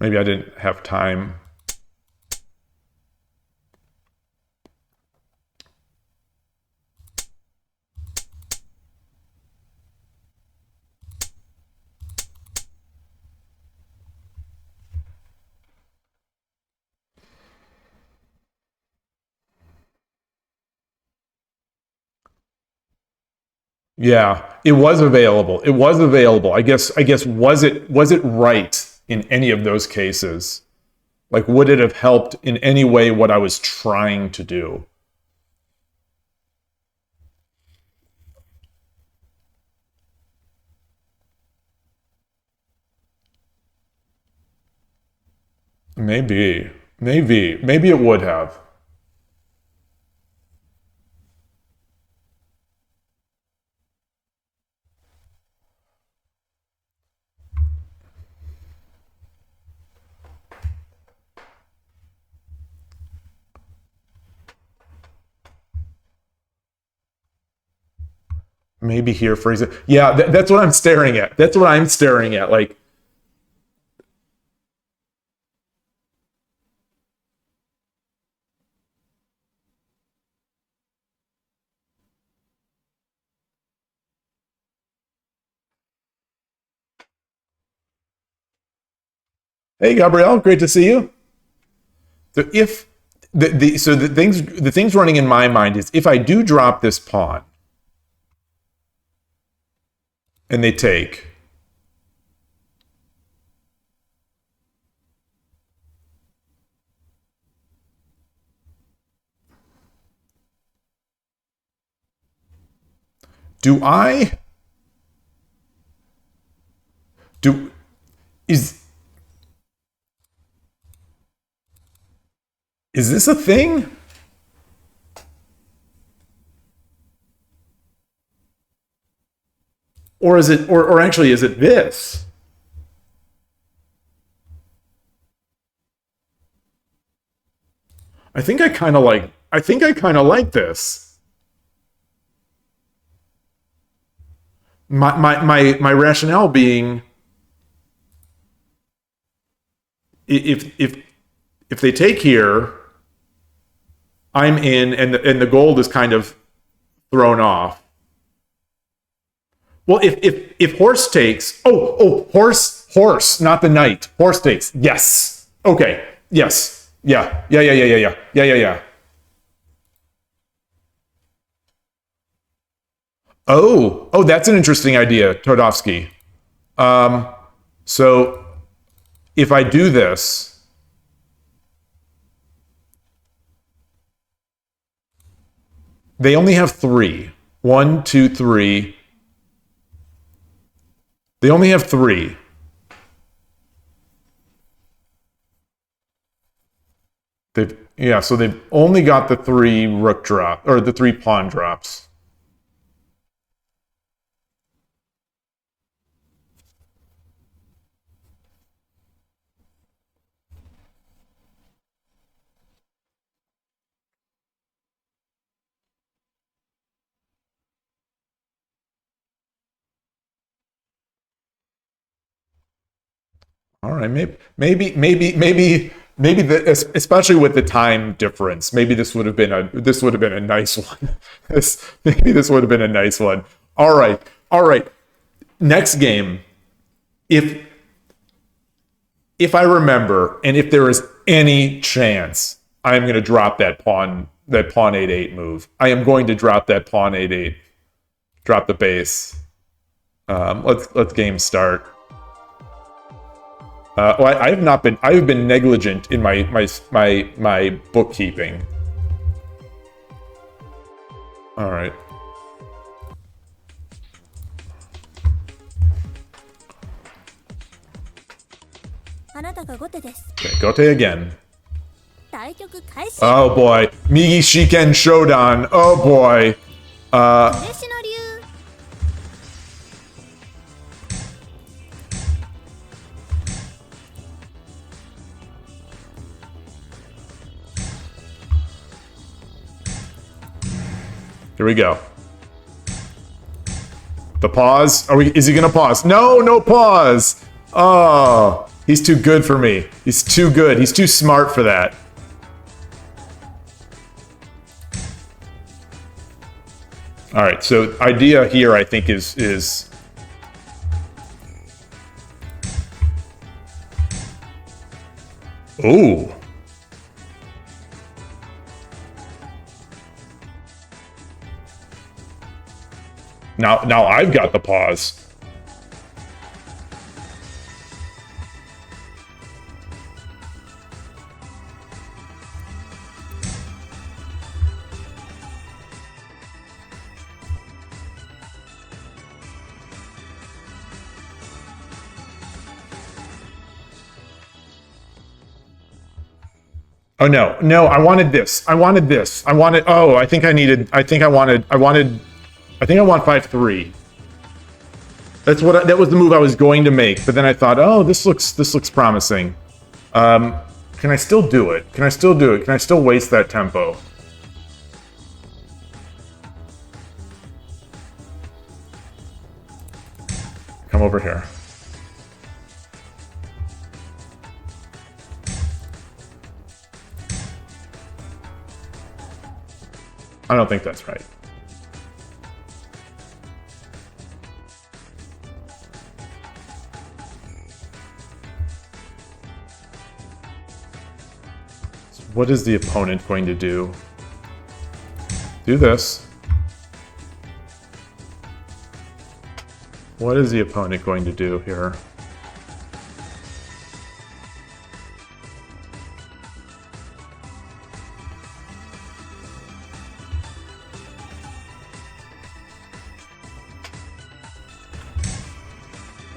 Maybe I didn't have time. Yeah, it was available. It was available. I guess was it right in any of those cases? Like, would it have helped in any way what I was trying to do? Maybe it would have. Maybe here, freeze it. Yeah, that's what I'm staring at. That's what I'm staring at. Like, Hey, Gabrielle, great to see you. So if the things running in my mind is if I do drop this pawn and they take, do I do is this a thing? Or is it or actually is it this? I think I kind of like this. My rationale being if they take here, I'm in, and the gold is kind of thrown off. Well, if horse takes, horse, not the knight. Horse takes. Yes. Okay. Yes. Yeah. Oh, that's an interesting idea, Todovsky. So if I do this, they only have 3. 1, 2, 3. They only have 3. So they've only got the 3 rook drop, or the 3 pawn drops. All right, maybe especially with the time difference, maybe this would have been a nice one. Maybe this would have been a nice one. All right. Next game, if I remember, and if there is any chance, I am going to drop that pawn 8/8 move. I am going to drop that pawn 8/8. Drop the base. Let's game start. I have been negligent in my bookkeeping. All right. Okay, Gote again. Oh boy, Migi Shiken Shodan. Oh boy. Here we go. The pause. Is he gonna pause? No pause. Oh, he's too good for me. He's too good. He's too smart for that. All right. So idea here, I think, is ooh. Now I've got the pause. Oh no, I wanted this. Oh, I think I want 5/3. That was the move I was going to make, but then I thought, oh, this looks promising. Can I still do it? Can I still waste that tempo? Come over here. I don't think that's right. What is the opponent going to do? Do this. What is the opponent going to do here?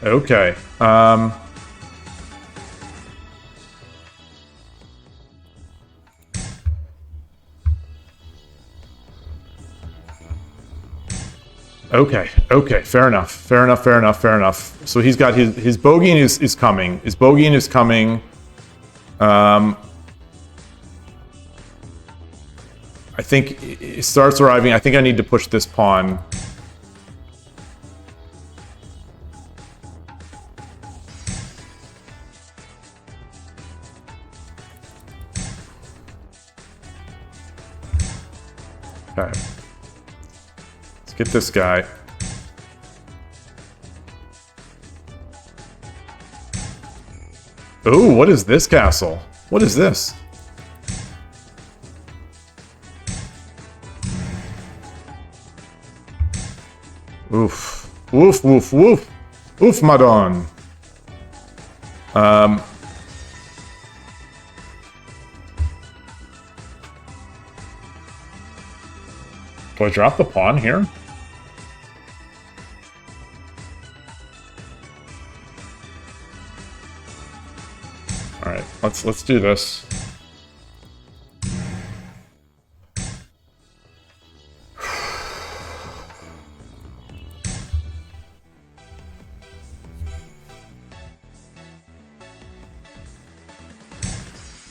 Okay. Okay, fair enough. So he's got his bogeying is coming. His bogeying is coming. I think it starts arriving. I think I need to push this pawn. Okay. Let's get this guy. Ooh, what is this castle? What is this? Oof. Woof, woof, woof. Oof, madon. Do I drop the pawn here? All right, let's do this.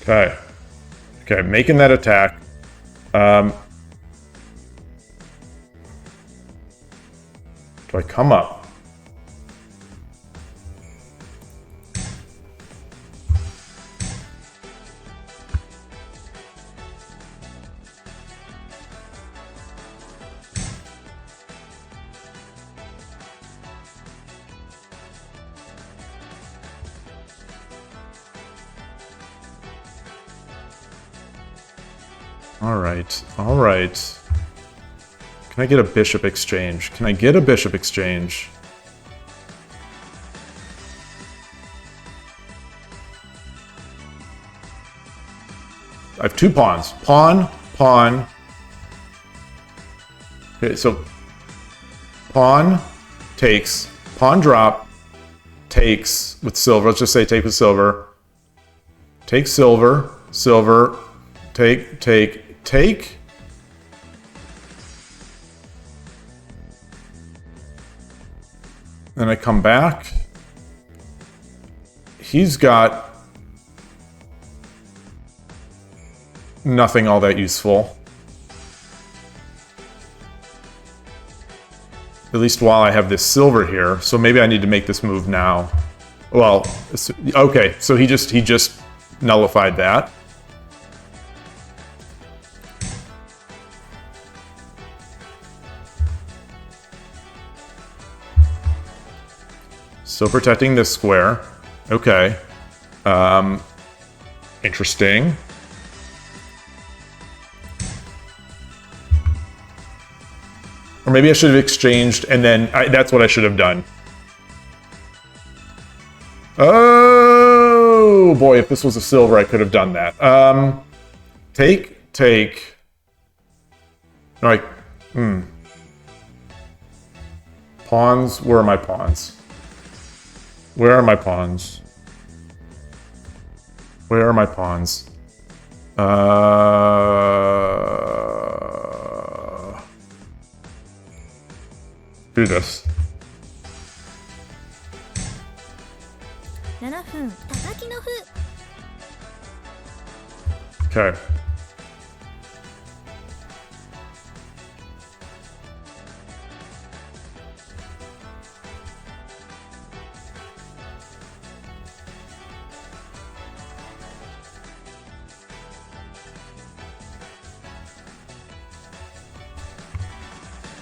Okay. Okay, making that attack. Do I come up? All right. Can I get a bishop exchange? Can I get a bishop exchange? I have two pawns. Pawn, pawn. Okay, so pawn takes, pawn drop, takes with silver. Let's just say take with silver. Take silver, silver, take, take, take. Then I come back. He's got nothing all that useful. At least while I have this silver here. So maybe I need to make this move now. Well, okay, so he just nullified that. Still protecting this square. Okay. Interesting. Or maybe I should have exchanged, and then that's what I should have done. Oh boy, if this was a silver, I could have done that. Take, take. No, Pawns, where are my pawns? Where are my pawns? Where are my pawns? Do this. 7分叩きの歩 Okay.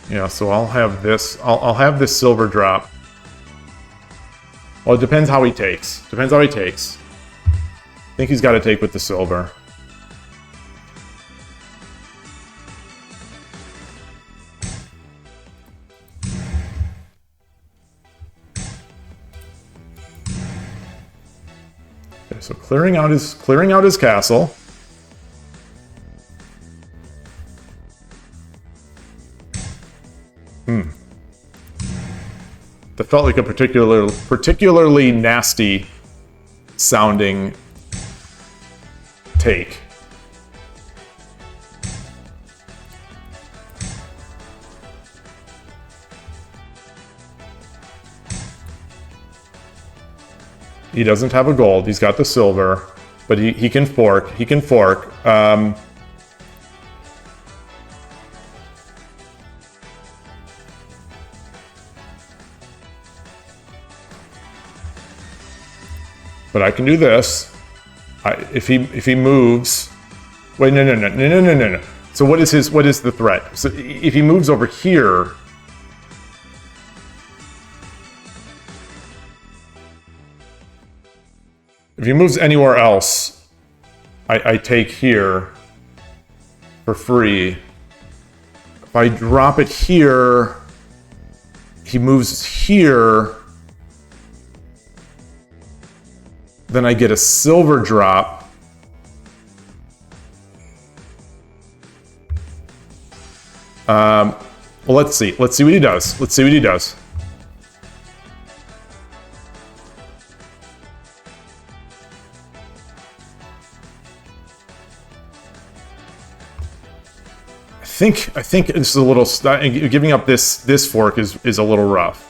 Yeah, so I'll have this. I'll have this silver drop. Well, it depends how he takes. Depends how he takes. I think he's got to take with the silver. so clearing out his castle. That felt like a particularly nasty sounding take. He doesn't have a gold. He's got the silver, but he can fork. He can fork. But I can do this. If he moves, wait, no. So what is the threat? So if he moves over here, if he moves anywhere else, I take here for free. If I drop it here, he moves here. Then I get a silver drop. Well, let's see. Let's see what he does. Let's see what he does. I think it's a little giving up this fork is a little rough.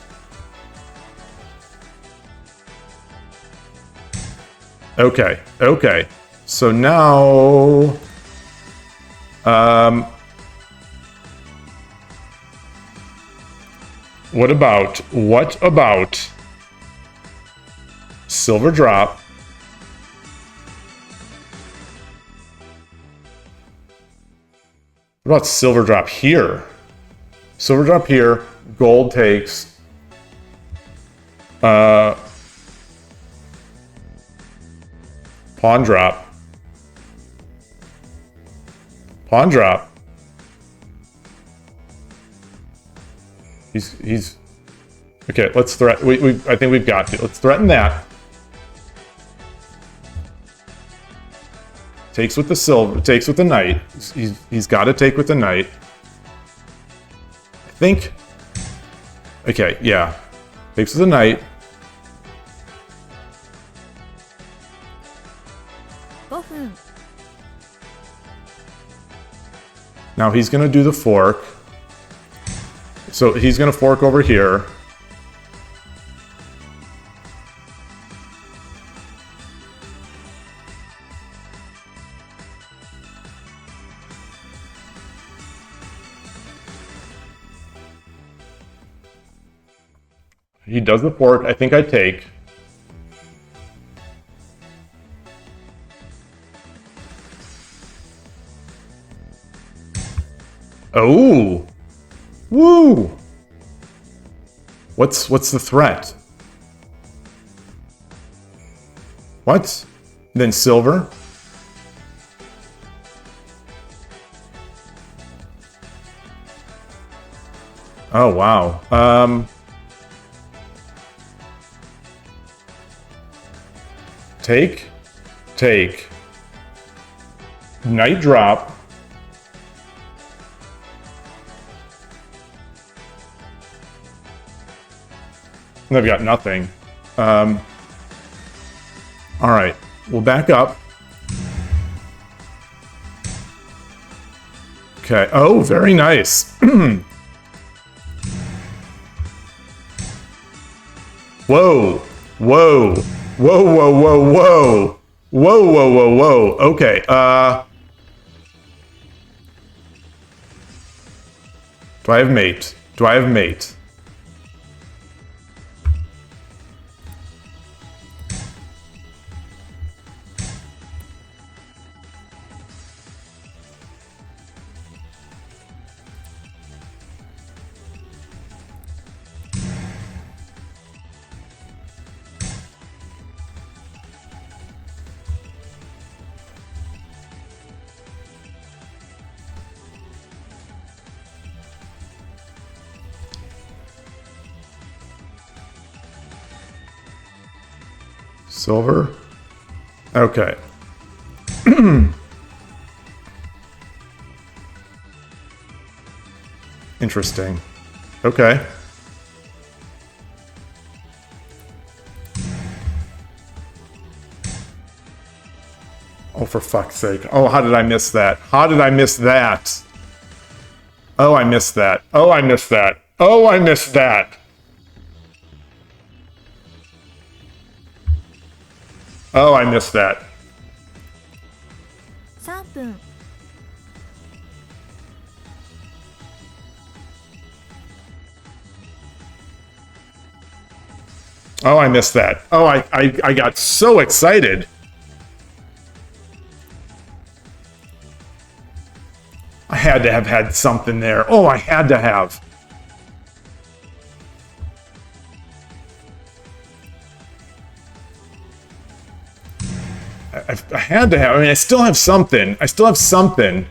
Okay. So now, what about silver drop? What about silver drop here? Silver drop here, gold takes. Pawn drop. Pawn drop. He's okay. Let's threat. I think we've got to. Let's threaten that. Takes with the silver. Takes with the knight. He's got to take with the knight. I think. Okay. Yeah. Takes with the knight. Now he's going to do the fork. So he's going to fork over here. He does the fork. I think I take. Oh, woo! What's the threat? What? Then silver? Oh wow. Take. Knight drop. And I've got nothing. All right, we'll back up. Okay. Oh, very nice. Whoa. Okay. Do I have mate? Silver. Okay. Interesting. Okay. Oh, for fuck's sake. Oh, how did I miss that? How did I miss that? Oh, I missed that. Oh, I missed that. Oh, I missed that. Oh, I missed that. 3分 Oh, I missed that. Oh, I got so excited. I had to have had something there. Oh, I had to have. I had to have. I mean, I still have something. I still have something.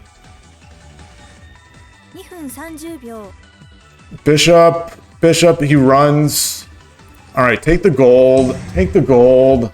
2分30秒 Bishop. Bishop, he runs. All right, take the gold. Take the gold.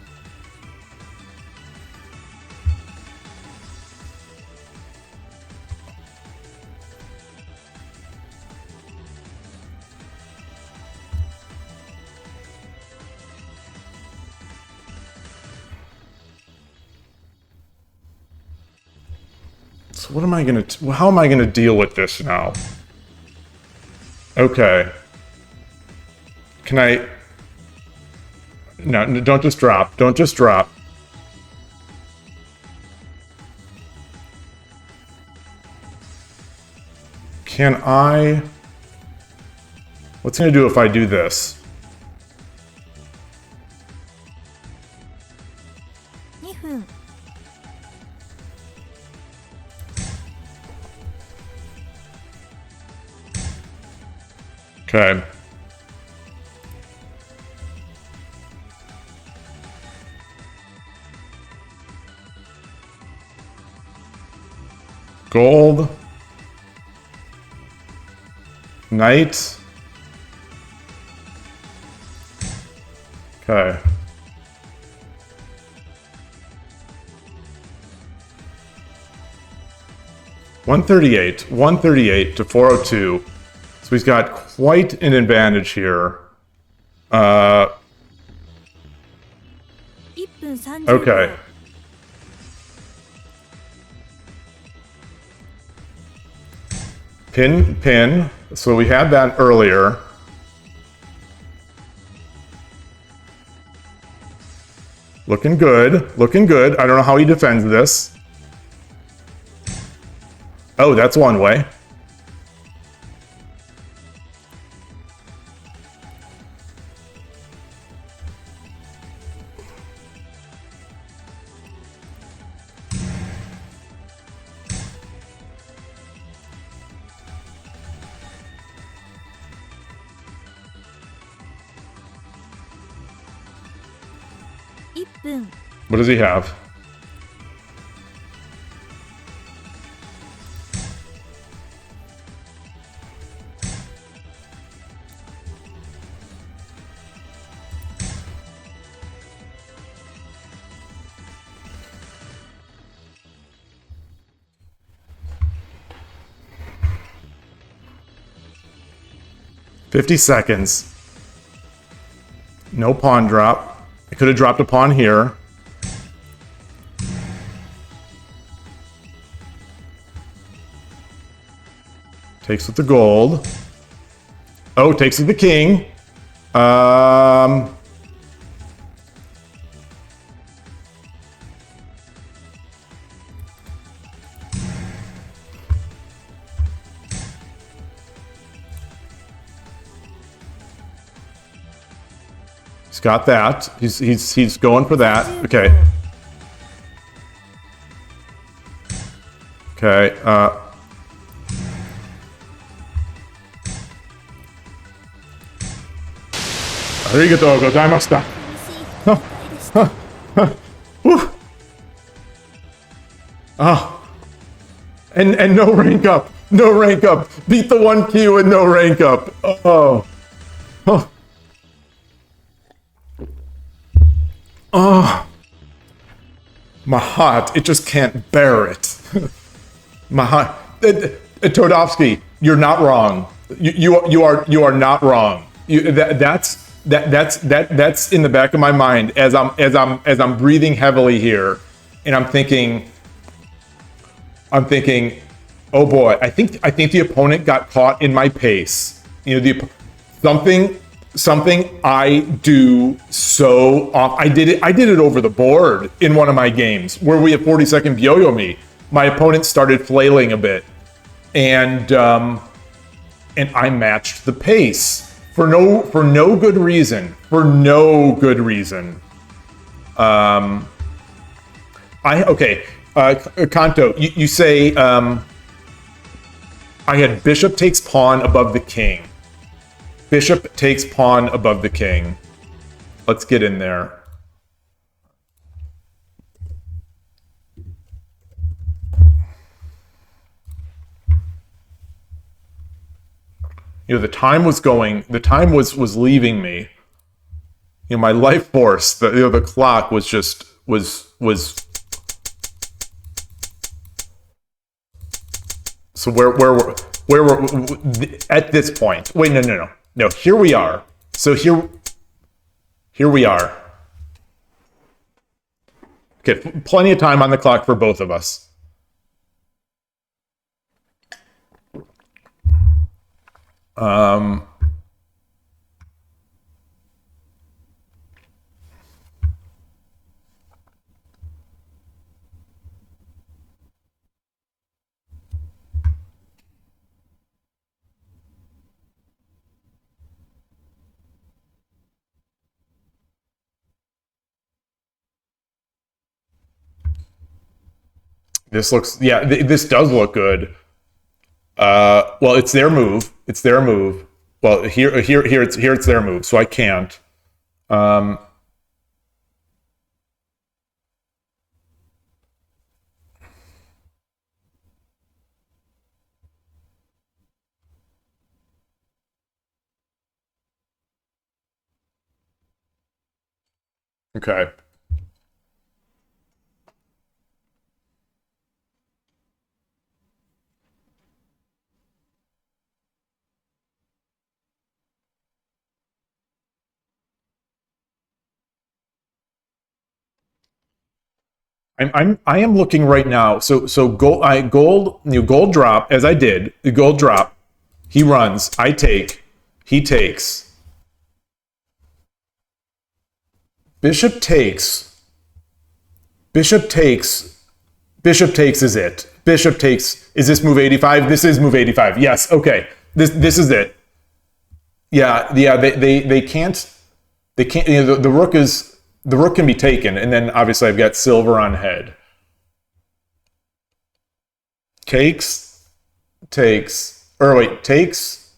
So what am I gonna? How am I gonna deal with this now? Okay. Can I? No, don't just drop. Don't just drop. Can I? What's it gonna do if I do this? 2分 Okay. Gold. Knight. Okay. $138 to 402. So he's got quite an advantage here. 1分30秒 Okay. Pin. So we had that earlier. Looking good. Looking good. I don't know how he defends this. Oh, that's one way.分 What does he have? $50 seconds. No pawn drop. I could have dropped a pawn here. Takes with the gold. Oh, takes with the king. He's got that. He's going for that. Okay. Okay. Arigatou gozaimashita. 苦しい戦いでした Woo. Oh. And no rank up. No rank up. Beat the 1Q and no rank up. Oh. Oh. Oh. My heart, it just can't bear it. My heart. Todovsky, you're not wrong. You are not wrong. That's in the back of my mind as I'm breathing heavily here, and I'm thinking, oh boy, I think the opponent got caught in my pace. You know, something I do so off. I did it over the board in one of my games where we have 40-second yo-yo me. My opponent started flailing a bit, and I matched the pace for no good reason. For no good reason. Kanto, you say I had bishop takes pawn above the king. Bishop takes pawn above the king. Let's get in there. You know, the time was leaving me. You know, my life force, the clock was just so where were at this point? Wait, no. Here we are. So here we are. Okay, plenty of time on the clock for both of us. This looks, yeah, this does look good. Well, it's their move. It's their move. Well, here it's their move, so I can't. Okay. I am looking right now. So gold drop as I did the gold drop. He runs. I take. He takes. Bishop takes. Bishop takes. Bishop takes is it. Bishop takes. Is this move 85? This is move 85. Yes. Okay. This is it. Yeah. They can't. They can't. You know, the rook is. The rook can be taken, and then obviously I've got silver on head. Takes, or wait, takes.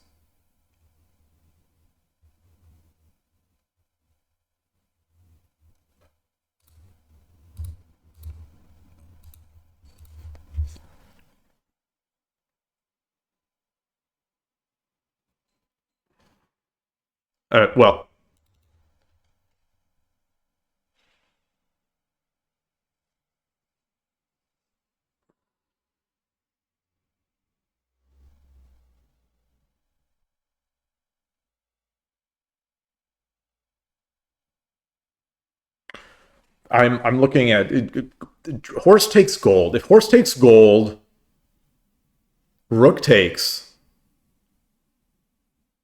Well. I'm looking at it, horse takes gold. If horse takes gold, rook takes.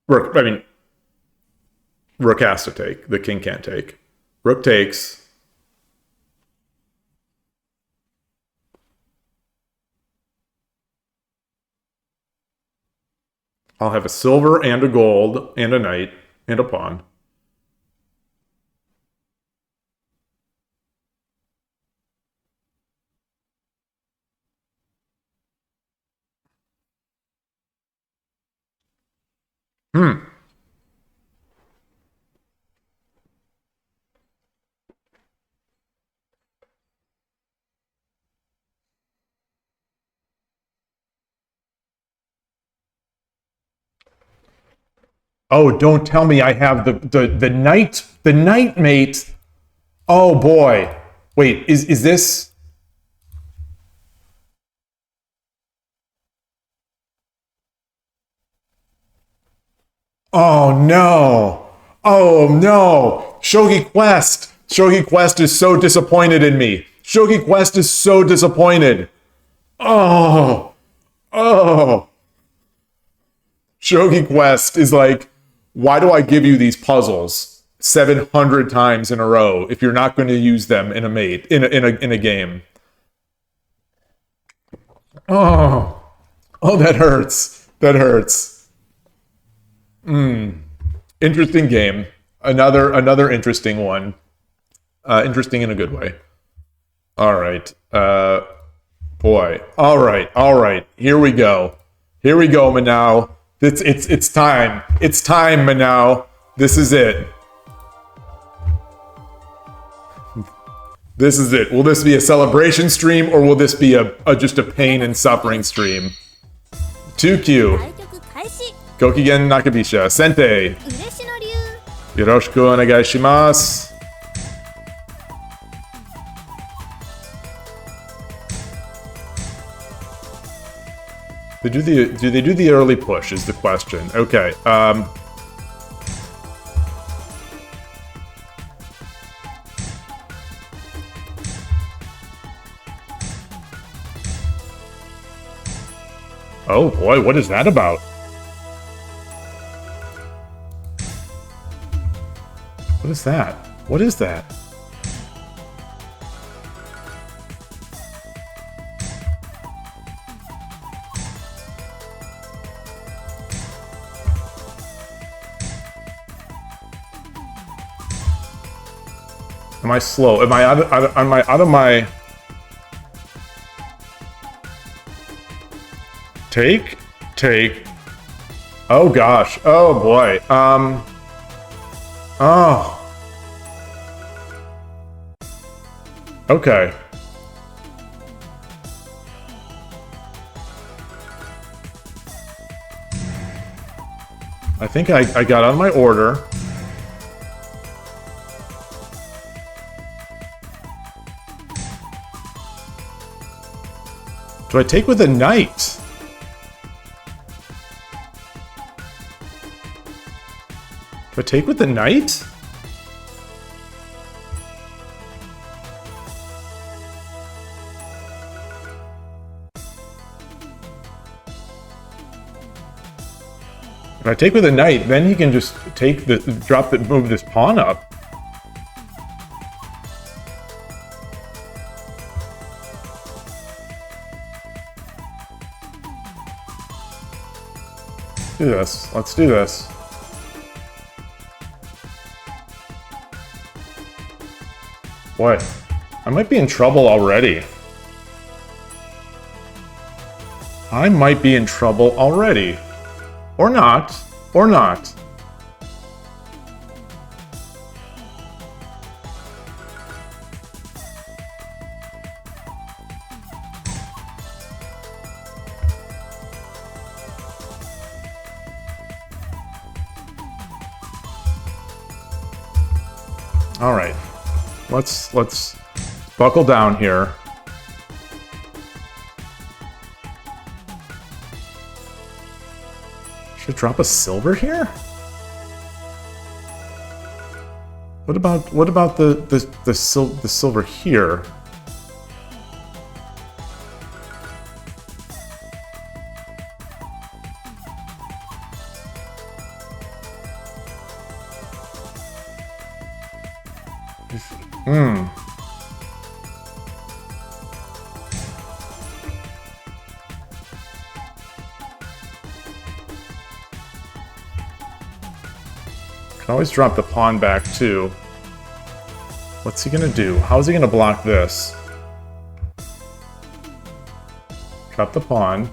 Rook has to take. The king can't take. Rook takes. I'll have a silver and a gold and a knight and a pawn. Oh, don't tell me I have the knight mate. Oh boy. Wait, is this Oh no! Oh no! Shogi Quest! Shogi Quest is so disappointed in me. Shogi Quest is so disappointed. Oh! Oh! Shogi Quest is like, why do I give you these puzzles 700 times in a row if you're not going to use them in a game? Oh! Oh, that hurts. That hurts. Interesting game. Another interesting one. Interesting in a good way. All right. Boy. All right. Here we go, Manao. It's time. It's time, Manao. This is it. This is it. Will this be a celebration stream or will this be just a pain and suffering stream? 2Q. 対局開始 Gokigen Nakabisha. Sente. 嬉野流 Yoroshiku onegai shimasu. Do they do the early push is the question. Okay. Oh boy, what is that about? What is that? What is that? Am I slow? Am I out of my... Take. Oh gosh. Oh boy. Oh. Okay. I think I got on my order. Do I take with a knight? Do I take with the knight? If I take with a knight, then he can just move this pawn up. Do this. Let's do this. Boy, I might be in trouble already. I might be in trouble already. Or not. Or not. All right. Let's buckle down here. Should I drop a silver here? What about the silver here? Can always drop the pawn back too. What's he gonna do? How's he gonna block this? Drop the pawn.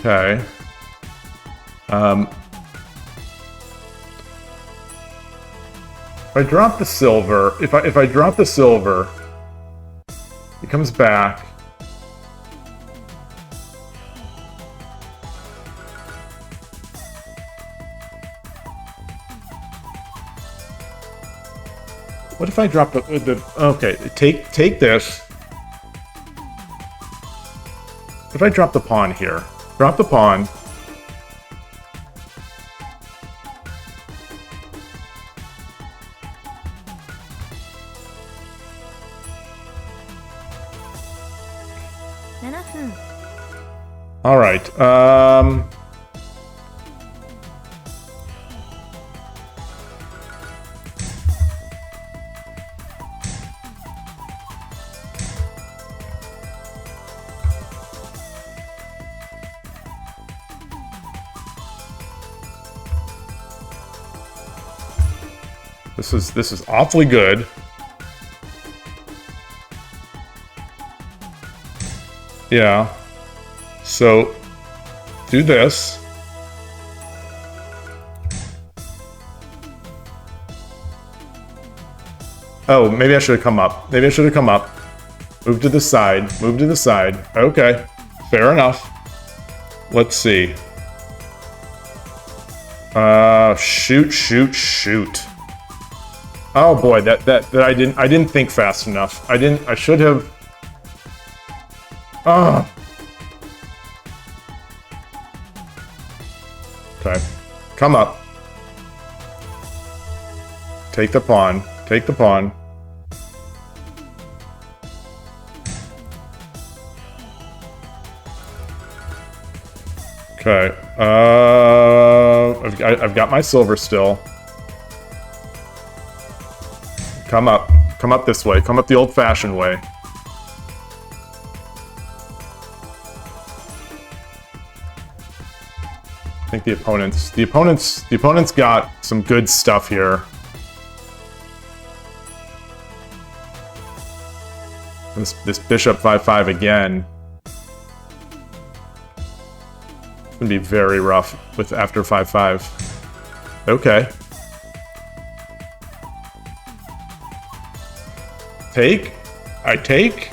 Okay. If I drop the silver, if I drop the silver, he comes back. What if I drop the okay, take this. What if I drop the pawn here? Drop the pawn. All right. This is awfully good. Yeah. So, do this. Oh, maybe I should have come up. Maybe I should have come up. Move to the side. Move to the side. Okay. Fair enough. Let's see. Shoot. Oh boy, that I didn't think fast enough. I should have. Okay. Come up. Take the pawn. Take the pawn. Okay. I've got my silver still. Come up. Come up this way. Come up the old-fashioned way. I think the opponents got some good stuff here. This bishop 5-5 again. It's gonna be very rough with after 5-5. Okay. Take. I take.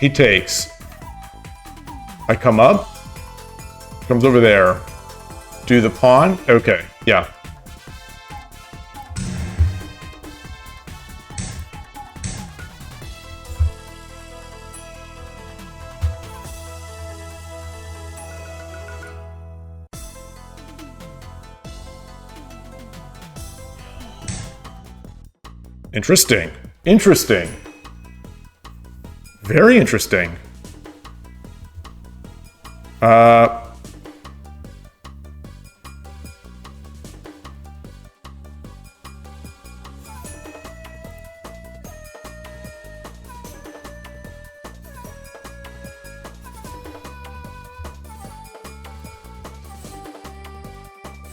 He takes. I come up. Comes over there. Do the pawn. Okay. Yeah. Interesting. Interesting. Very interesting.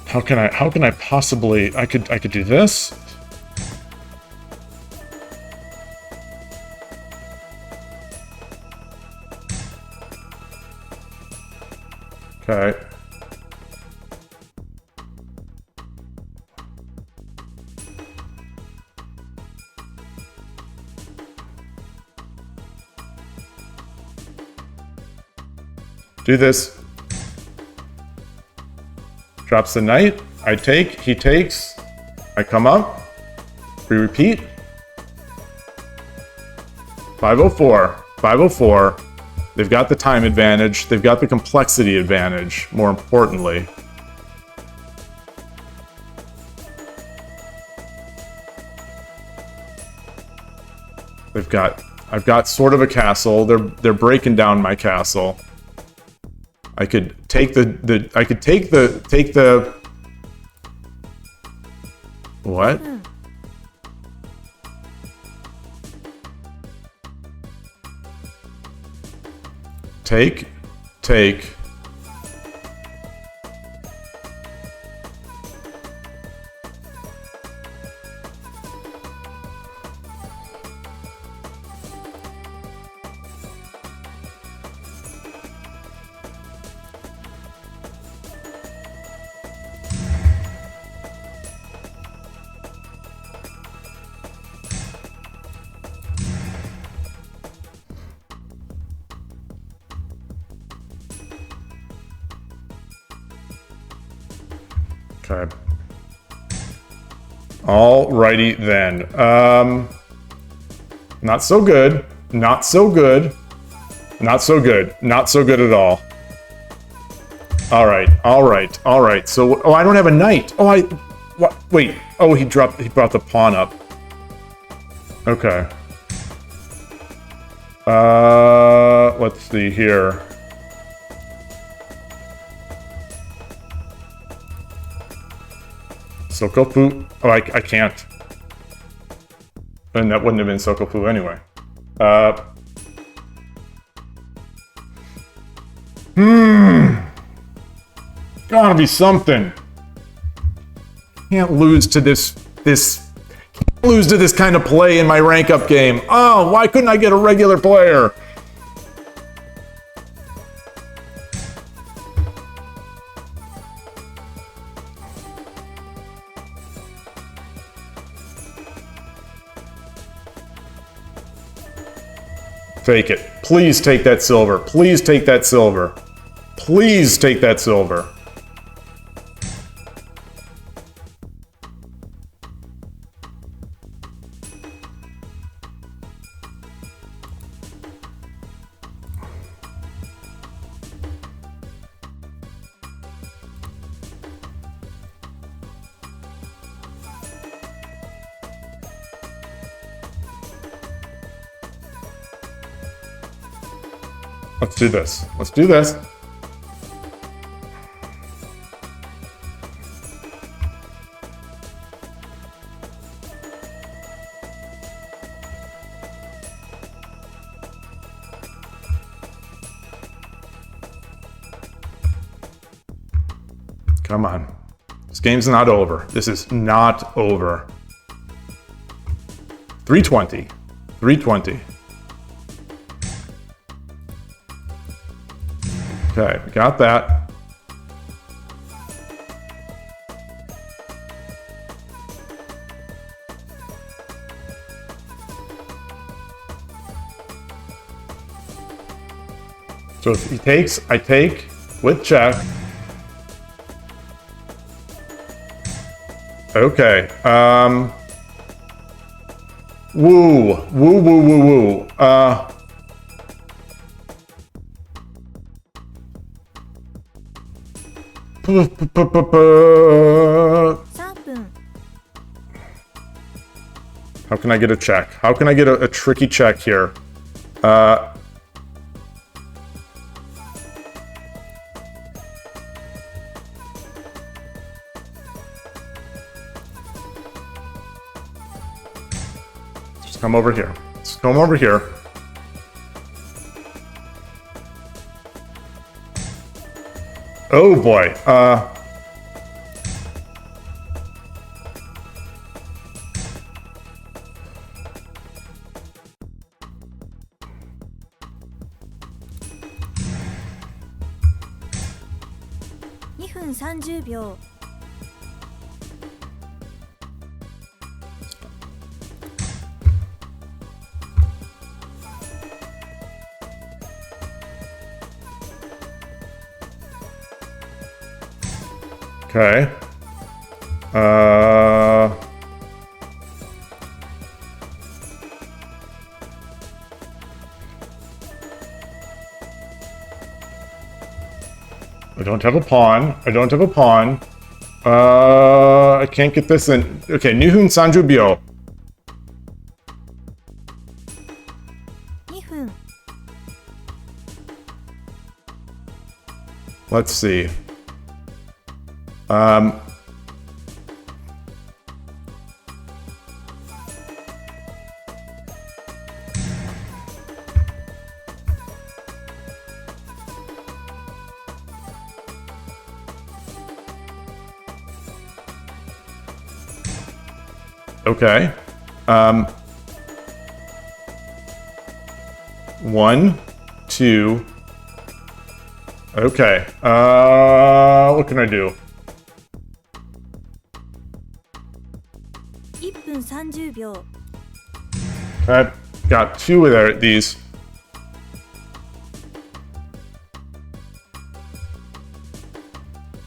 How can I possibly I could do this? Okay. Do this. Drops the knight. I take. He takes. I come up. We repeat. 504. 504. They've got the time advantage. They've got the complexity advantage, more importantly. I've got sort of a castle. They're breaking down my castle. I could take the what? Take. Okay. Alrighty then. Not so good. Not so good. Not so good. Not so good at all. Alright, alright, alright. So, oh, I don't have a knight. Oh, what? Wait. Oh, he brought the pawn up. Okay. Let's see here. Sokofu? Oh, I can't. And that wouldn't have been Sokofu anyway. Gotta be something. Can't lose to this can't lose to this kind of play in my rank up game. Oh, why couldn't I get a regular player? Take it. Please take that silver. Please take that silver. Please take that silver. Let's do this. Let's do this. Come on. This game's not over. This is not over. 320. 320. Okay, we got that. So if he takes, I take with check. Okay. Woo. Woo, woo, woo, woo. 3分 How can I get a check? How can I get a tricky check here? Just come over here. Just come over here. Oh boy. ?2 分30秒 Okay. I don't have a pawn. I don't have a pawn. I can't get this in. Okay, Nihun Sanjubyo. 2分 Let's see. Okay. 1, 2. Okay. What can I do? 1分30秒 I got 2 of these.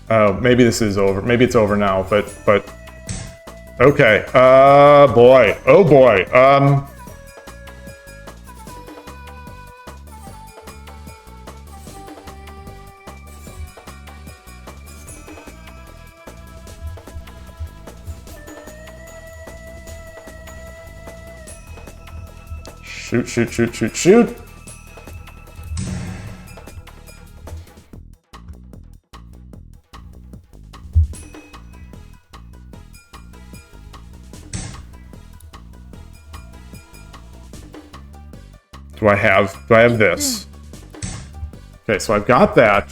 Oh, maybe this is over. Maybe it's over now, but Okay. Boy. Oh boy. Shoot, shoot, shoot, shoot, shoot. Do I have this? Okay, so I've got that.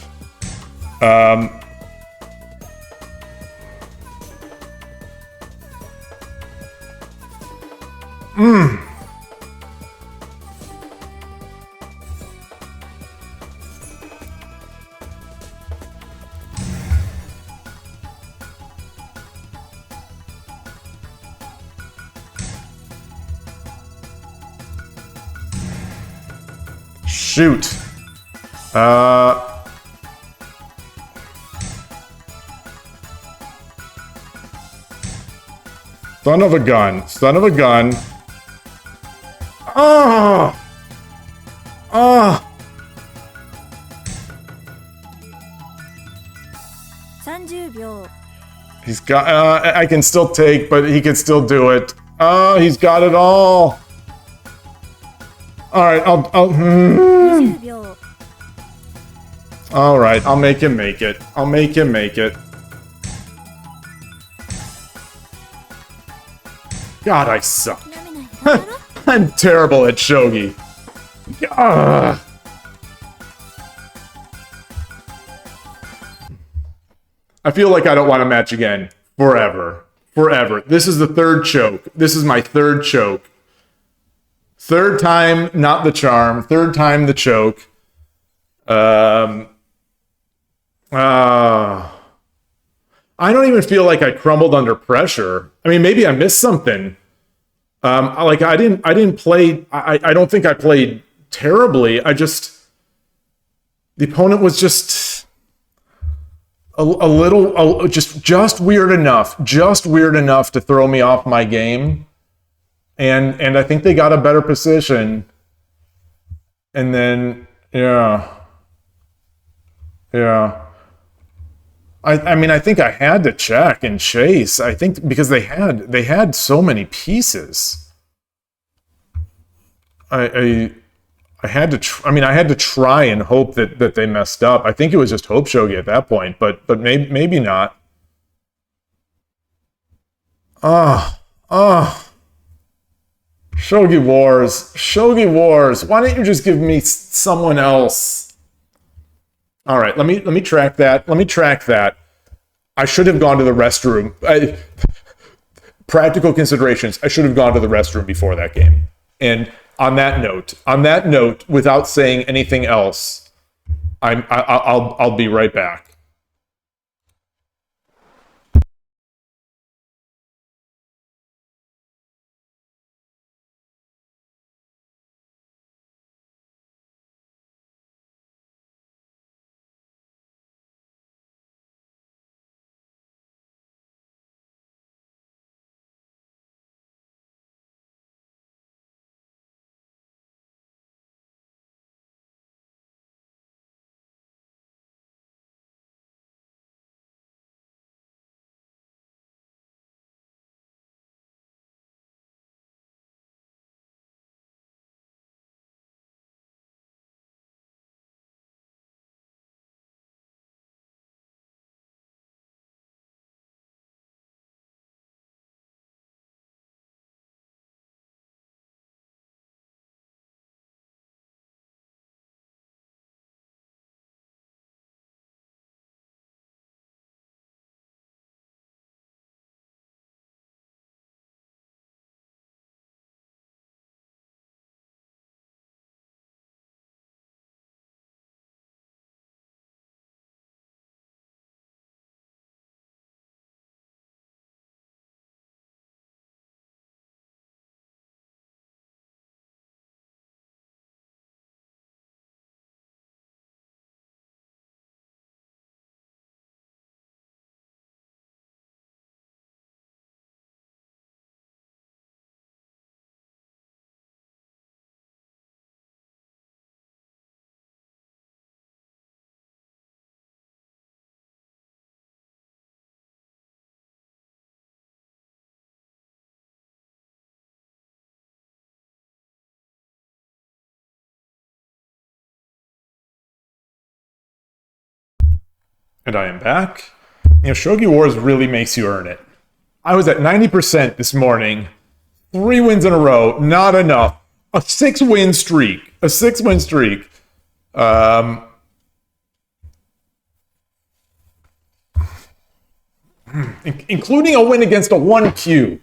Shoot. Son of a gun. Son of a gun. Ah! Ah! 30秒 He's got, I can still take, but he can still do it. Oh, he's got it all. All right, I'll 20秒 all right, I'll make him make it. I'll make him make it. God, I suck. 諦めないだろ I'm terrible at shogi. Ah. I feel like I don't want to match again. Forever. Forever. This is the third choke. This is my third choke. Third time, not the charm. Third time, the choke. I don't even feel like I crumbled under pressure. I mean, maybe I missed something. Like I didn't play. I don't think I played terribly. The opponent was just a little, just weird enough to throw me off my game. And I think they got a better position. And then, yeah. I mean, I think I had to check and chase. I think because they had so many pieces. I had to. I had to try and hope that they messed up. I think it was just hope shogi at that point, but maybe not. Shogi Wars, Shogi Wars. Why don't you just give me someone else? All right, let me track that. Let me track that. I should have gone to the restroom. Practical considerations. I should have gone to the restroom before that game. And on that note, without saying anything else, I'll be right back. And I am back. Shogi Wars really makes you earn it. I was at 90% this morning. 3 wins in a row, not enough. A 6-win streak. Including a win against a 1Q.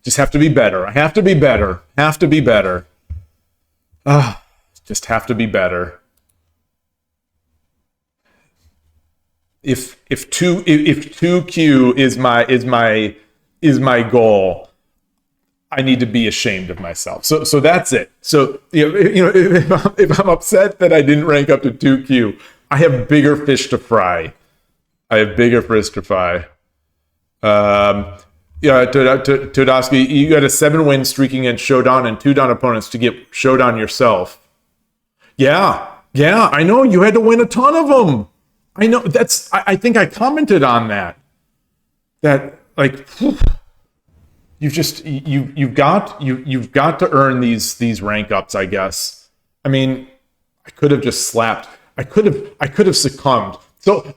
Just have to be better. I have to be better. Just have to be better. If 2Q is my goal, I need to be ashamed of myself. So that's it. So if I'm upset that I didn't rank up to 2Q, I have bigger fish to fry. Todosky, you got a 7-win streak against Shodan and 2 down opponents to get Shodan yourself. Yeah, I know. You had to win a ton of them. I know. I think I commented on that. That, like, you've got to earn these rank ups, I guess. I mean, I could have just slapped. I could have succumbed. So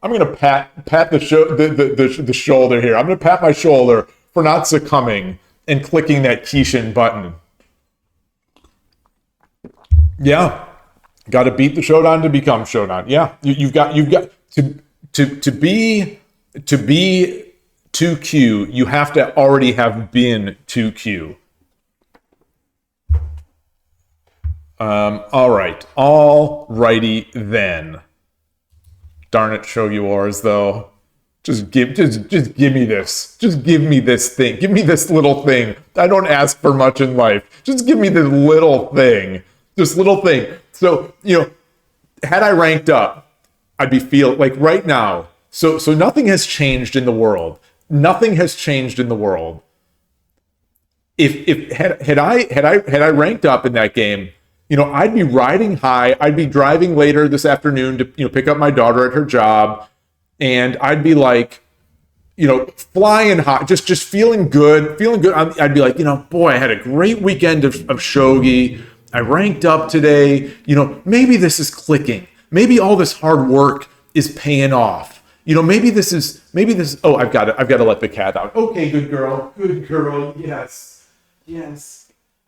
I'm gonna pat the shoulder here. I'm gonna pat my shoulder for not succumbing and clicking that Kishin button. Yeah, got to beat the Shodan to become Shodan. Yeah, you've got to be 2Q. You have to already have been 2Q. Alrighty then. Darn it, Shogi Wars, though. Just give me this. Just give me this thing. Give me this little thing. I don't ask for much in life. Just give me this little thing. This little thing. So, had I ranked up, I'd be like right now. So nothing has changed in the world. Nothing has changed in the world. If had I ranked up in that game, I'd be riding high. I'd be driving later this afternoon to pick up my daughter at her job, and I'd be like, flying high, just feeling good. I'd be like, boy, I had a great weekend of shogi. I ranked up today. Maybe this is clicking. Maybe all this hard work is paying off. Maybe this is. Oh, I've got to let the cat out. Okay, good girl. Yes.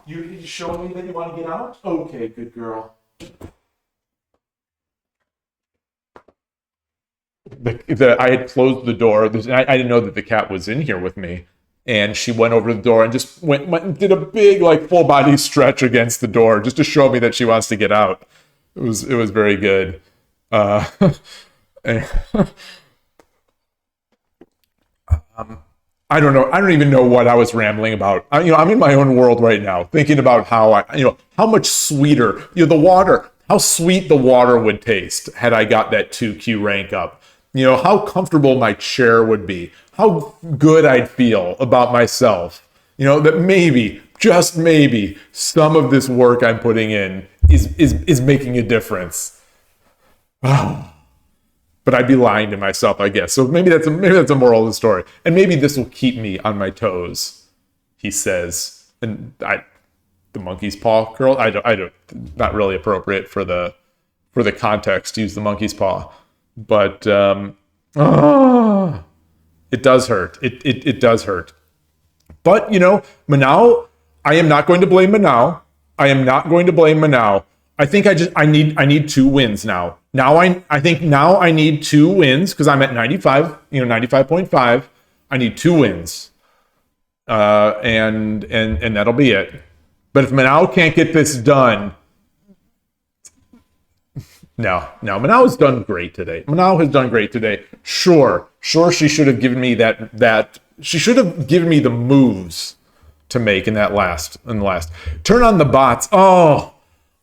You show me that you want to get out? Okay, good girl. I had closed the door. I didn't know that the cat was in here with me. And she went over to the door and just went and did a big, like, full body stretch against the door just to show me that she wants to get out. It was very good. I don't know. I don't even know what I was rambling about. I'm in my own world right now, thinking about how how much sweeter, the water, how sweet the water would taste had I got that 2Q rank up. How comfortable my chair would be, how good I'd feel about myself. That maybe, just maybe, some of this work I'm putting in is making a difference. But I'd be lying to myself, I guess. So maybe that's a moral of the story, and maybe this will keep me on my toes. He says, and the monkey's paw curl. I don't. Not really appropriate for the context to use the monkey's paw, but it does hurt. It does hurt. But Manao. I am not going to blame Manao. I think I need 2 wins now. I think I need 2 wins because I'm at 95, 95.5. I need 2 wins. And that'll be it. But if Manao can't get this done, no, Manao has done great today. Sure, she should have given me that she should have given me the moves to make in the last. Turn on the bots. Oh,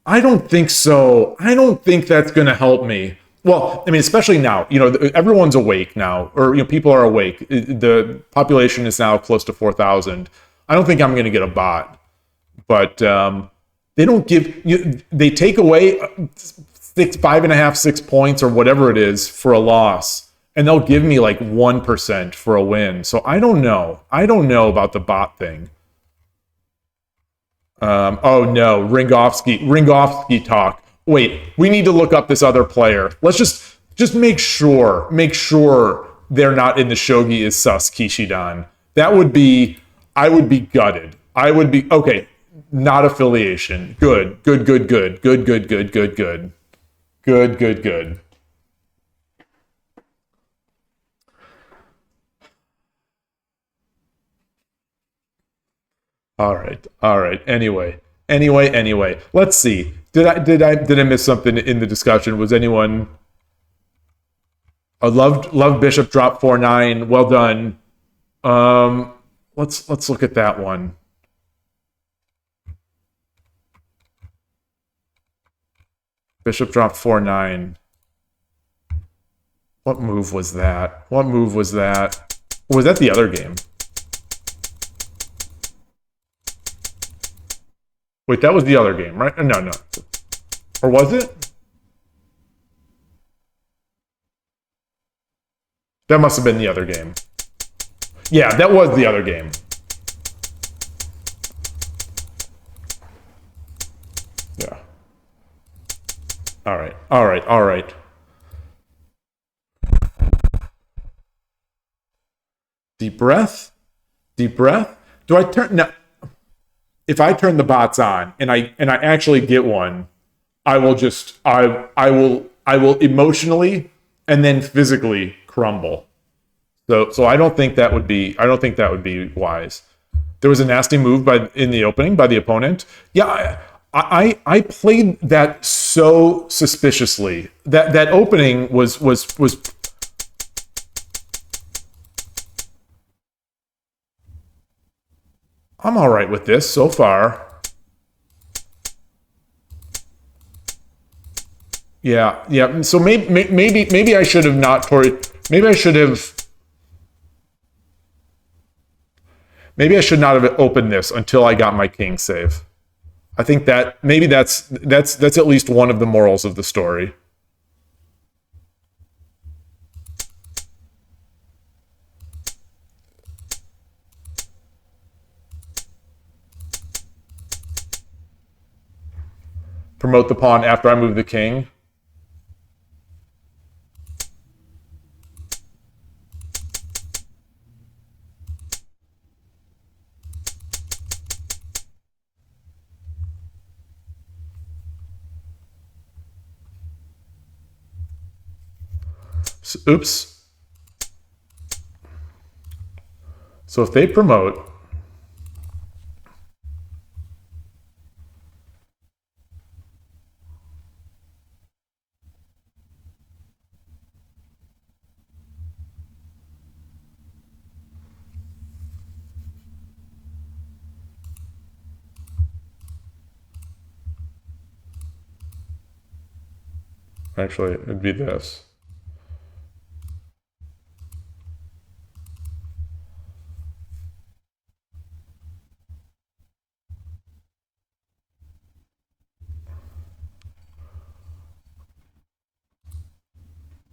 I don't think so. I don't think that's going to help me. Well, I mean, especially now, everyone's awake now, or, people are awake. The population is now close to 4,000. I don't think I'm going to get a bot, but they don't they take away 5.5, 6 points or whatever it is for a loss, and they'll give me like 1% for a win. So I don't know about the bot thing. Oh no, Ringovsky talk. Wait, we need to look up this other player. Let's just Just make sure they're not in the shogi is sus Kishidan. That would be, I would be gutted. I would be, okay, not affiliation. Good, good, good, good, good, good, good, good, good. Good, good, good. All right, all right. Anyway. Let's see. Did I miss something in the discussion? Was anyone? I loved Bishop drop 4-9. Well done. Let's look at that one. Bishop dropped 4-9. What move was that? What move was that? Or was that the other game? Wait, that was the other game, right? No. Or was it? That must have been the other game. Yeah, that was the other game. Yeah. All right. Deep breath. Do I turn now? If I turn the bots on and I actually get one, I will emotionally and then physically crumble. So I don't think that would be wise. There was a nasty move in the opening by the opponent. Yeah, I played that so suspiciously. That opening was I'm all right with this so far. Yeah. So maybe I should have not maybe I should not have opened this until I got my king save. I think that maybe that's at least one of the morals of the story. Promote the pawn after I move the king. Oops. So if they promote, actually it'd be this.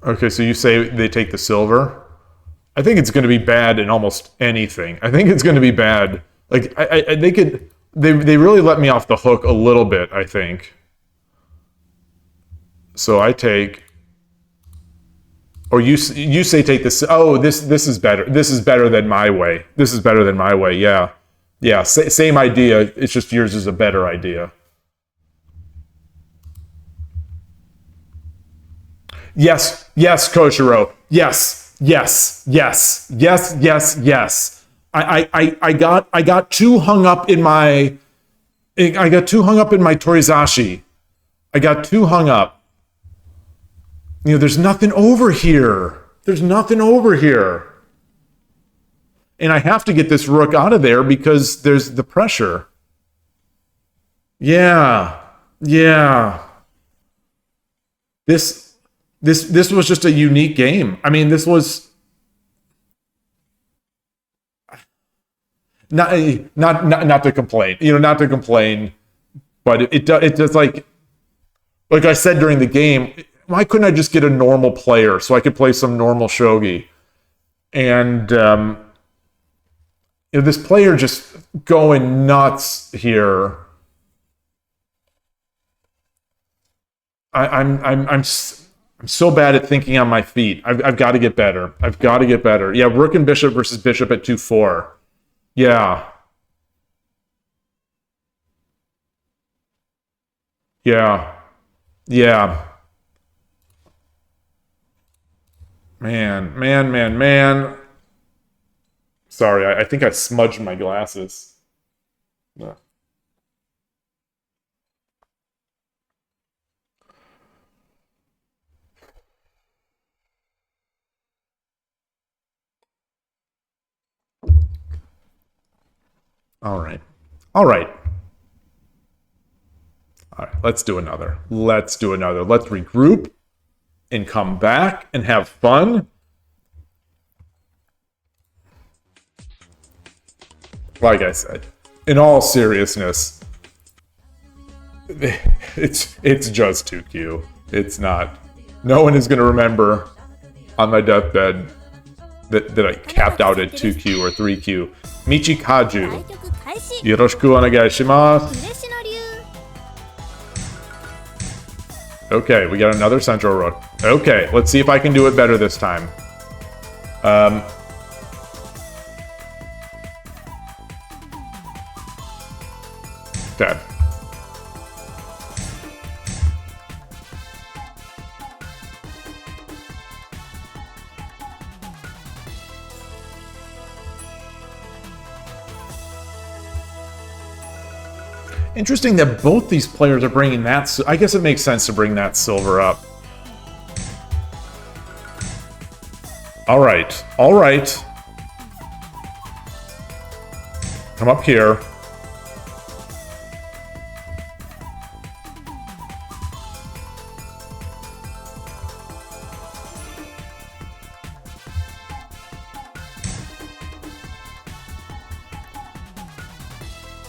Okay, so you say they take the silver. I think it's going to be bad in almost anything. I think it's going to be bad. Like they really let me off the hook a little bit, I think. So I take, or you say take this. Oh, this is better. This is better than my way. This is better than my way. Yeah. Same idea. It's just yours is a better idea. Yes, Koshiro. Yes. I got too hung up in my Torizashi. I got too hung up. There's nothing over here. And I have to get this rook out of there because there's the pressure. Yeah. This was just a unique game. I mean, this was not to complain. Not to complain, but it does like I said during the game. Why couldn't I just get a normal player so I could play some normal shogi? And this player just going nuts here. I'm so bad at thinking on my feet. I've got to get better. I've got to get better. Yeah, rook and bishop versus bishop at 2-4. Yeah. Yeah. Yeah. Man. Sorry, I think I smudged my glasses. No. All right. All right. All right, let's do another. Let's do another. Let's regroup and come back and have fun. Like I said, in all seriousness, it's just 2Q. It's not. No one is going to remember on my deathbed that I capped out at 2Q or 3Q. Michi Kaju. よろしくお願いします。Okay, we got another central rook. Okay, let's see if I can do it better this time. Okay. Interesting that both these players are bringing that. I guess it makes sense to bring that silver up. All right. All right. Come up here.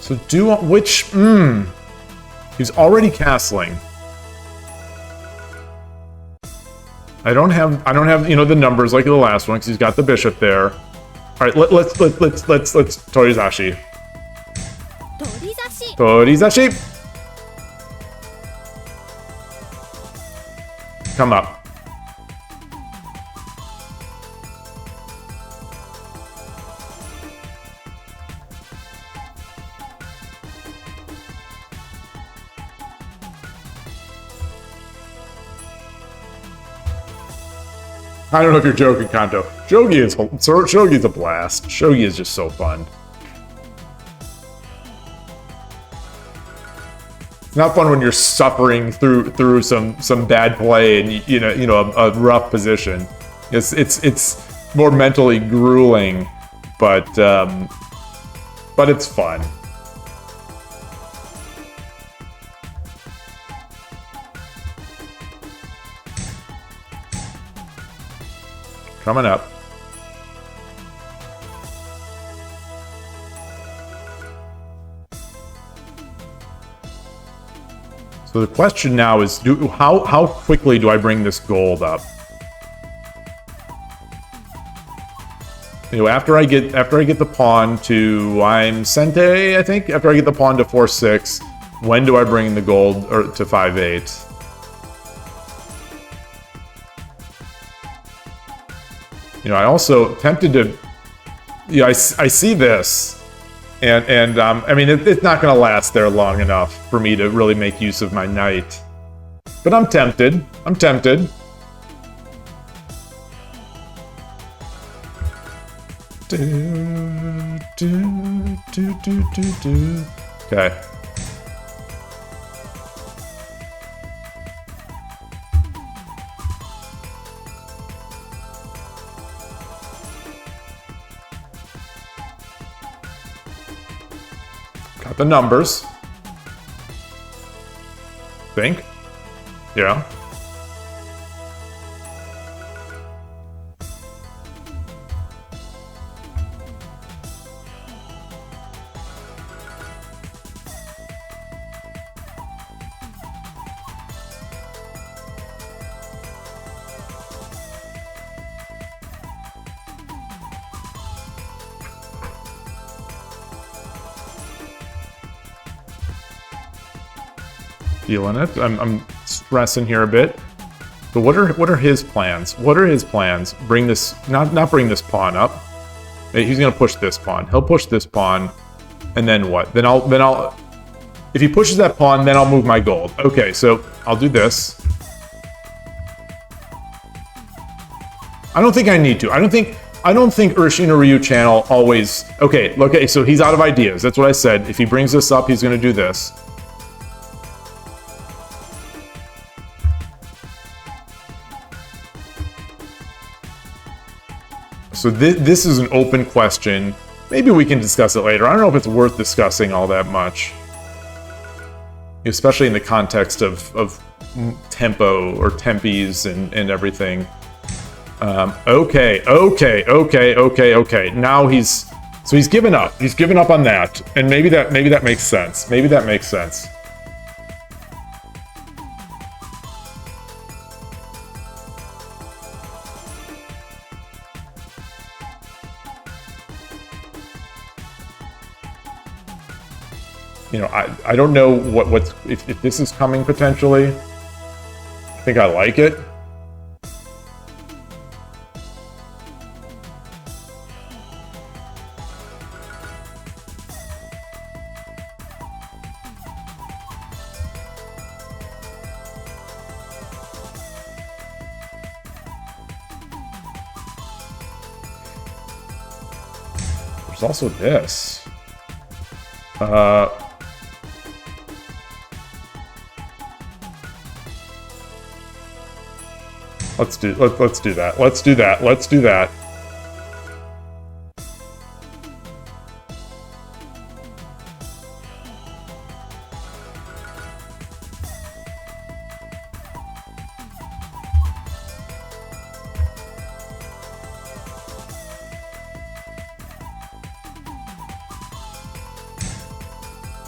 So do which? He's already castling. I don't have the numbers like the last one because he's got the bishop there. All right, let's Torizashi. Torizashi. Come up. I don't know if you're joking, Kanto. Shogi is a blast. Shogi is just so fun. It's not fun when you're suffering through some bad play and a rough position. It's more mentally grueling, but it's fun. Coming up. So the question now is, how quickly do I bring this gold up? After I get the pawn to Sente, I think. After I get the pawn to 4-6, when do I bring the gold to 5-8? I also tempted to, I see this, and I mean, it's not going to last there long enough for me to really make use of my knight. But I'm tempted. Okay. Got the numbers. Think. Yeah. Feeling it. I'm stressing here a bit. But what are his plans? What are his plans? Bring this, not bring this pawn up. He's gonna push this pawn. He'll push this pawn, and then what? Then I'll. If he pushes that pawn, then I'll move my gold. Okay, so I'll do this. I don't think I need to. I don't think Urshin or Ryu channel always. Okay, so he's out of ideas. That's what I said. If he brings this up, he's gonna do this. So this is an open question. Maybe we can discuss it later. I don't know if it's worth discussing all that much. Especially in the context of tempo or tempis and everything. Okay. Now he's given up. He's given up on that. And maybe that makes sense. Maybe that makes sense. You know, I don't know what's if this is coming potentially. I think I like it. There's also this. Let's do that. Let's do that.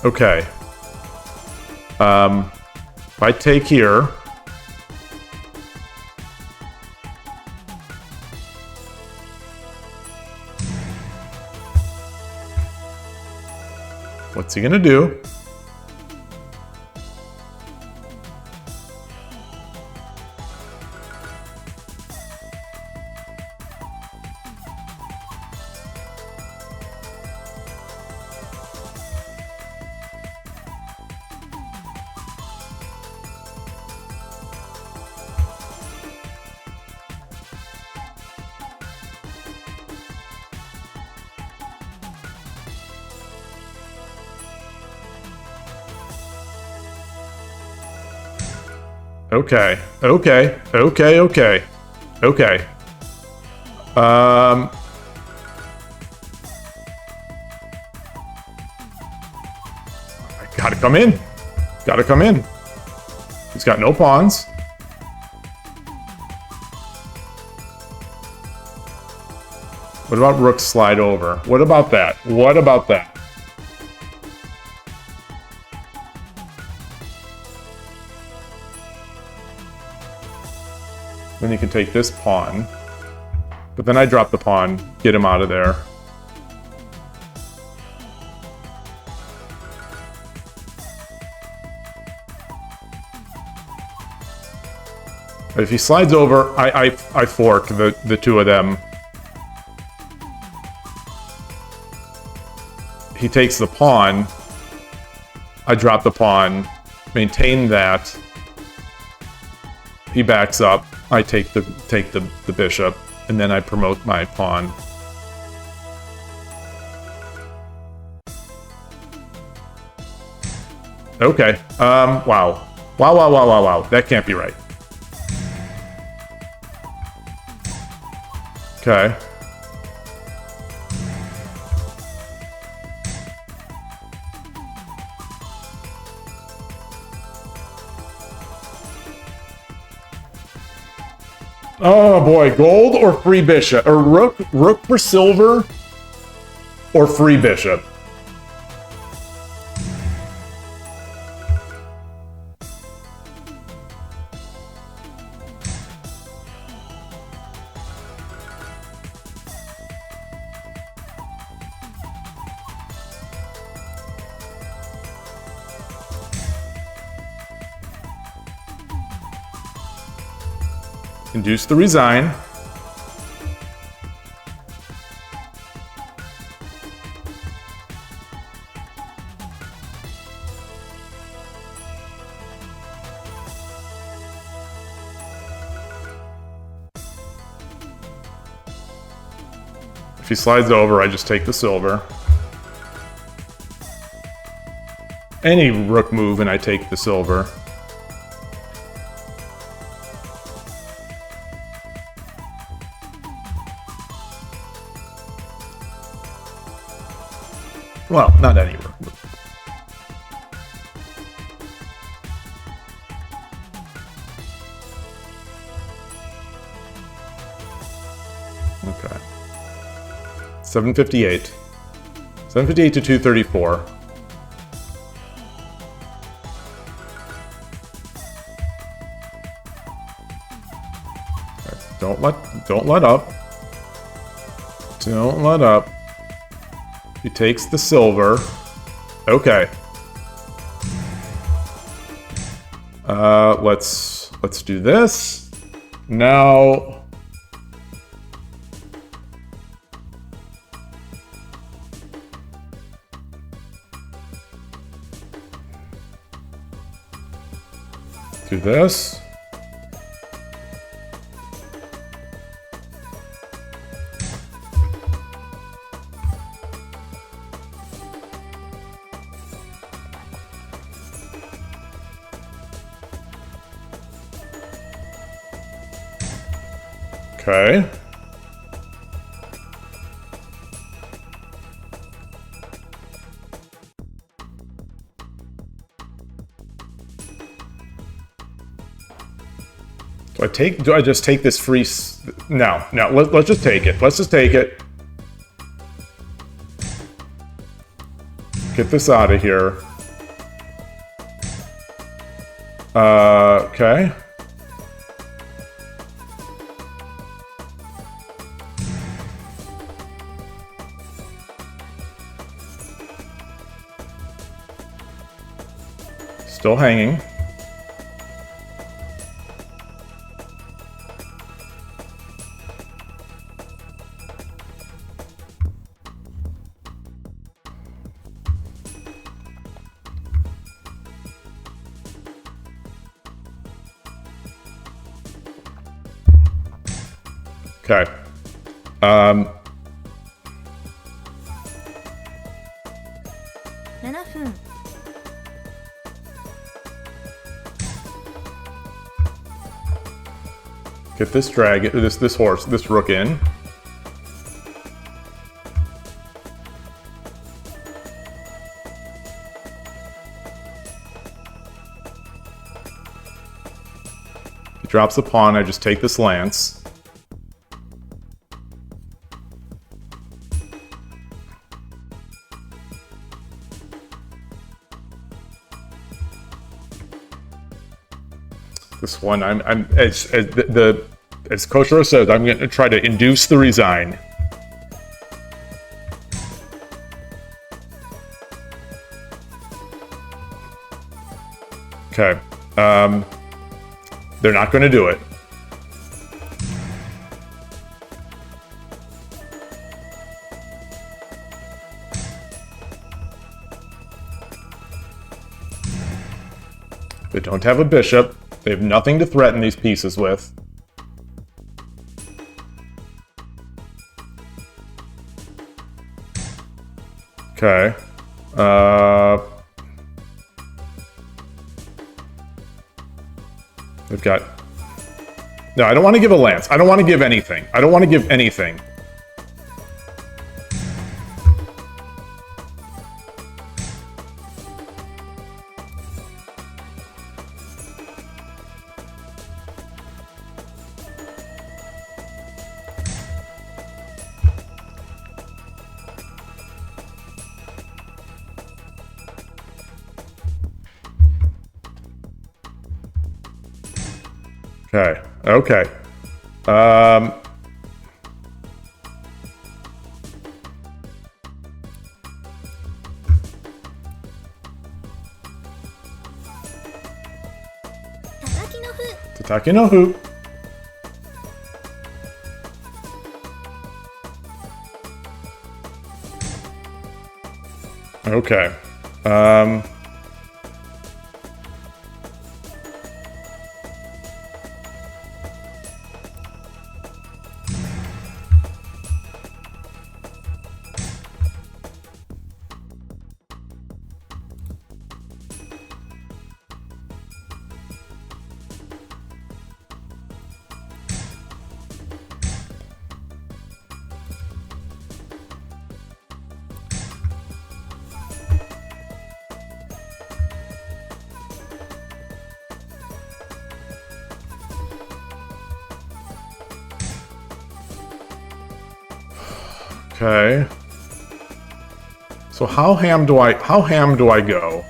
Okay. If I take here. What's he gonna do? Okay. Gotta come in. He's got no pawns. What about rook slide over? What about that? Then you can take this pawn. But then I drop the pawn, get him out of there. But if he slides over, I fork the two of them. He takes the pawn. I drop the pawn, maintain that. He backs up. I take the bishop, and then I promote my pawn. Okay. Wow. That can't be right. Okay. Oh boy, gold or free bishop, or rook for silver, or free bishop. Induce the resign. If he slides over, I just take the silver. Any rook move and I take the silver. Well, not any rook move. Okay. 758. 758 to 234. Don't let up. Don't let up. He takes the silver. Okay. Let's do this. Now do this. Okay. Do I just take this free? No, let's just take it. Let's just take it. Get this out of here. Okay. Still hanging. Okay. 7分 Get this this horse, this rook in. He drops the pawn, I just take this lance. This one, as Koshiro says, I'm going to try to induce the resign. Okay, they're not going to do it. They don't have a bishop. They have nothing to threaten these pieces with. Okay. They've got... No, I don't want to give a lance. I don't want to give anything. I don't want to give anything. Okay. Okay. Tataki no fu. Okay. Okay. So how ham do I go?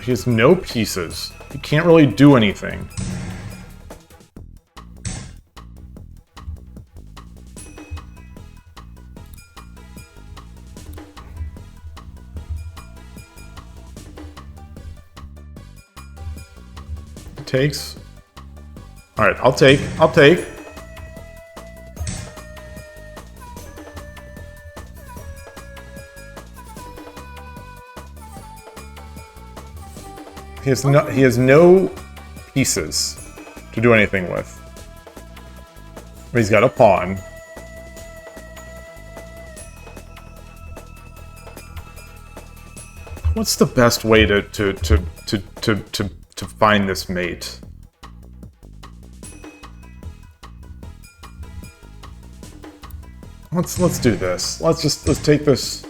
He has no pieces. He can't really do anything. Takes. All right, I'll take. He has no pieces to do anything with. But he's got a pawn. What's the best way to find this mate? Let's do this. Let's take this.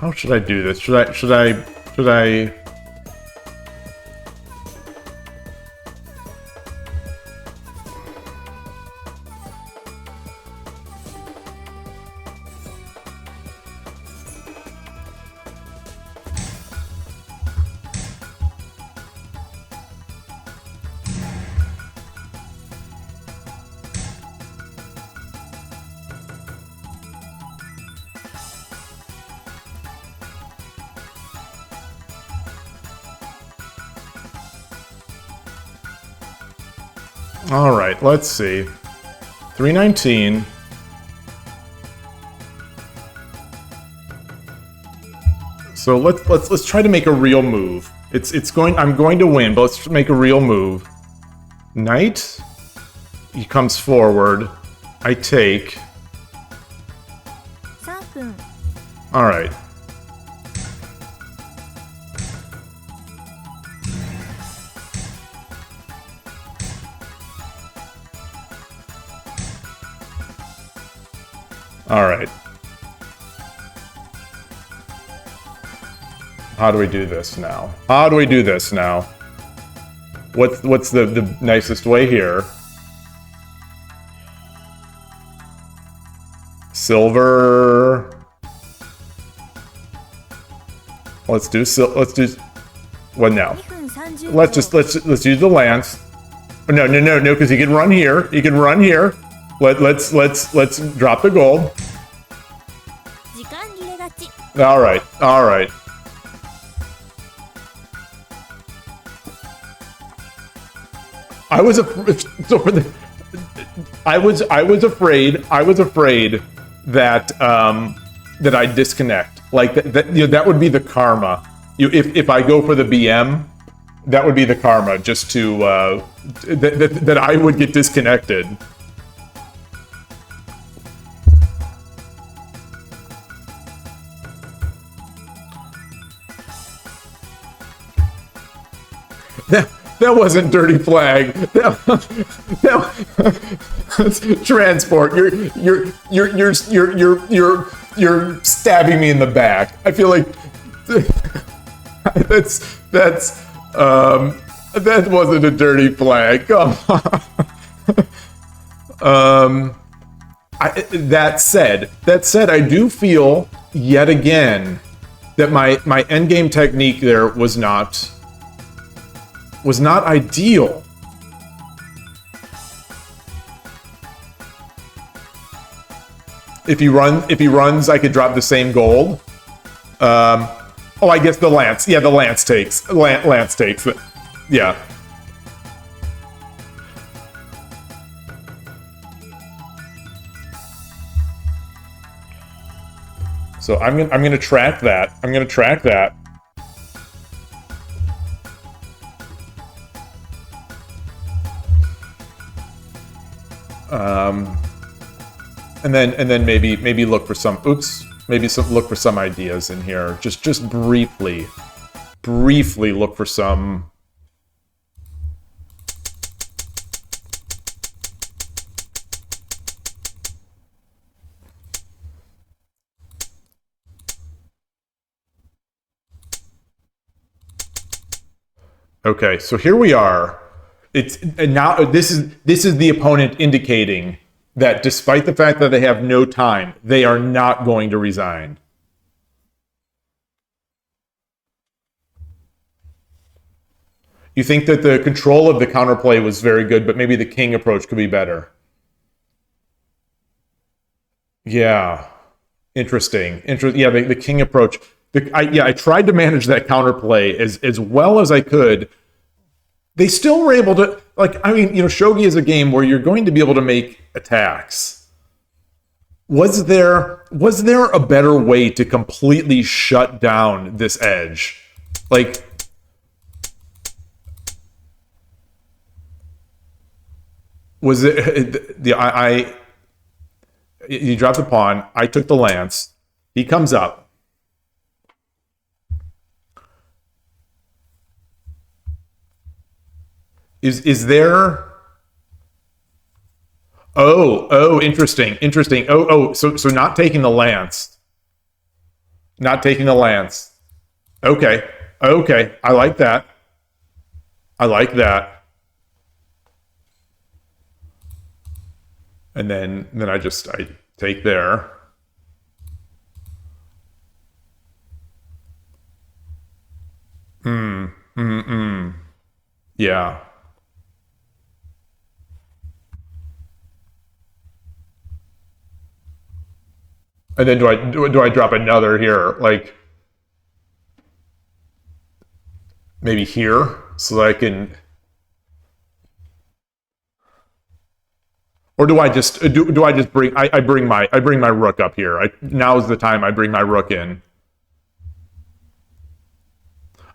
How should I do this? Should I? All right, let's see. 319. So let's try to make a real move. I'm going to win, but let's make a real move. Knight. He comes forward. I take. 3分 All right. All right. How do we do this now? What's the nicest way here? Silver. Let's do what now? 2分30 Let's use the lance. No, because he can run here. Let's drop the gold. 時間切れ勝ち All right. I was afraid that that I'd disconnect. Like that would be the karma. If I go for the BM, that would be the karma. Just to that I would get disconnected. That wasn't dirty flag. Transport. You're stabbing me in the back. I feel like that wasn't a dirty flag. Come on. That said, I do feel yet again that my endgame technique there was not ideal. If he runs, I could drop the same gold. I guess the lance. Yeah, the lance takes. Lance takes. Yeah. So I'm gonna track that. I'm gonna track that. And then maybe look for some look for some ideas in here. Just briefly look for some. Okay, so here we are. Now this is the opponent indicating that despite the fact that they have no time, they are not going to resign. You think that the control of the counterplay was very good, but maybe the king approach could be better. Yeah, interesting. Yeah, the king approach. I tried to manage that counterplay as well as I could. They still were able to, shogi is a game where you're going to be able to make attacks. Was there a better way to completely shut down this edge? Was it you dropped the pawn, I took the lance, he comes up. Is there? Oh, interesting. So not taking the lance. Okay. I like that. And then I take there. Yeah. And then do I drop another here, maybe here, so that I can, or do I just bring I bring my rook up here? Now's the time I bring my rook in.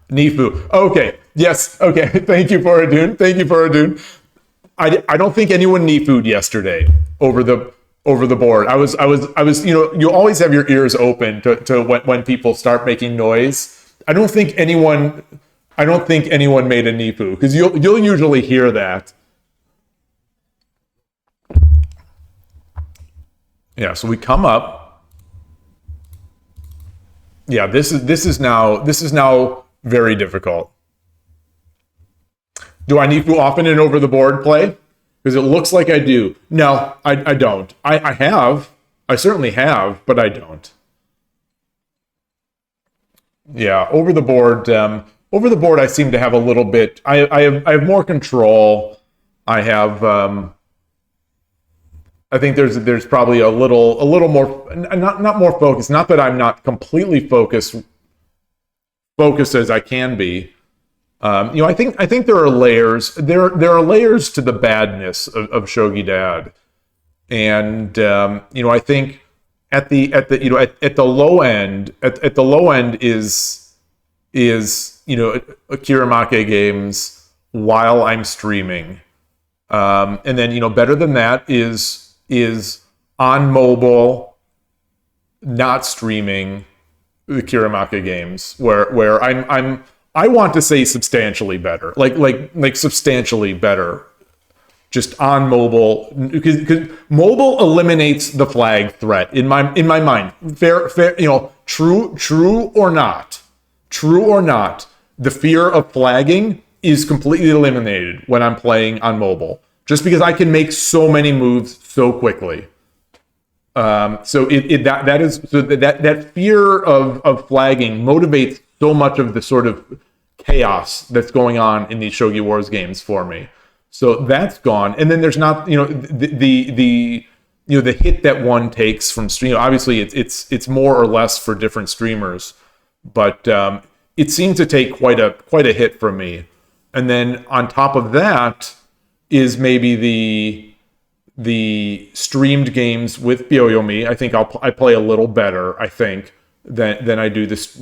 Nifu. Okay. Yes. Okay. Thank you for Adun. I don't think anyone Nifu'd yesterday over the board. I was, you always have your ears open to when people start making noise. I don't think anyone made a Nifu, because you'll usually hear that. Yeah, so we come up. Yeah, this is now very difficult. Do I Nifu often in over the board play? Because it looks like I do. No, I don't. I certainly have, but I don't. Yeah, over the board, I seem to have a little bit. I have more control. I have. I think there's probably a little more, not more focus. Not that I'm not completely focused as I can be. I think there are layers. There are layers to the badness of Shogi Dad, and I think at the low end is Akiramake games while I'm streaming, and then better than that is on mobile, not streaming the Akiramake games where I want to say substantially better, like substantially better. just on mobile, because mobile eliminates the flag threat in my mind. Fair, true or not, the fear of flagging is completely eliminated when I'm playing on mobile, just because I can make so many moves so quickly. So that fear of flagging motivates so much of the sort of chaos that's going on in these Shogi Wars games for me. So that's gone, and then there's not, the hit that one takes from stream. Obviously, it's more or less for different streamers, but it seemed to take quite a hit from me. And then on top of that is maybe the streamed games with Byoyomi. I think I play a little better, I think, than I do this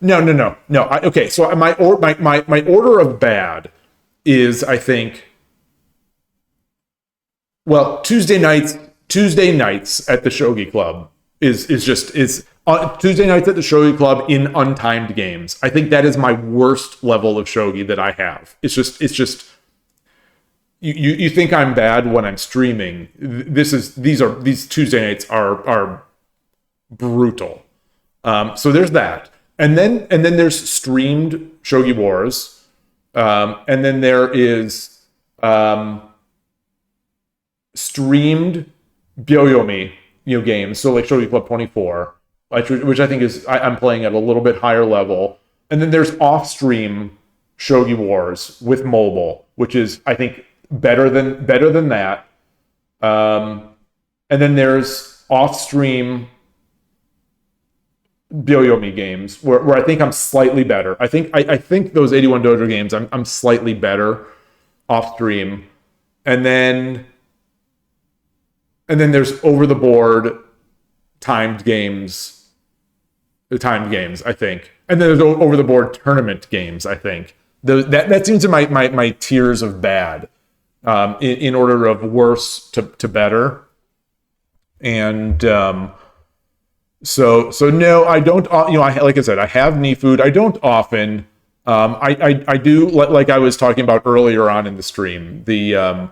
no. Okay, so my order of bad is, I think, well, Tuesday nights at the Shogi Club is Tuesday nights at the Shogi Club in untimed games. I think that is my worst level of shogi that I have. It's just you think I'm bad when I'm streaming. These Tuesday nights are brutal. So there's that. And then there's streamed Shogi Wars. And then there is streamed Byoyomi, games. So like Shogi Club 24, which I think is I'm playing at a little bit higher level. And then there's off-stream Shogi Wars with mobile, which is, I think, better than that. And then there's off-stream Byoyomi games where I think I'm slightly better. I think those 81 Dojo games I'm slightly better off stream. And then there's over the board timed games, I think. And then there's over the board tournament games, I think. That seems to my tiers of bad, in order of worse to better. And So no, I don't. Like I said, I have knee food. I don't often. I do, like I was talking about earlier on in the stream. There are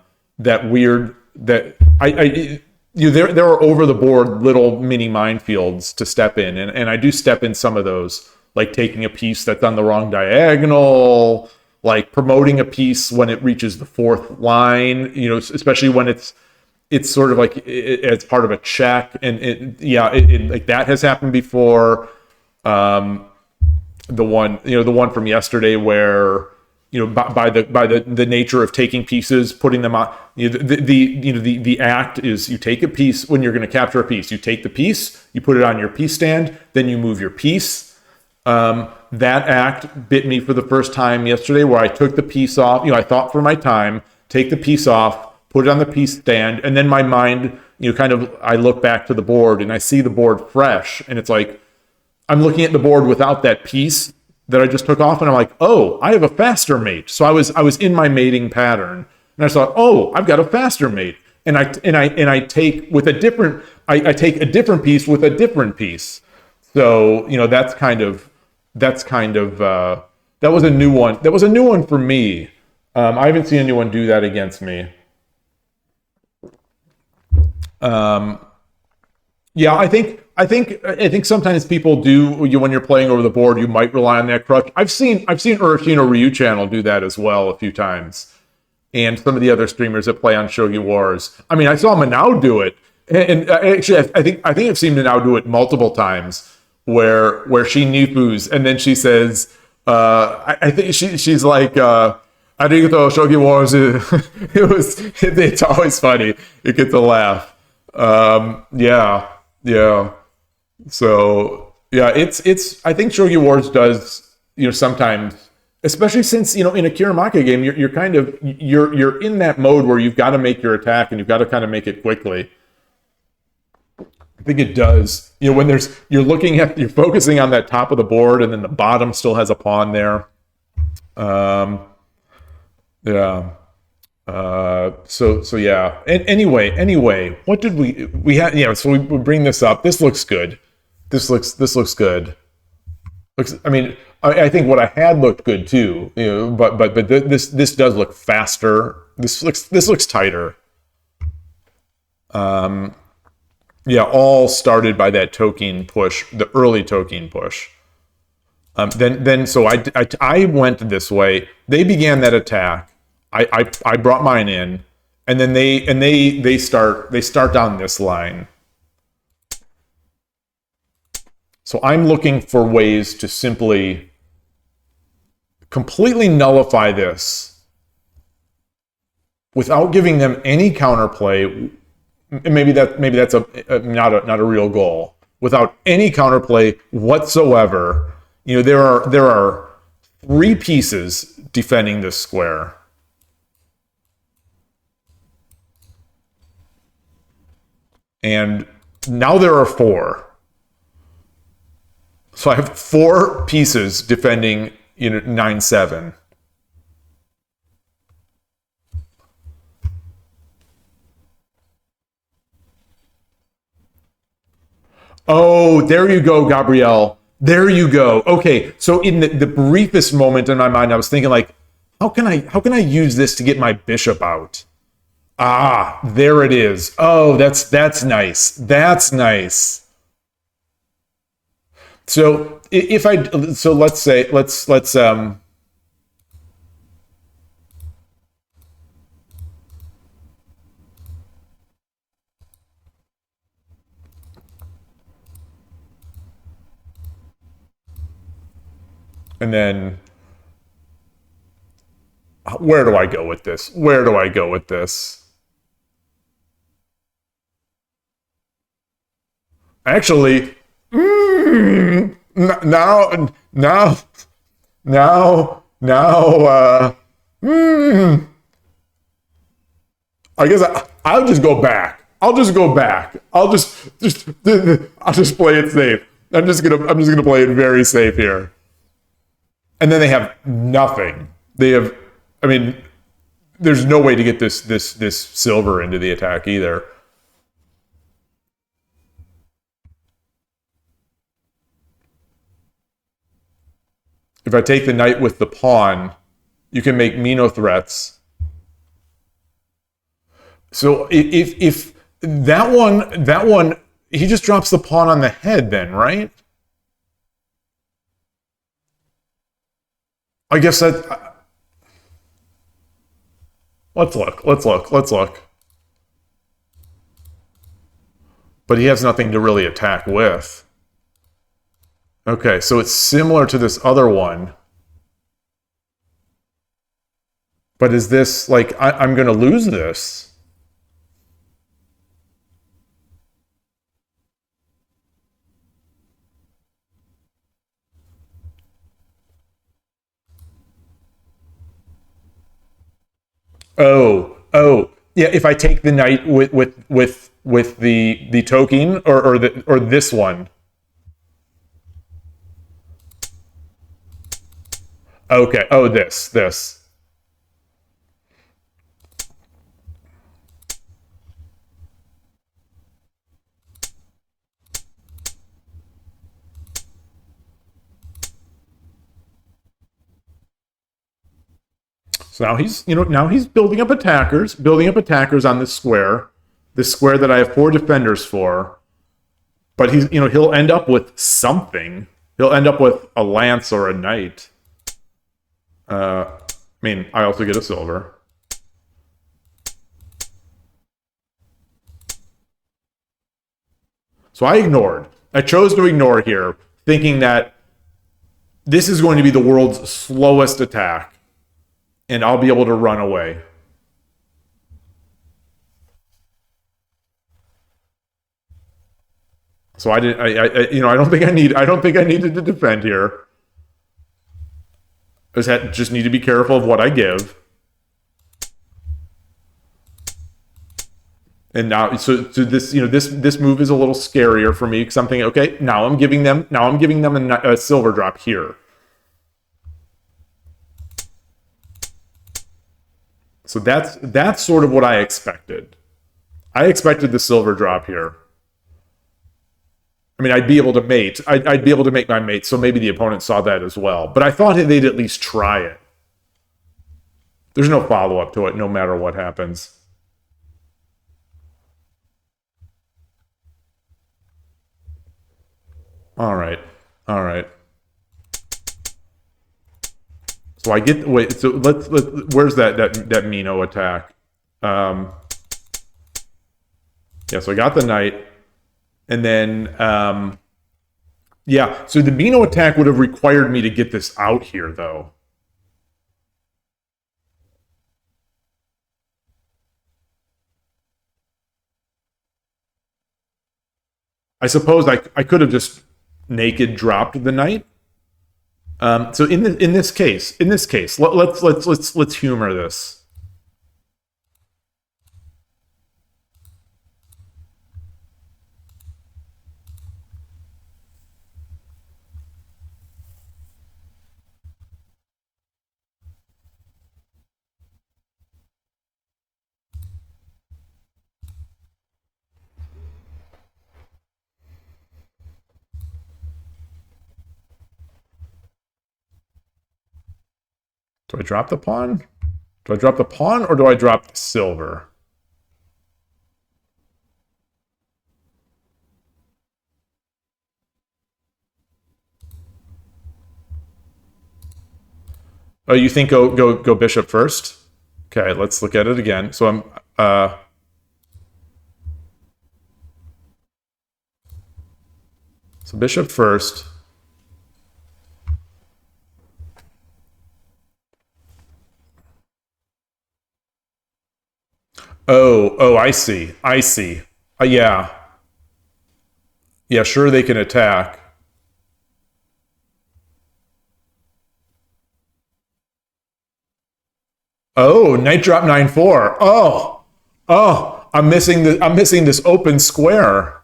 over the board little mini minefields to step in, and I do step in some of those, like taking a piece that's on the wrong diagonal, like promoting a piece when it reaches the fourth line. Especially when it's sort of like it's part of a check, and like that has happened before. The one from yesterday where by the nature of taking pieces, putting them on, the act is you take a piece when you're going to capture a piece. You take the piece, you put it on your piece stand, then you move your piece. That act bit me for the first time yesterday, where I took the piece off. I thought for my time, take the piece off, put it on the piece stand, and then my mind, I look back to the board and I see the board fresh, and it's like I'm looking at the board without that piece that I just took off, and I'm like, oh, I have a faster mate. So I was in my mating pattern, and I thought, oh, I've got a faster mate, and I take with a different, I take a different piece with a different piece. So that was a new one. That was a new one for me. I haven't seen anyone do that against me. I think sometimes people do, when you're playing over the board, you might rely on that crutch. I've seen Urashino Ryu channel do that as well a few times, and some of the other streamers that play on Shogi Wars. I mean, I saw Manao do it, and actually, I think I've seen Manao do it multiple times, where she nifus and then she says, I think she's like, "Arigato Shogi Wars." It's always funny. You get to laugh. So it's I think Shogi Wars does, sometimes, especially since, in a Kiramaka game, you're kind of, you're in that mode where you've got to make your attack and you've got to kind of make it quickly. I think it does. When you're focusing on that top of the board, and then the bottom still has a pawn there. So yeah. And anyway, what did we had? So we bring this up. This looks good. This looks good. I mean, I think what I had looked good too, but this does look faster. This looks tighter. Yeah, all started by that Tokeen push, the early Tokeen push. So I went this way. They began that attack. I brought mine in, and then they start down this line. So I'm looking for ways to simply completely nullify this without giving them any counterplay. Maybe that's not a real goal. Without any counterplay whatsoever. There are 3 pieces defending this square. And now there are 4. So I have 4 pieces defending 9-7. Oh, there you go, Gabrielle. There you go. Okay, so in the briefest moment in my mind, I was thinking like, how can I use this to get my bishop out? Ah, there it is. Oh, that's nice. That's nice. So let's and then where do I go with this? Where do I go with this? Actually, now, I guess I'll just go back. I'll just go back. I'll just play it safe. I'm just gonna play it very safe here. And then they have nothing. I mean, there's no way to get this silver into the attack either. If I take the knight with the pawn, you can make me no threats. So if that one, he just drops the pawn on the head then, right? I guess that... Let's look. But he has nothing to really attack with. Okay, so it's similar to this other one. But is this, like, I'm going to lose this? Oh, yeah. If I take the knight with the token or this one. Okay. Oh, this. So now he's building up attackers on this square that I have 4 defenders for. But he'll end up with something. He'll end up with a lance or a knight. I mean, I also get a silver. So I chose to ignore here, thinking that this is going to be the world's slowest attack, and I'll be able to run away. So I don't think I needed to defend here. I just need to be careful of what I give. And now, so this this move is a little scarier for me because I'm thinking, okay, now I'm giving them a silver drop here. So that's sort of what I expected. I expected the silver drop here. I mean, I'd be able to mate. I'd be able to make my mate, so maybe the opponent saw that as well. But I thought they'd at least try it. There's no follow-up to it, no matter what happens. All right. All right. So I get... Wait, so let's where's that Mino attack? Yeah, so I got the knight. And then... yeah, so the Mino attack would have required me to get this out here, though. I suppose I could have just naked dropped the knight. So in this case, let's humor this. Do I drop the pawn? Do I drop the pawn or do I drop the silver? Oh, you think go bishop first? Okay, let's look at it again. So I'm so bishop first. Oh, I see. I see. Yeah. Yeah, sure they can attack. Oh, knight drop 9-4. Oh, I'm missing this open square.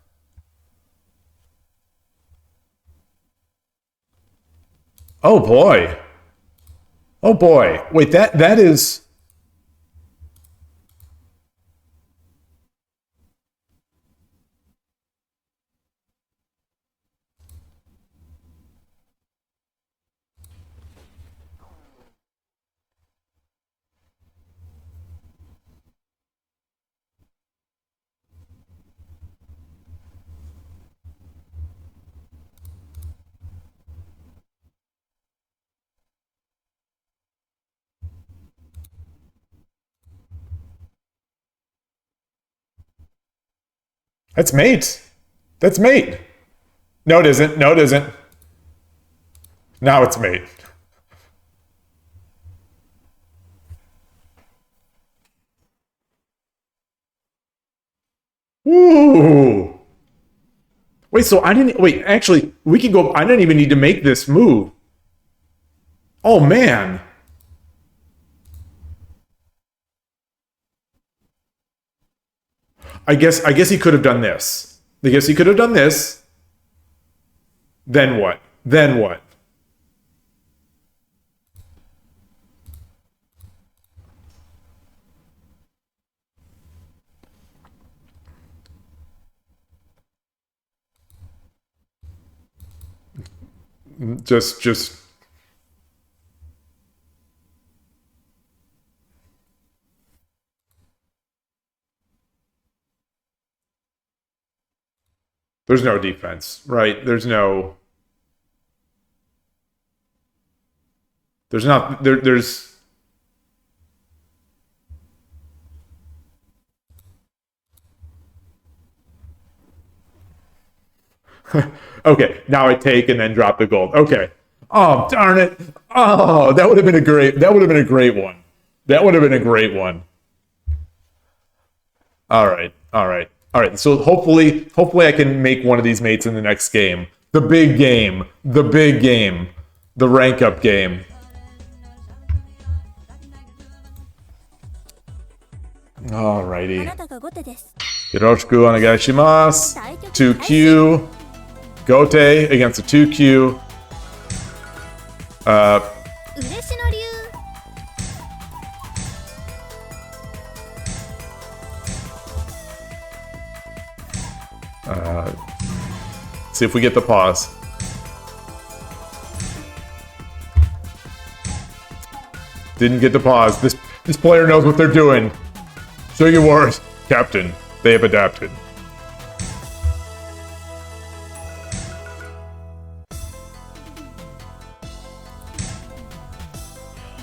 Oh boy. Oh boy. Wait, that is... That's mate. That's mate. No, it isn't. No, it isn't. Now it's mate. Ooh. Wait, so I didn't... Wait, actually, we can go... I didn't even need to make this move. Oh, man. I guess he could have done this. I guess he could have done this. Then what? Then what? Just... There's no defense, right? There's not... There's... Okay, now I take and then drop the gold. Okay. Oh, darn it. Oh, that would have been a great one. That would have been a great one. All right. So hopefully I can make one of these mates in the next game. The big game. The rank up game. Alrighty. あなたが後手です。 Yoroshiku onegaishimasu. 2Q. Gote against a 2Q. 嬉野流 See if we get the pause. Didn't get the pause. This player knows what they're doing. Shogi Wars, Captain. They have adapted.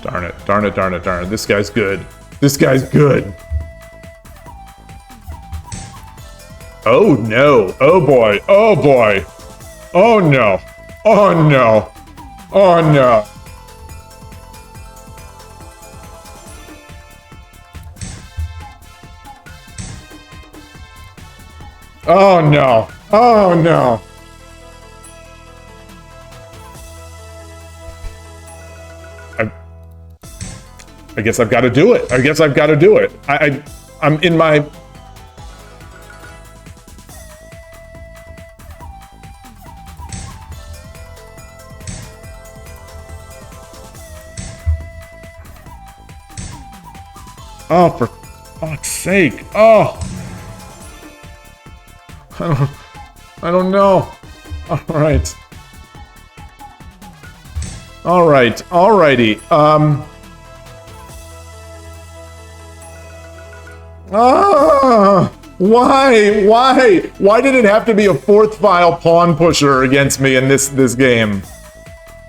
Darn it, darn it, darn it, darn it. This guy's good. This guy's good. Oh no. Oh boy. Oh boy. Oh no. Oh no. Oh no. Oh no. Oh no. I guess I've got to do it. I guess I've got to do it. I'm in my... Oh, for fuck's sake. Oh. I don't know. All right. All right. Alrighty. Why did it have to be a fourth file pawn pusher against me in this game?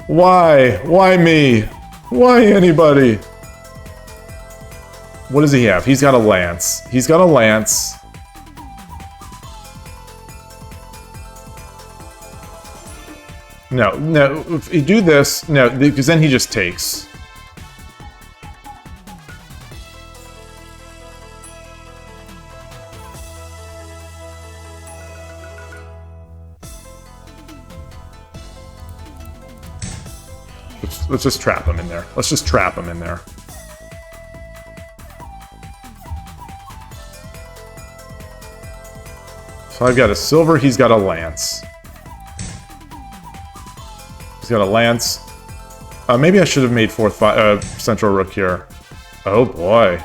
Why me? Why anybody? What does he have? He's got a lance. He's got a lance. No, if you do this, no, because then he just takes. Let's just trap him in there. Let's just trap him in there. So I've got a silver, he's got a lance. He's got a lance. Maybe I should have made central rook here. Oh boy.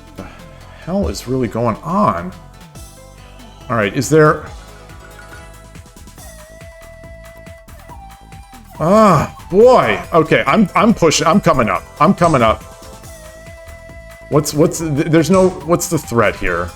What the hell is really going on? All right, is there... Ah, boy. Okay, I'm pushing. I'm coming up. I'm coming up. What's the threat here?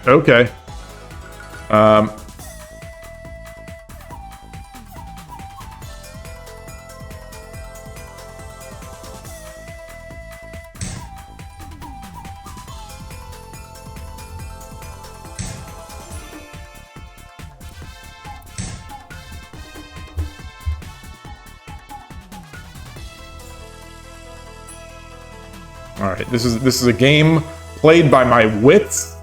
Okay. All right, this is a game played by my wits,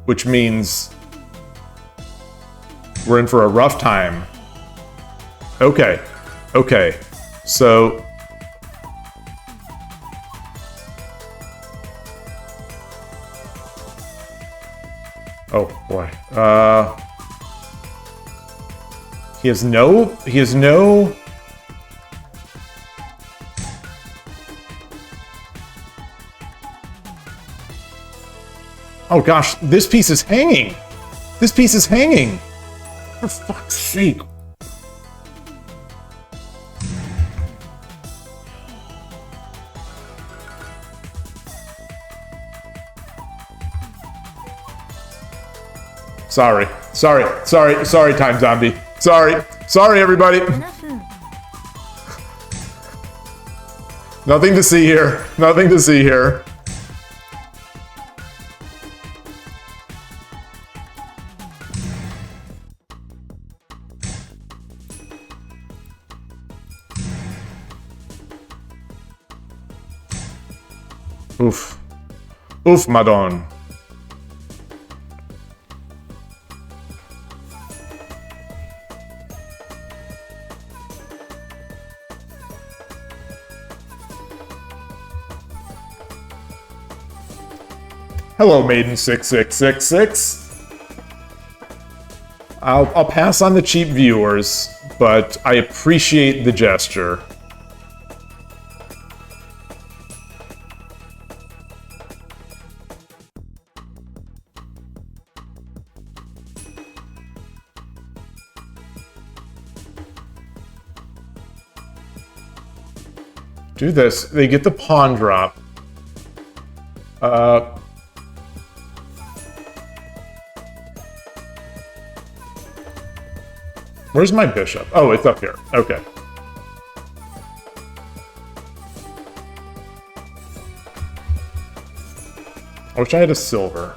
which means we're in for a rough time. Okay, so... Oh, boy. He has no... Oh gosh, this piece is hanging! This piece is hanging! For fuck's sake! Sorry, Time Zombie. Sorry, everybody. 7分 Nothing to see here. Nothing to see here. Oof. Oof, madon. Hello, Maiden 6666. I'll pass on the cheap viewers, but I appreciate the gesture. Do this. They get the pawn drop. Where's my bishop? Oh, it's up here. Okay. I wish I had a silver.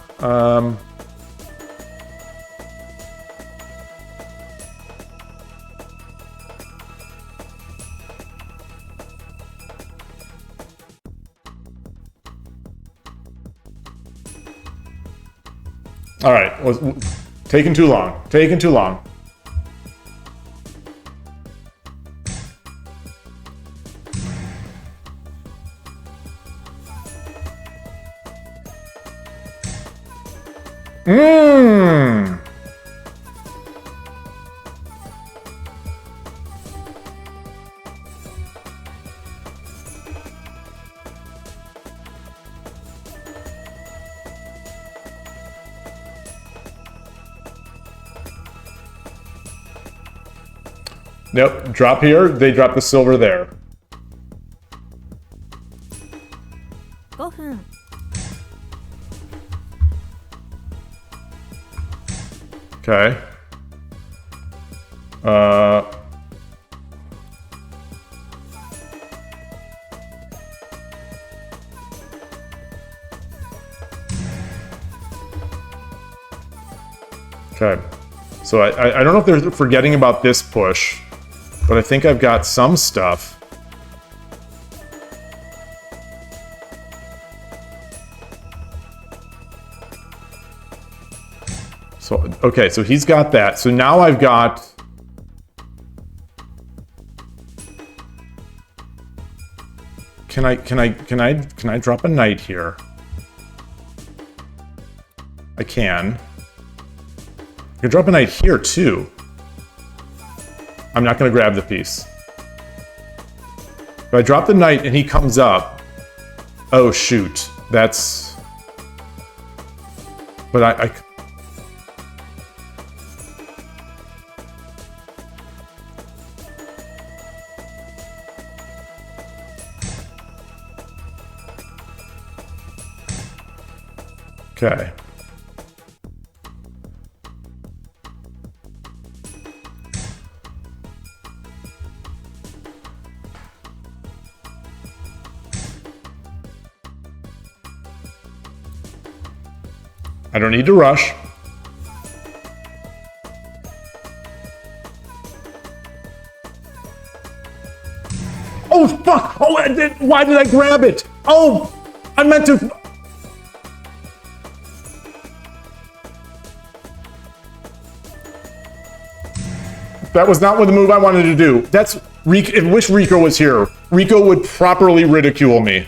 All right, taking too long. Taking too long. Mmm. Nope, drop here, they drop the silver there. 5分 Okay. Okay. So I don't know if they're forgetting about this push, but I think I've got some stuff. So, okay, so he's got that. So now I've got... Can I drop a knight here? I can. I can drop a knight here too. I'm not going to grab the piece. If I drop the knight and he comes up... Oh, shoot. That's... But I Okay. I don't need to rush. Oh, fuck! Oh, why did I grab it? Oh, I meant to... That was not what the move I wanted to do. That's... I wish Rico was here. Rico would properly ridicule me.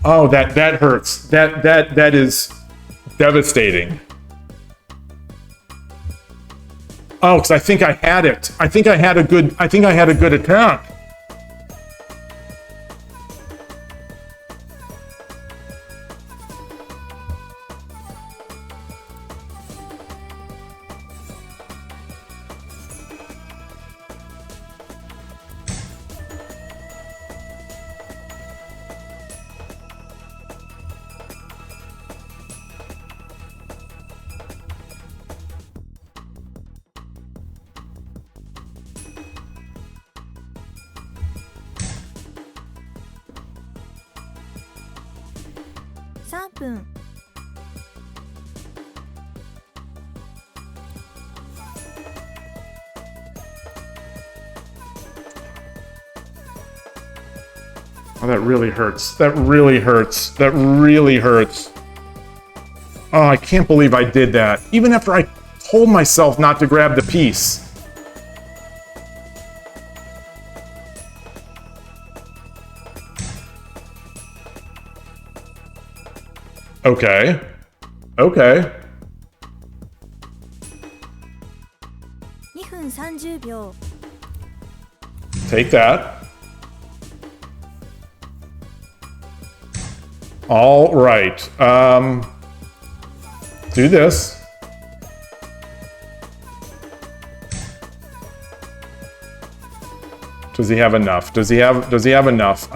Oh, that hurts. That is devastating. Oh, because I think I had it. I think I had a good attack. Oh, that really hurts. That really hurts. That really hurts. Oh, I can't believe I did that. Even after I told myself not to grab the piece. Okay. Okay. 2分30秒 Take that. All right. Do this. Does he have enough? Does he have enough?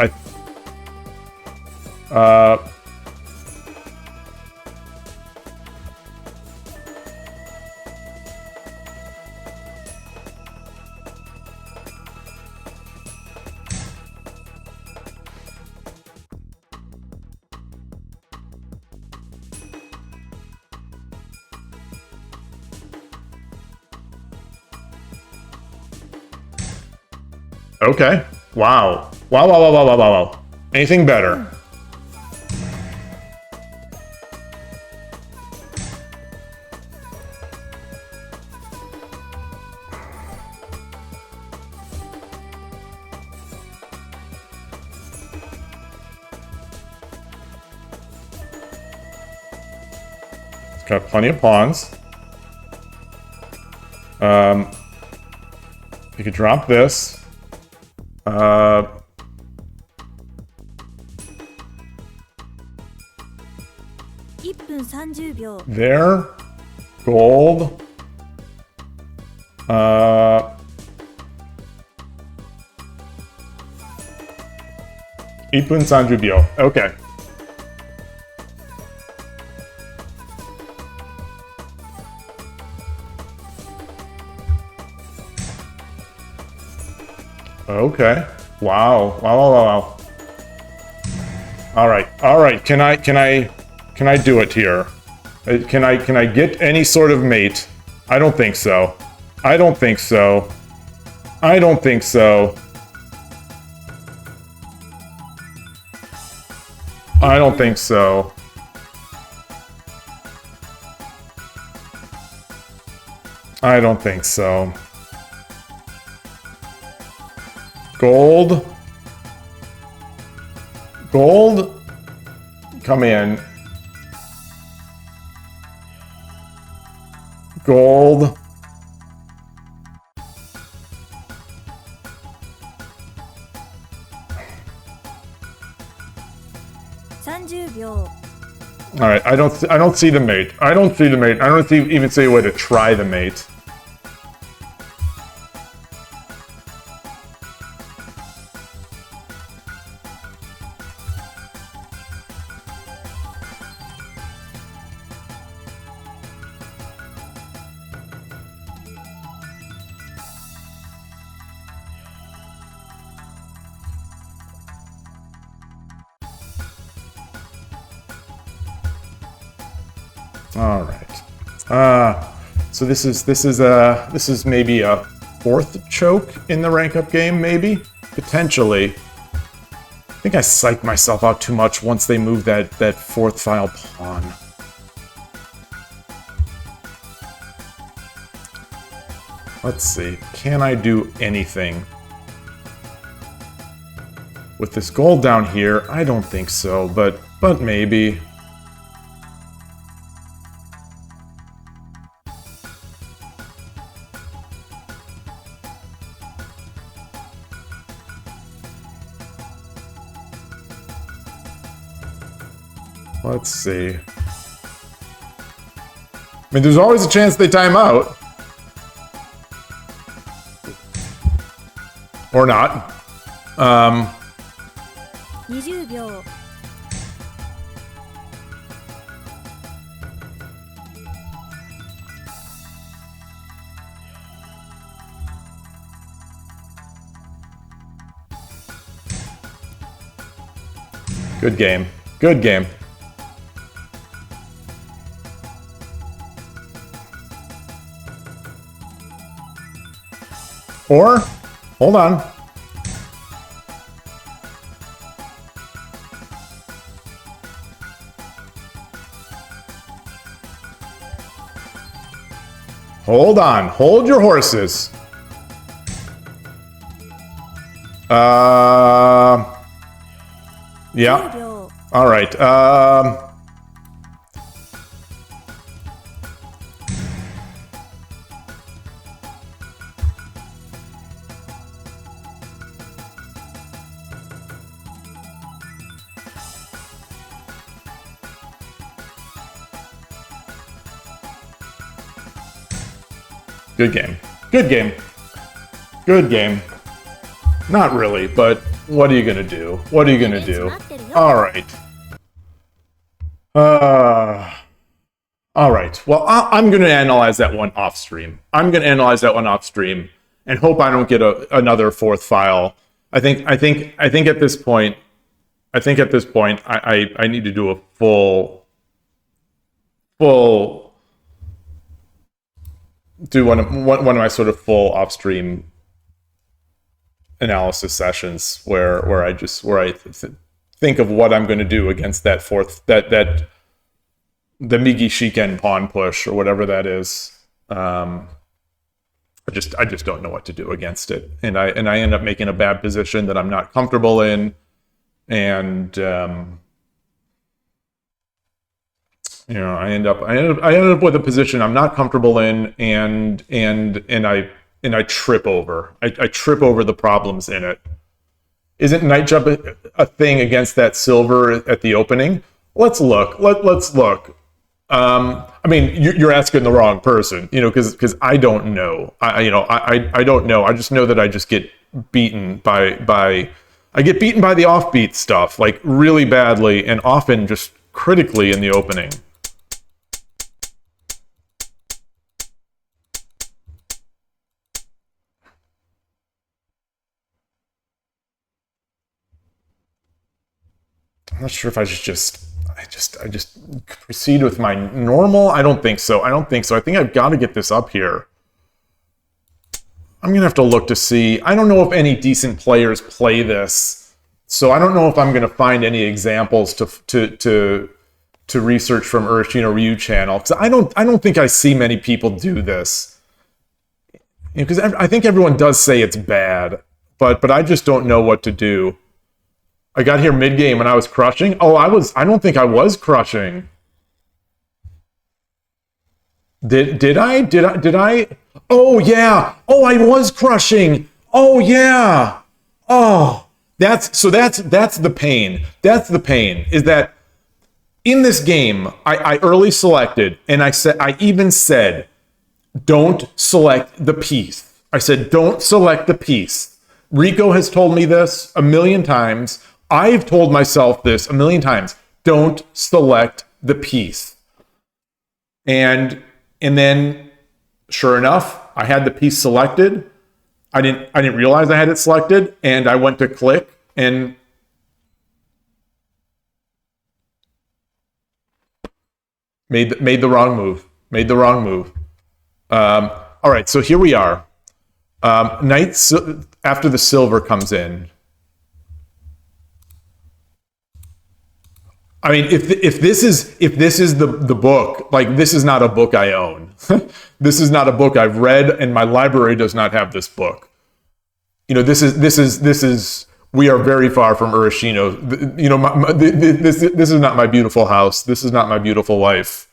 Okay. Wow. Wow, wow, wow, wow, wow, wow, wow. Anything better? It's got plenty of pawns. You could drop this. 1分30秒 There. Gold. 1分30秒. Okay. Okay. Wow. Wow, wow, wow, wow. All right. All right. Can I do it here? Can I get any sort of mate? I don't think so. I don't think so. I don't think so. I don't think so. I don't think so. Gold. Gold. Come in. Gold. All right, I don't see the mate. I don't see the mate. I don't even see a way to try the mate. All right. So this is maybe a fourth choke in the rank up game, maybe potentially. I think I psyched myself out too much once they moved that fourth file pawn. Let's see. Can I do anything with this gold down here? I don't think so, but maybe. Let's see. I mean, there's always a chance they time out. Or not. 20秒 Good game. Good game. Or, hold on. Hold on. Hold your horses. Yeah. 10秒 All right. Good game. Good game. Good game. Not really, but what are you gonna do? What are you gonna do? All right. All right. Well, I'm gonna analyze that one off stream. I'm gonna analyze that one off stream and hope I don't get another fourth file. I think at this point, I need to do a full do one of my sort of full off stream analysis sessions where I think of what I'm going to do against that the Migi Shiken pawn push or whatever that is. I just don't know what to do against it, and I end up making a bad position that I'm not comfortable in, and I end up with a position I'm not comfortable in, and I trip over. I trip over the problems in it. Isn't night jump a thing against that silver at the opening? Let's look. Let's look. I mean, you're asking the wrong person, because I don't know. I don't know. I just know that I just get beaten by I get beaten by the offbeat stuff, like really badly, and often just critically in the opening. I'm not sure if I just proceed with my normal. I don't think so. I think I've got to get this up here. I'm gonna have to look to see. I don't know if any decent players play this, so I don't know if I'm gonna find any examples to research from Urashino Ryu channel, because I don't think I see many people do this. Because I think everyone does say it's bad, but I just don't know what to do. I got here mid-game and I was crushing. Oh, I don't think I was crushing. Did I? Oh, yeah. Oh, I was crushing. Oh, yeah. Oh, that's the pain. That's the pain, is that in this game, I early selected, and I even said, don't select the piece. I said, don't select the piece. Rico has told me this a million times. I've told myself this a million times. Don't select the piece. And then, sure enough, I had the piece selected. I didn't realize I had it selected, and I went to click and made the wrong move. Made the wrong move. All right, so here we are. Knight after the silver comes in. I mean, if this is the book, like, this is not a book I own. This is not a book I've read, and my library does not have this book. This is we are very far from Urashino. This is not my beautiful house. This is not my beautiful life.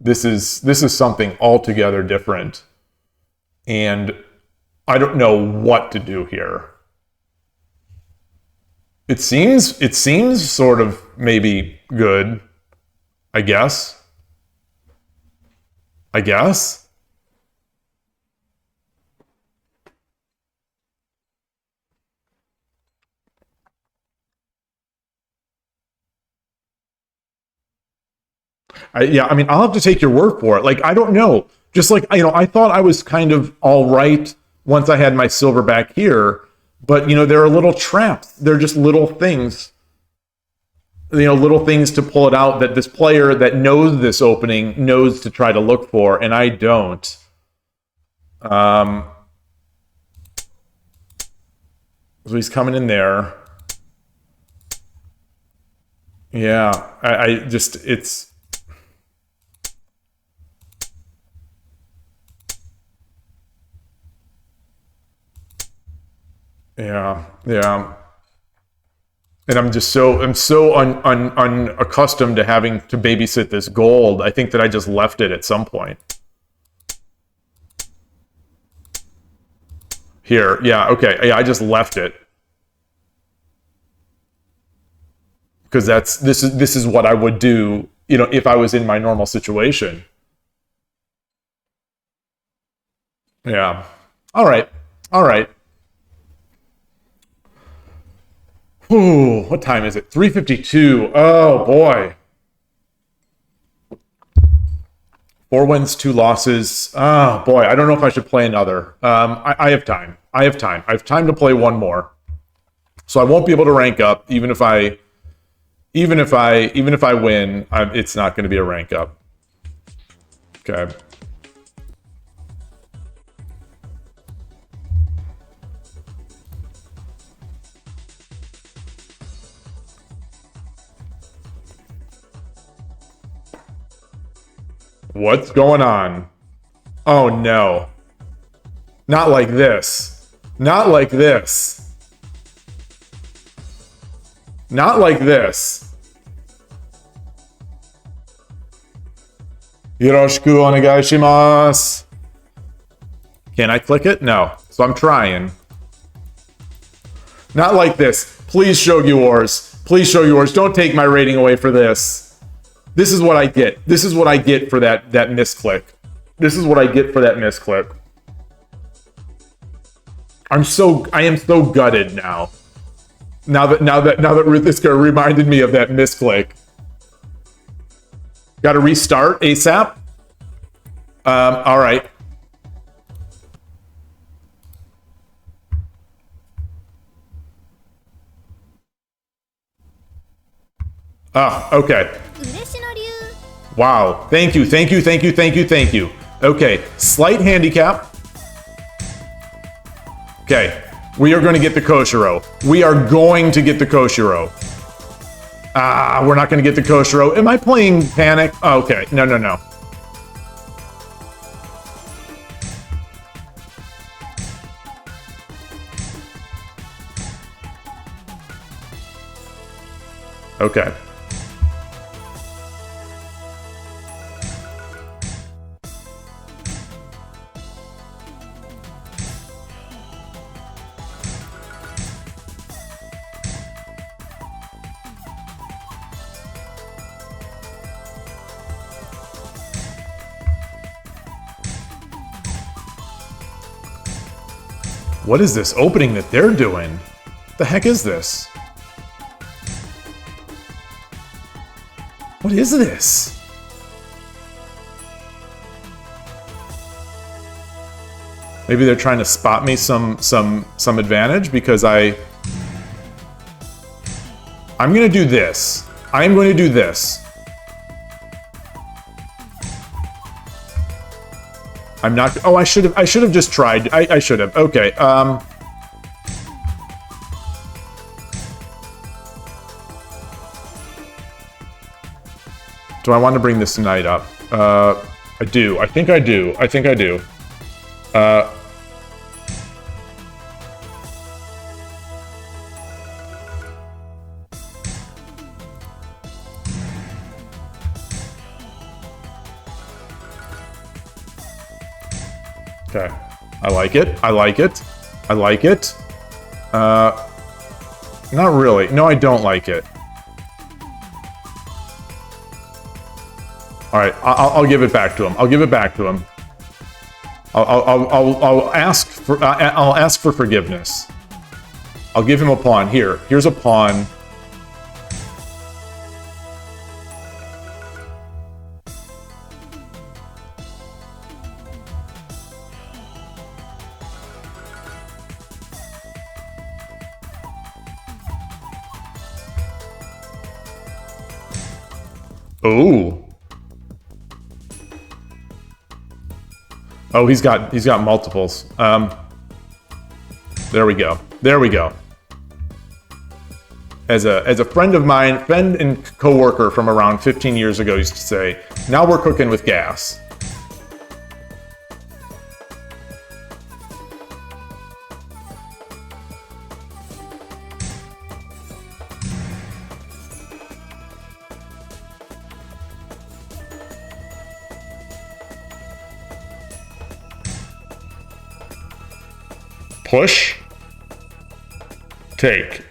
This is something altogether different, and I don't know what to do here. It seems sort of maybe good, I guess. I mean, I'll have to take your word for it. Like, I don't know. Just like, I thought I was kind of all right once I had my silver back here. But, there are little traps. They're just little things. Little things to pull it out that this player that knows this opening knows to try to look for, and I don't. So he's coming in there. Yeah, it's... Yeah. And I'm so unaccustomed to having to babysit this gold. I think that I just left it at some point. Here, yeah, okay, yeah, I just left it. Because this is what I would do, if I was in my normal situation. Yeah. All right. All right. Ooh, what time is it? 3:52. Oh boy. 4 wins, 2 losses. Oh boy, I don't know if I should play another. I have time. I have time to play one more. So I won't be able to rank up, even if I win. It's not going to be a rank up. Okay. What's going on? Oh no. Not like this. Not like this. Not like this. Yoroshiku onegai shimasu. Can I click it? No. So I'm trying. Not like this. Please, Shogi Wars. Please, Shogi Wars. Don't take my rating away for this. This is what I get. This is what I get for that misclick. This is what I get for that misclick. I am so gutted now. Now that Ruthiska reminded me of that misclick. Got to restart ASAP. All right. Okay. Wow. Thank you. Okay. Slight handicap. Okay. We are going to get the Koshiro. We are going to get the Koshiro. We're not going to get the Koshiro. Am I playing Panic? Oh, okay. No. Okay. What is this opening that they're doing? What the heck is this? What is this? Maybe they're trying to spot me some advantage because I'm going to do this. I'm going to do this. I'm not. Oh, I should have just tried. I should have. Okay. Do I want to bring this knight up? I do. I think I do. Okay. I like it. Not really. No, I don't like it. All right, I'll give it back to him. I'll ask for forgiveness. I'll give him a pawn. Here's a pawn. Oh. Oh, he's got multiples. There we go. As a friend of mine, friend and coworker from around 15 years ago used to say, now we're cooking with gas. Push. Take.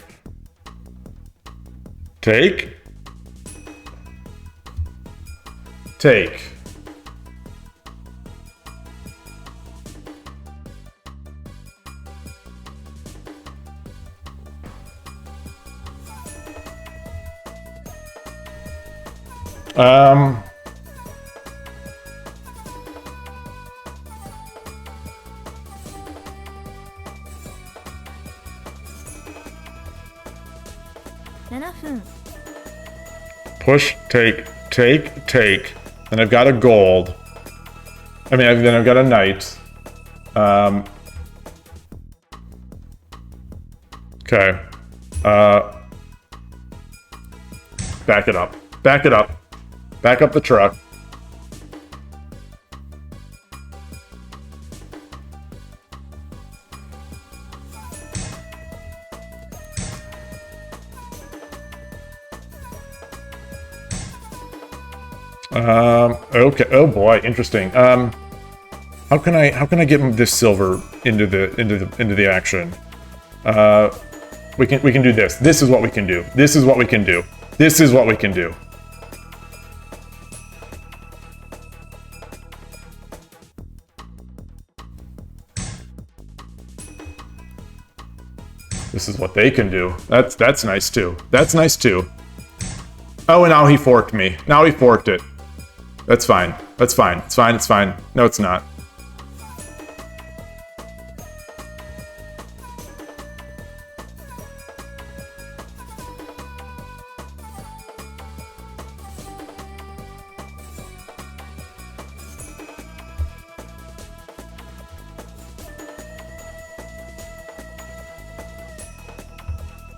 Um... Push, take, take, take. Then I've got a gold. I mean, then I've got a knight. Okay. Back it up. Back it up. Back up the truck. Okay. Oh boy, interesting. How can I get this silver into the action? We can do this. This is what we can do. This is what we can do. This is what we can do. This is what they can do. That's nice too. That's nice too. Oh, and now he forked me. Now he forked it. That's fine. That's fine. It's fine. It's fine. No, it's not.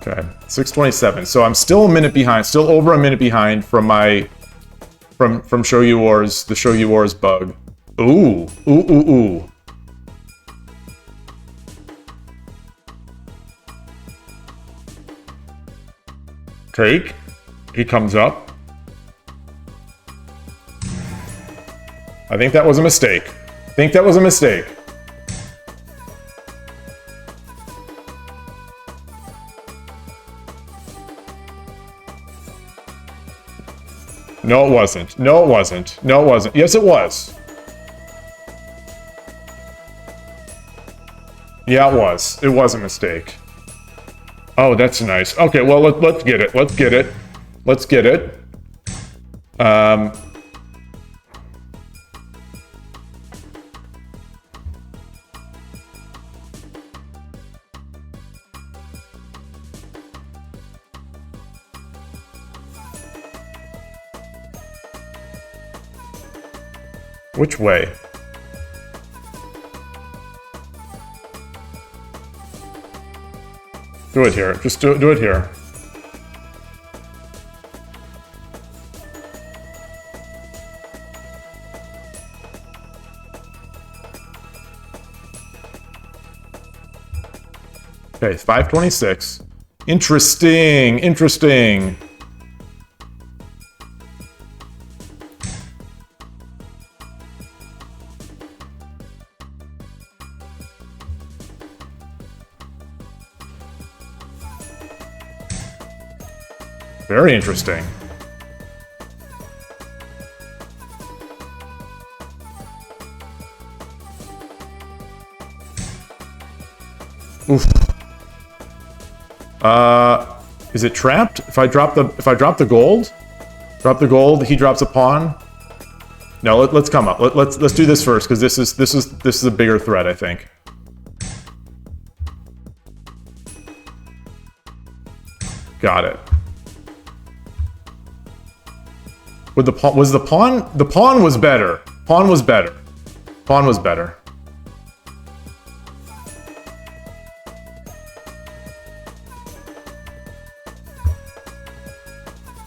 Okay, 6:27. So I'm still a minute behind, still over a minute behind from my from Shogi Wars, the Shogi Wars bug. Ooh, ooh, ooh, ooh. Take. He comes up. I think that was a mistake. I think that was a mistake. No, it wasn't. No, it wasn't. No, it wasn't. Yes, it was. Yeah, it was. It was a mistake. Oh, that's nice. Okay, well, let's get it. Let's get it. Let's get it. Which way? Do it here. Just do it here. Okay, 5:26. Interesting. Interesting. Very interesting. Oof. Is it trapped? If I drop the gold? Drop the gold, he drops a pawn. No, let's come up. Let's do this first, because this is a bigger threat, I think. Got it. With the pawn, was the pawn was better. Pawn was better. Pawn was better.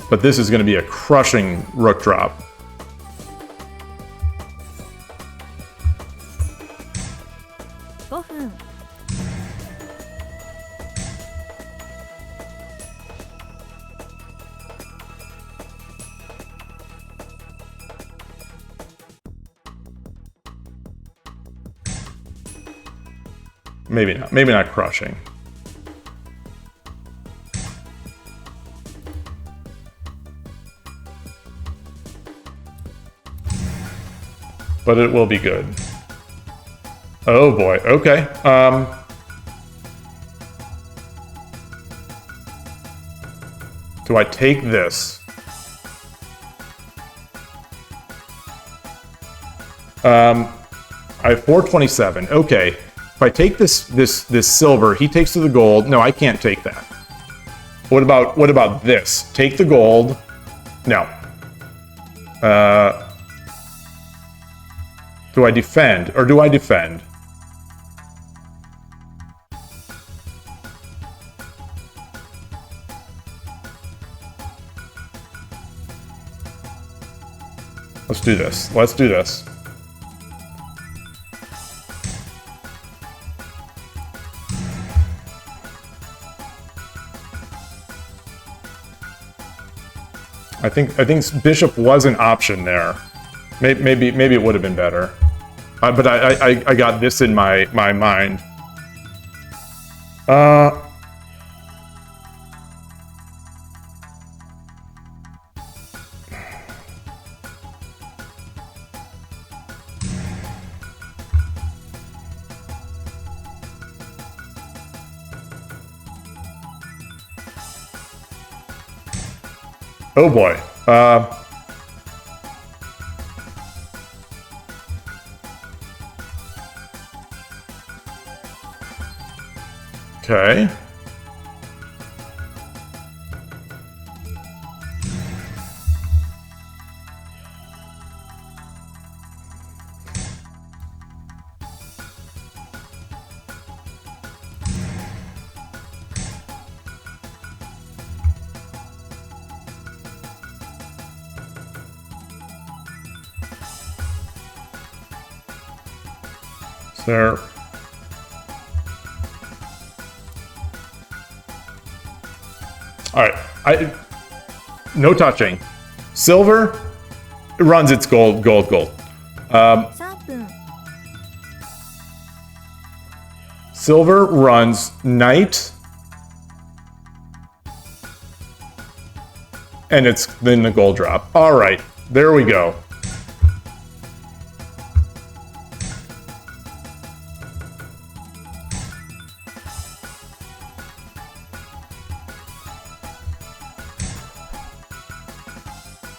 But this is going to be a crushing rook drop. Maybe not. Maybe not crushing. But it will be good. Oh boy. Okay. Do I take this? I have 427. Okay. If I take this silver, he takes to the gold. No, I can't take that. What about this? Take the gold. No. Do I defend or do I defend? Let's do this. Let's do this. I think bishop was an option there. Maybe it would have been better. But I got this in my mind. Oh boy. Okay. There. All right, no touching. Silver runs its gold. 3分 Silver runs knight, and it's then the gold drop. All right, there we go.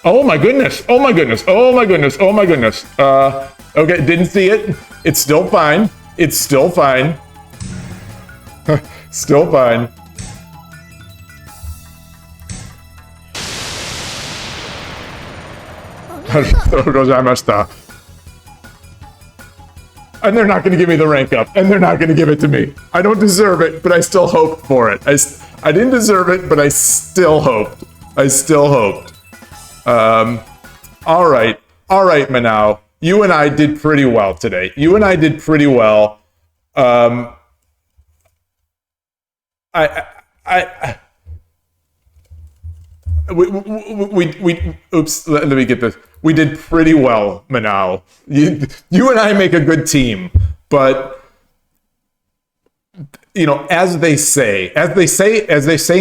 Oh my goodness, oh my goodness, oh my goodness, oh my goodness. Okay, didn't see it. It's still fine. It's still fine. Still fine. And they're not going to give me the rank up, and they're not going to give it to me. I don't deserve it, but I still hoped for it. I didn't deserve it, but I still hoped. I still hoped. All right, Manao. You and I did pretty well today. You and I did pretty well. Oops, let me get this. We did pretty well, Manao. You and I make a good team, but you know, as they say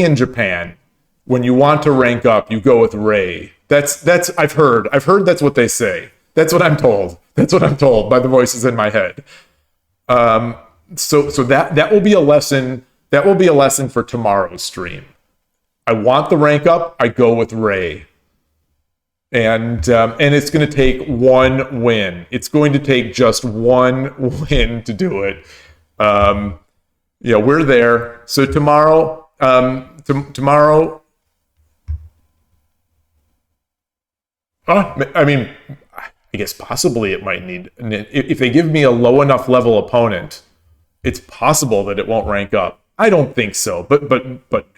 in Japan, when you want to rank up, you go with Ray. That's I've heard that's what they say. That's what I'm told. That's what I'm told by the voices in my head. So that will be a lesson. That will be a lesson for tomorrow's stream. I want the rank up. I go with Ray, and it's going to take one win. It's going to take just one win to do it. Yeah, we're there. So tomorrow, tomorrow. I mean, I guess possibly it might need. If they give me a low enough level opponent, it's possible that it won't rank up. I don't think so, but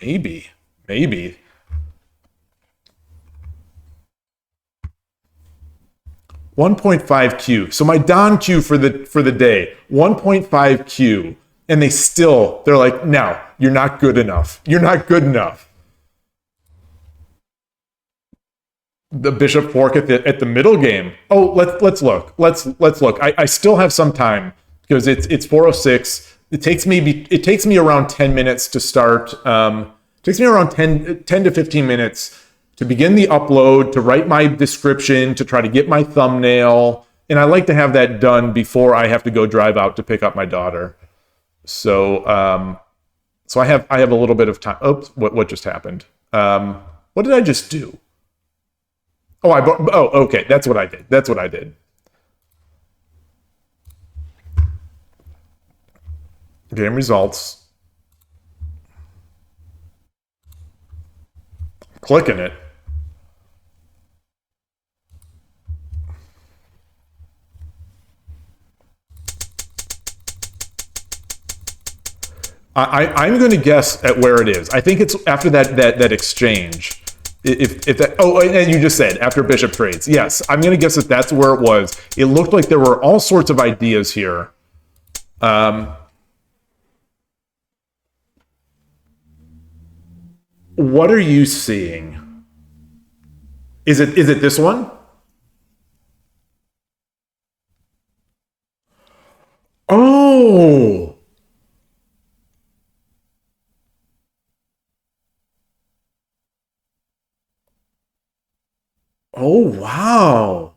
maybe. 1.5 Q. So my Don Q for the day, 1.5 Q, and they're like, no, you're not good enough. You're not good enough. The bishop fork at the middle game. Oh, let's look. Let's look. I still have some time because it's 4:06. It takes me around 10 minutes to start. It takes me around 10 to 15 minutes to begin the upload, to write my description, to try to get my thumbnail, and I like to have that done before I have to go drive out to pick up my daughter. So I have a little bit of time. Oops, what just happened? What did I just do? Okay, that's what I did. Game results. Clicking it. I'm going to guess at where it is. I think it's after that exchange. If that, oh, and you just said after bishop trades. Yes, I'm going to guess that that's where it was. It looked like there were all sorts of ideas here. What are you seeing? Is it this one? Oh. Oh, wow.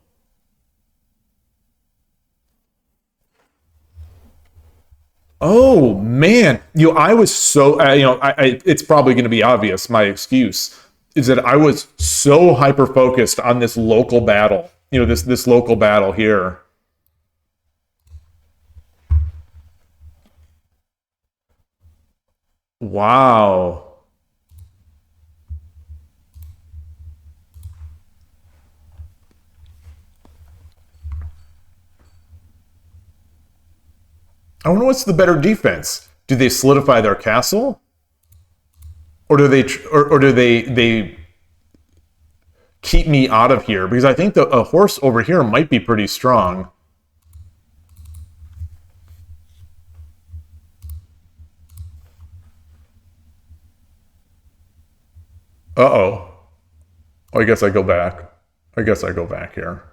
Oh, man. I was so, it's probably going to be obvious. My excuse is that I was so hyper focused on this local battle, this local battle here. Wow. I wonder what's the better defense. Do they solidify their castle, or do they keep me out of here? Because I think a horse over here might be pretty strong. Uh-oh. Oh, I guess I go back. I guess I go back here.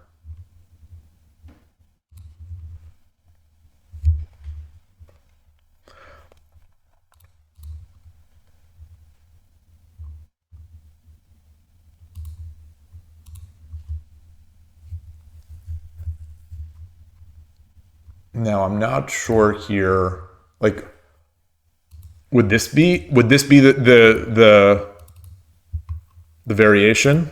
Now I'm not sure here. Like, would this be the variation?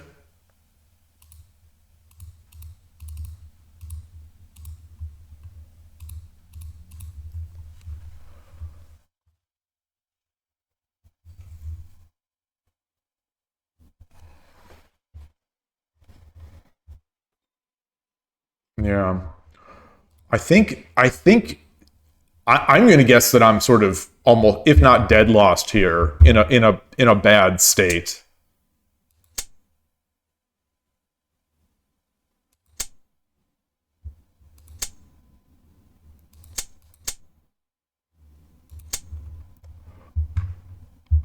Yeah. I'm going to guess that I'm sort of almost, if not dead lost here, in a bad state.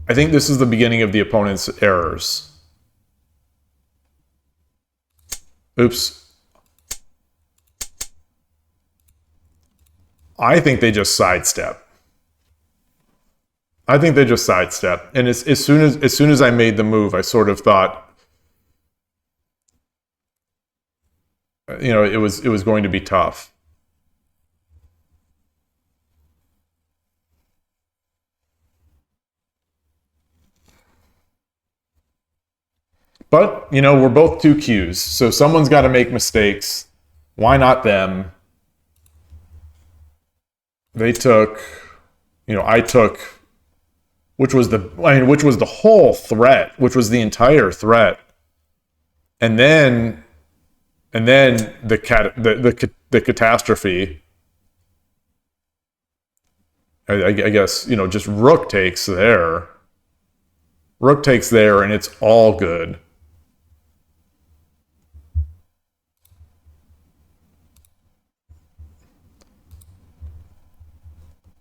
I think this is the beginning of the opponent's errors. Oops. I think they just sidestep. I think they just sidestep. And as soon as I made the move, I sort of thought, it was going to be tough. But, we're both 2Qs, so someone's got to make mistakes. Why not them? They took, I took, which was the whole threat, which was the entire threat. And then the catastrophe. I guess, just rook takes there. Rook takes there, and it's all good.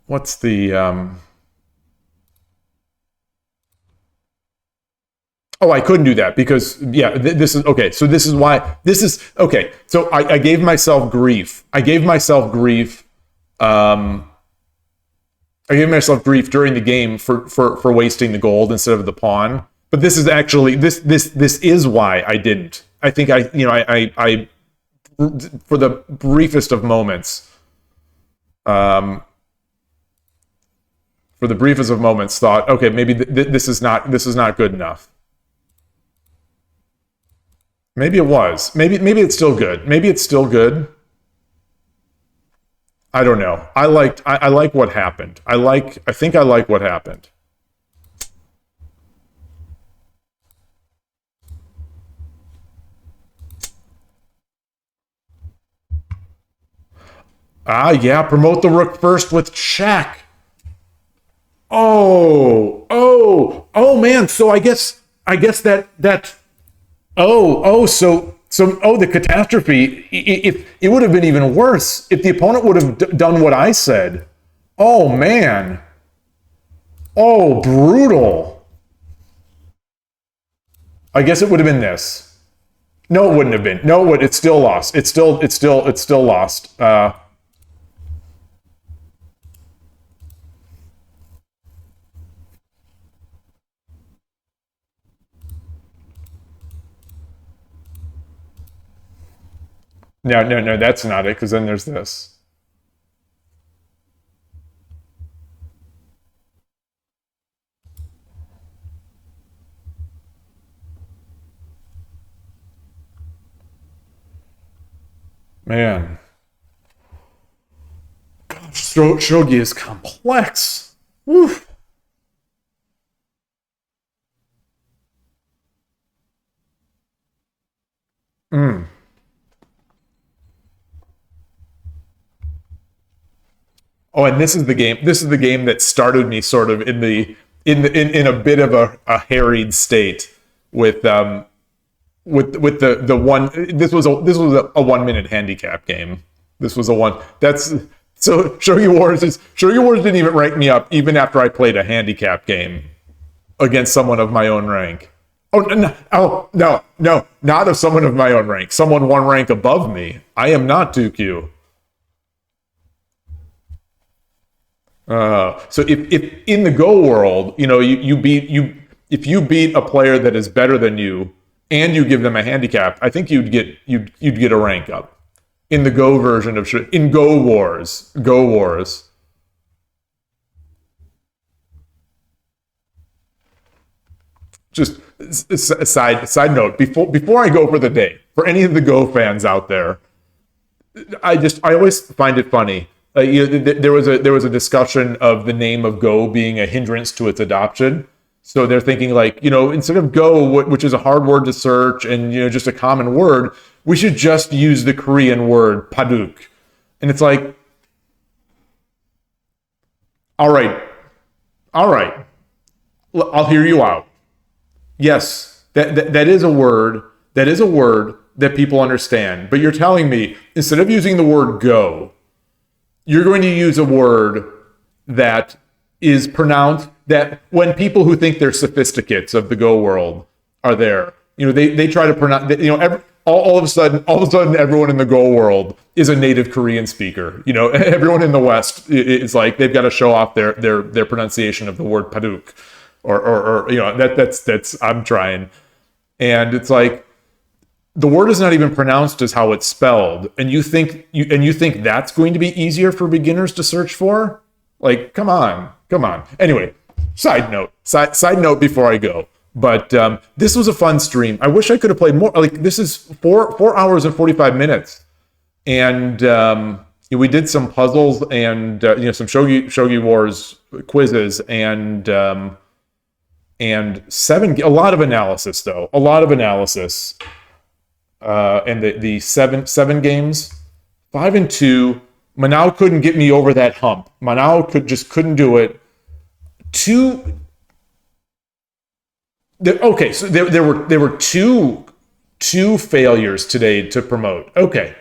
What's the Oh, I couldn't do that because this is okay. So this is why this is okay. So I gave myself grief. I gave myself grief during the game for wasting the gold instead of the pawn. But this is actually this is why I didn't. I think I for the briefest of moments thought, okay, maybe this is not good enough. Maybe it was. Maybe it's still good. Maybe it's still good. I don't know. I like what happened. I think I like what happened. Ah, yeah, promote the rook first with check. Oh man. So I guess that the catastrophe. If it would have been even worse if the opponent would have done what I said. Oh man. Oh, brutal. I guess it would have been this. No, it wouldn't have been. No, it would. It's still lost. It's still lost. No, that's not it, because then there's this. Man. Gosh, Shogi is complex. Woo. Mm. Oh, and this is the game. This is the game that started me sort of in a bit of a harried state with the one. This was a 1 minute handicap game. This was a one. That's so Shogi Wars didn't even rank me up even after I played a handicap game against someone of my own rank. No, not of someone of my own rank. Someone one rank above me. I am not 2Q. So if in the Go world, if you beat a player that is better than you and you give them a handicap, I think you'd get a rank up. In the Go version of in Go Wars. Just a side note before I go for the day, for any of the Go fans out there, I always find it funny. There was a discussion of the name of Go being a hindrance to its adoption. So they're thinking like, instead of Go, which is a hard word to search and just a common word, we should just use the Korean word paduk. And it's like, all right, I'll hear you out. Yes, that is a word. That is a word that people understand. But you're telling me instead of using the word Go, you're going to use a word that is pronounced, that when people who think they're sophisticates of the Go world are there, they try to pronounce, all of a sudden, everyone in the Go world is a native Korean speaker. Everyone in the West is like, they've got to show off their pronunciation of the word paduk, or that's I'm trying. And it's like, the word is not even pronounced as how it's spelled, and you think that's going to be easier for beginners to search for? Like, come on. Anyway, side note before I go. But this was a fun stream. I wish I could have played more. Like, this is 4 hours and 45 minutes, and we did some puzzles and some Shogi Wars quizzes and a lot of analysis though. And the seven games, 5-2. Manao couldn't get me over that hump. Manao couldn't do it. So there were two failures today to promote. Okay.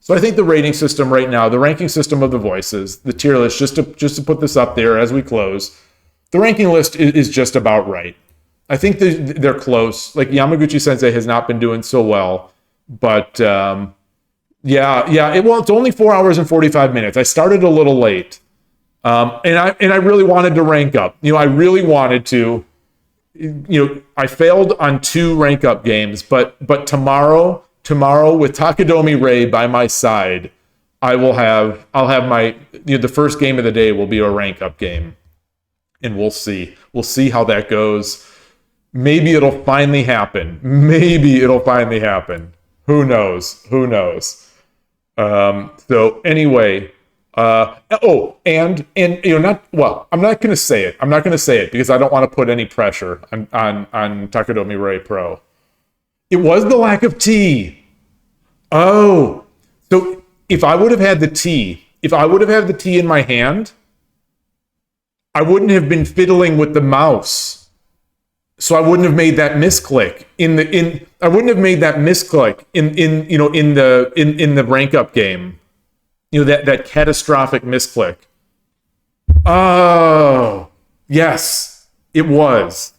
So I think the rating system right now, the ranking system of the voices, the tier list, just to put this up there as we close, the ranking list is just about right. I think they're close. Like, Yamaguchi Sensei has not been doing so well, but it's only 4 hours and 45 minutes. I started a little late, and I really wanted to rank up. I really wanted to. I failed on 2 rank up games, but tomorrow with Takedomi Ray by my side, I'll have my the first game of the day will be a rank up game, and we'll see how that goes. Maybe it'll finally happen. Who knows? So anyway, I'm not going to say it. I'm not going to say it because I don't want to put any pressure on Takedomi Ray Pro. It was the lack of tea. Oh, so if I would have had the tea, in my hand, I wouldn't have been fiddling with the mouse. So I wouldn't have made that misclick in the rank up game. That catastrophic misclick. Oh, yes, it was.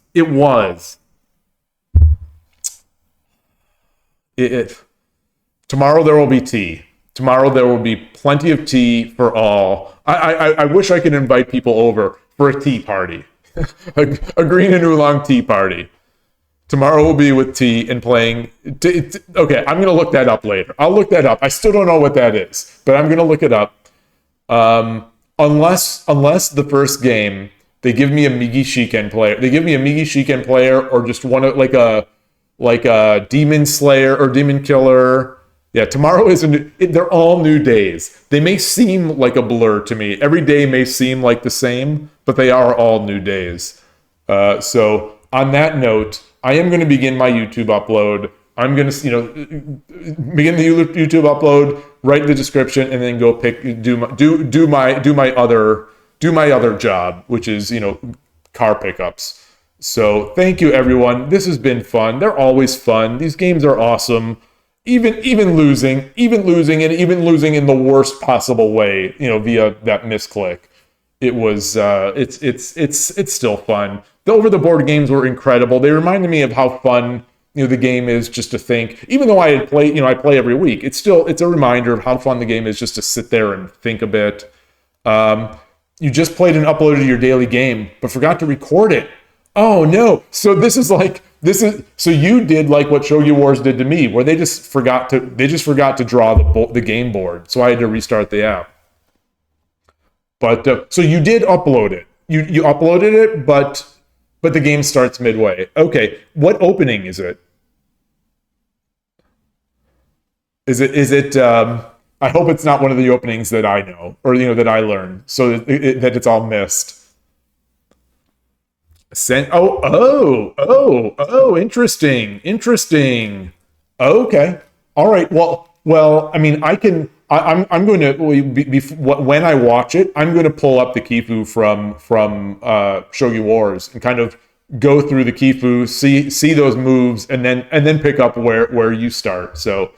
Tomorrow there will be tea. Tomorrow there will be plenty of tea for all. I wish I could invite people over for a tea party, a green and oolong tea party. Tomorrow will be with tea and playing. Okay, I'm going to look that up later. I'll look that up. I still don't know what that is, but I'm going to look it up. Unless the first game they give me a Migi Shiken player. They give me a Migi Shiken player or just one like a Demon Slayer or Demon Killer. Yeah, tomorrow is they're all new days. They may seem like a blur to me. Every day may seem like the same, but they are all new days. So on that note, I am going to begin my YouTube upload. I'm going to, begin the YouTube upload, write the description, and then go do my other job, which is car pickups. So thank you everyone. This has been fun. They're always fun. These games are awesome. Even losing and even losing in the worst possible way, via that misclick. It was it's still fun. The over the board games were incredible. They reminded me of how fun the game is just to think. Even though I play every week, it's a reminder of how fun the game is just to sit there and think a bit. You just played and uploaded your daily game, but forgot to record it. Oh no! So so you did like what Shogi Wars did to me, where they just forgot to draw the game board. So I had to restart the app. But so you did upload it. You uploaded it, but the game starts midway. Okay, what opening is it? Is it? I hope it's not one of the openings that I know or that I learned, so that it's all missed. Interesting. Okay, all right. Well. I mean, I'm going to when I watch it, I'm going to pull up the kifu from Shogi Wars and kind of go through the kifu, see those moves, and then pick up where you start. So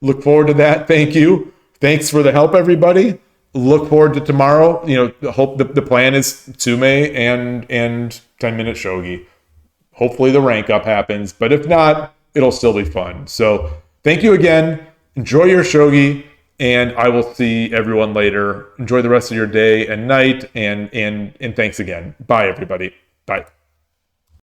look forward to that. Thank you. Thanks for the help, everybody. Look forward to tomorrow. Hope the plan is Tsume and 10-minute shogi. Hopefully the rank up happens, but if not, it'll still be fun. So thank you again. Enjoy your shogi, and I will see everyone later. Enjoy the rest of your day and night, and thanks again. Bye, everybody. Bye.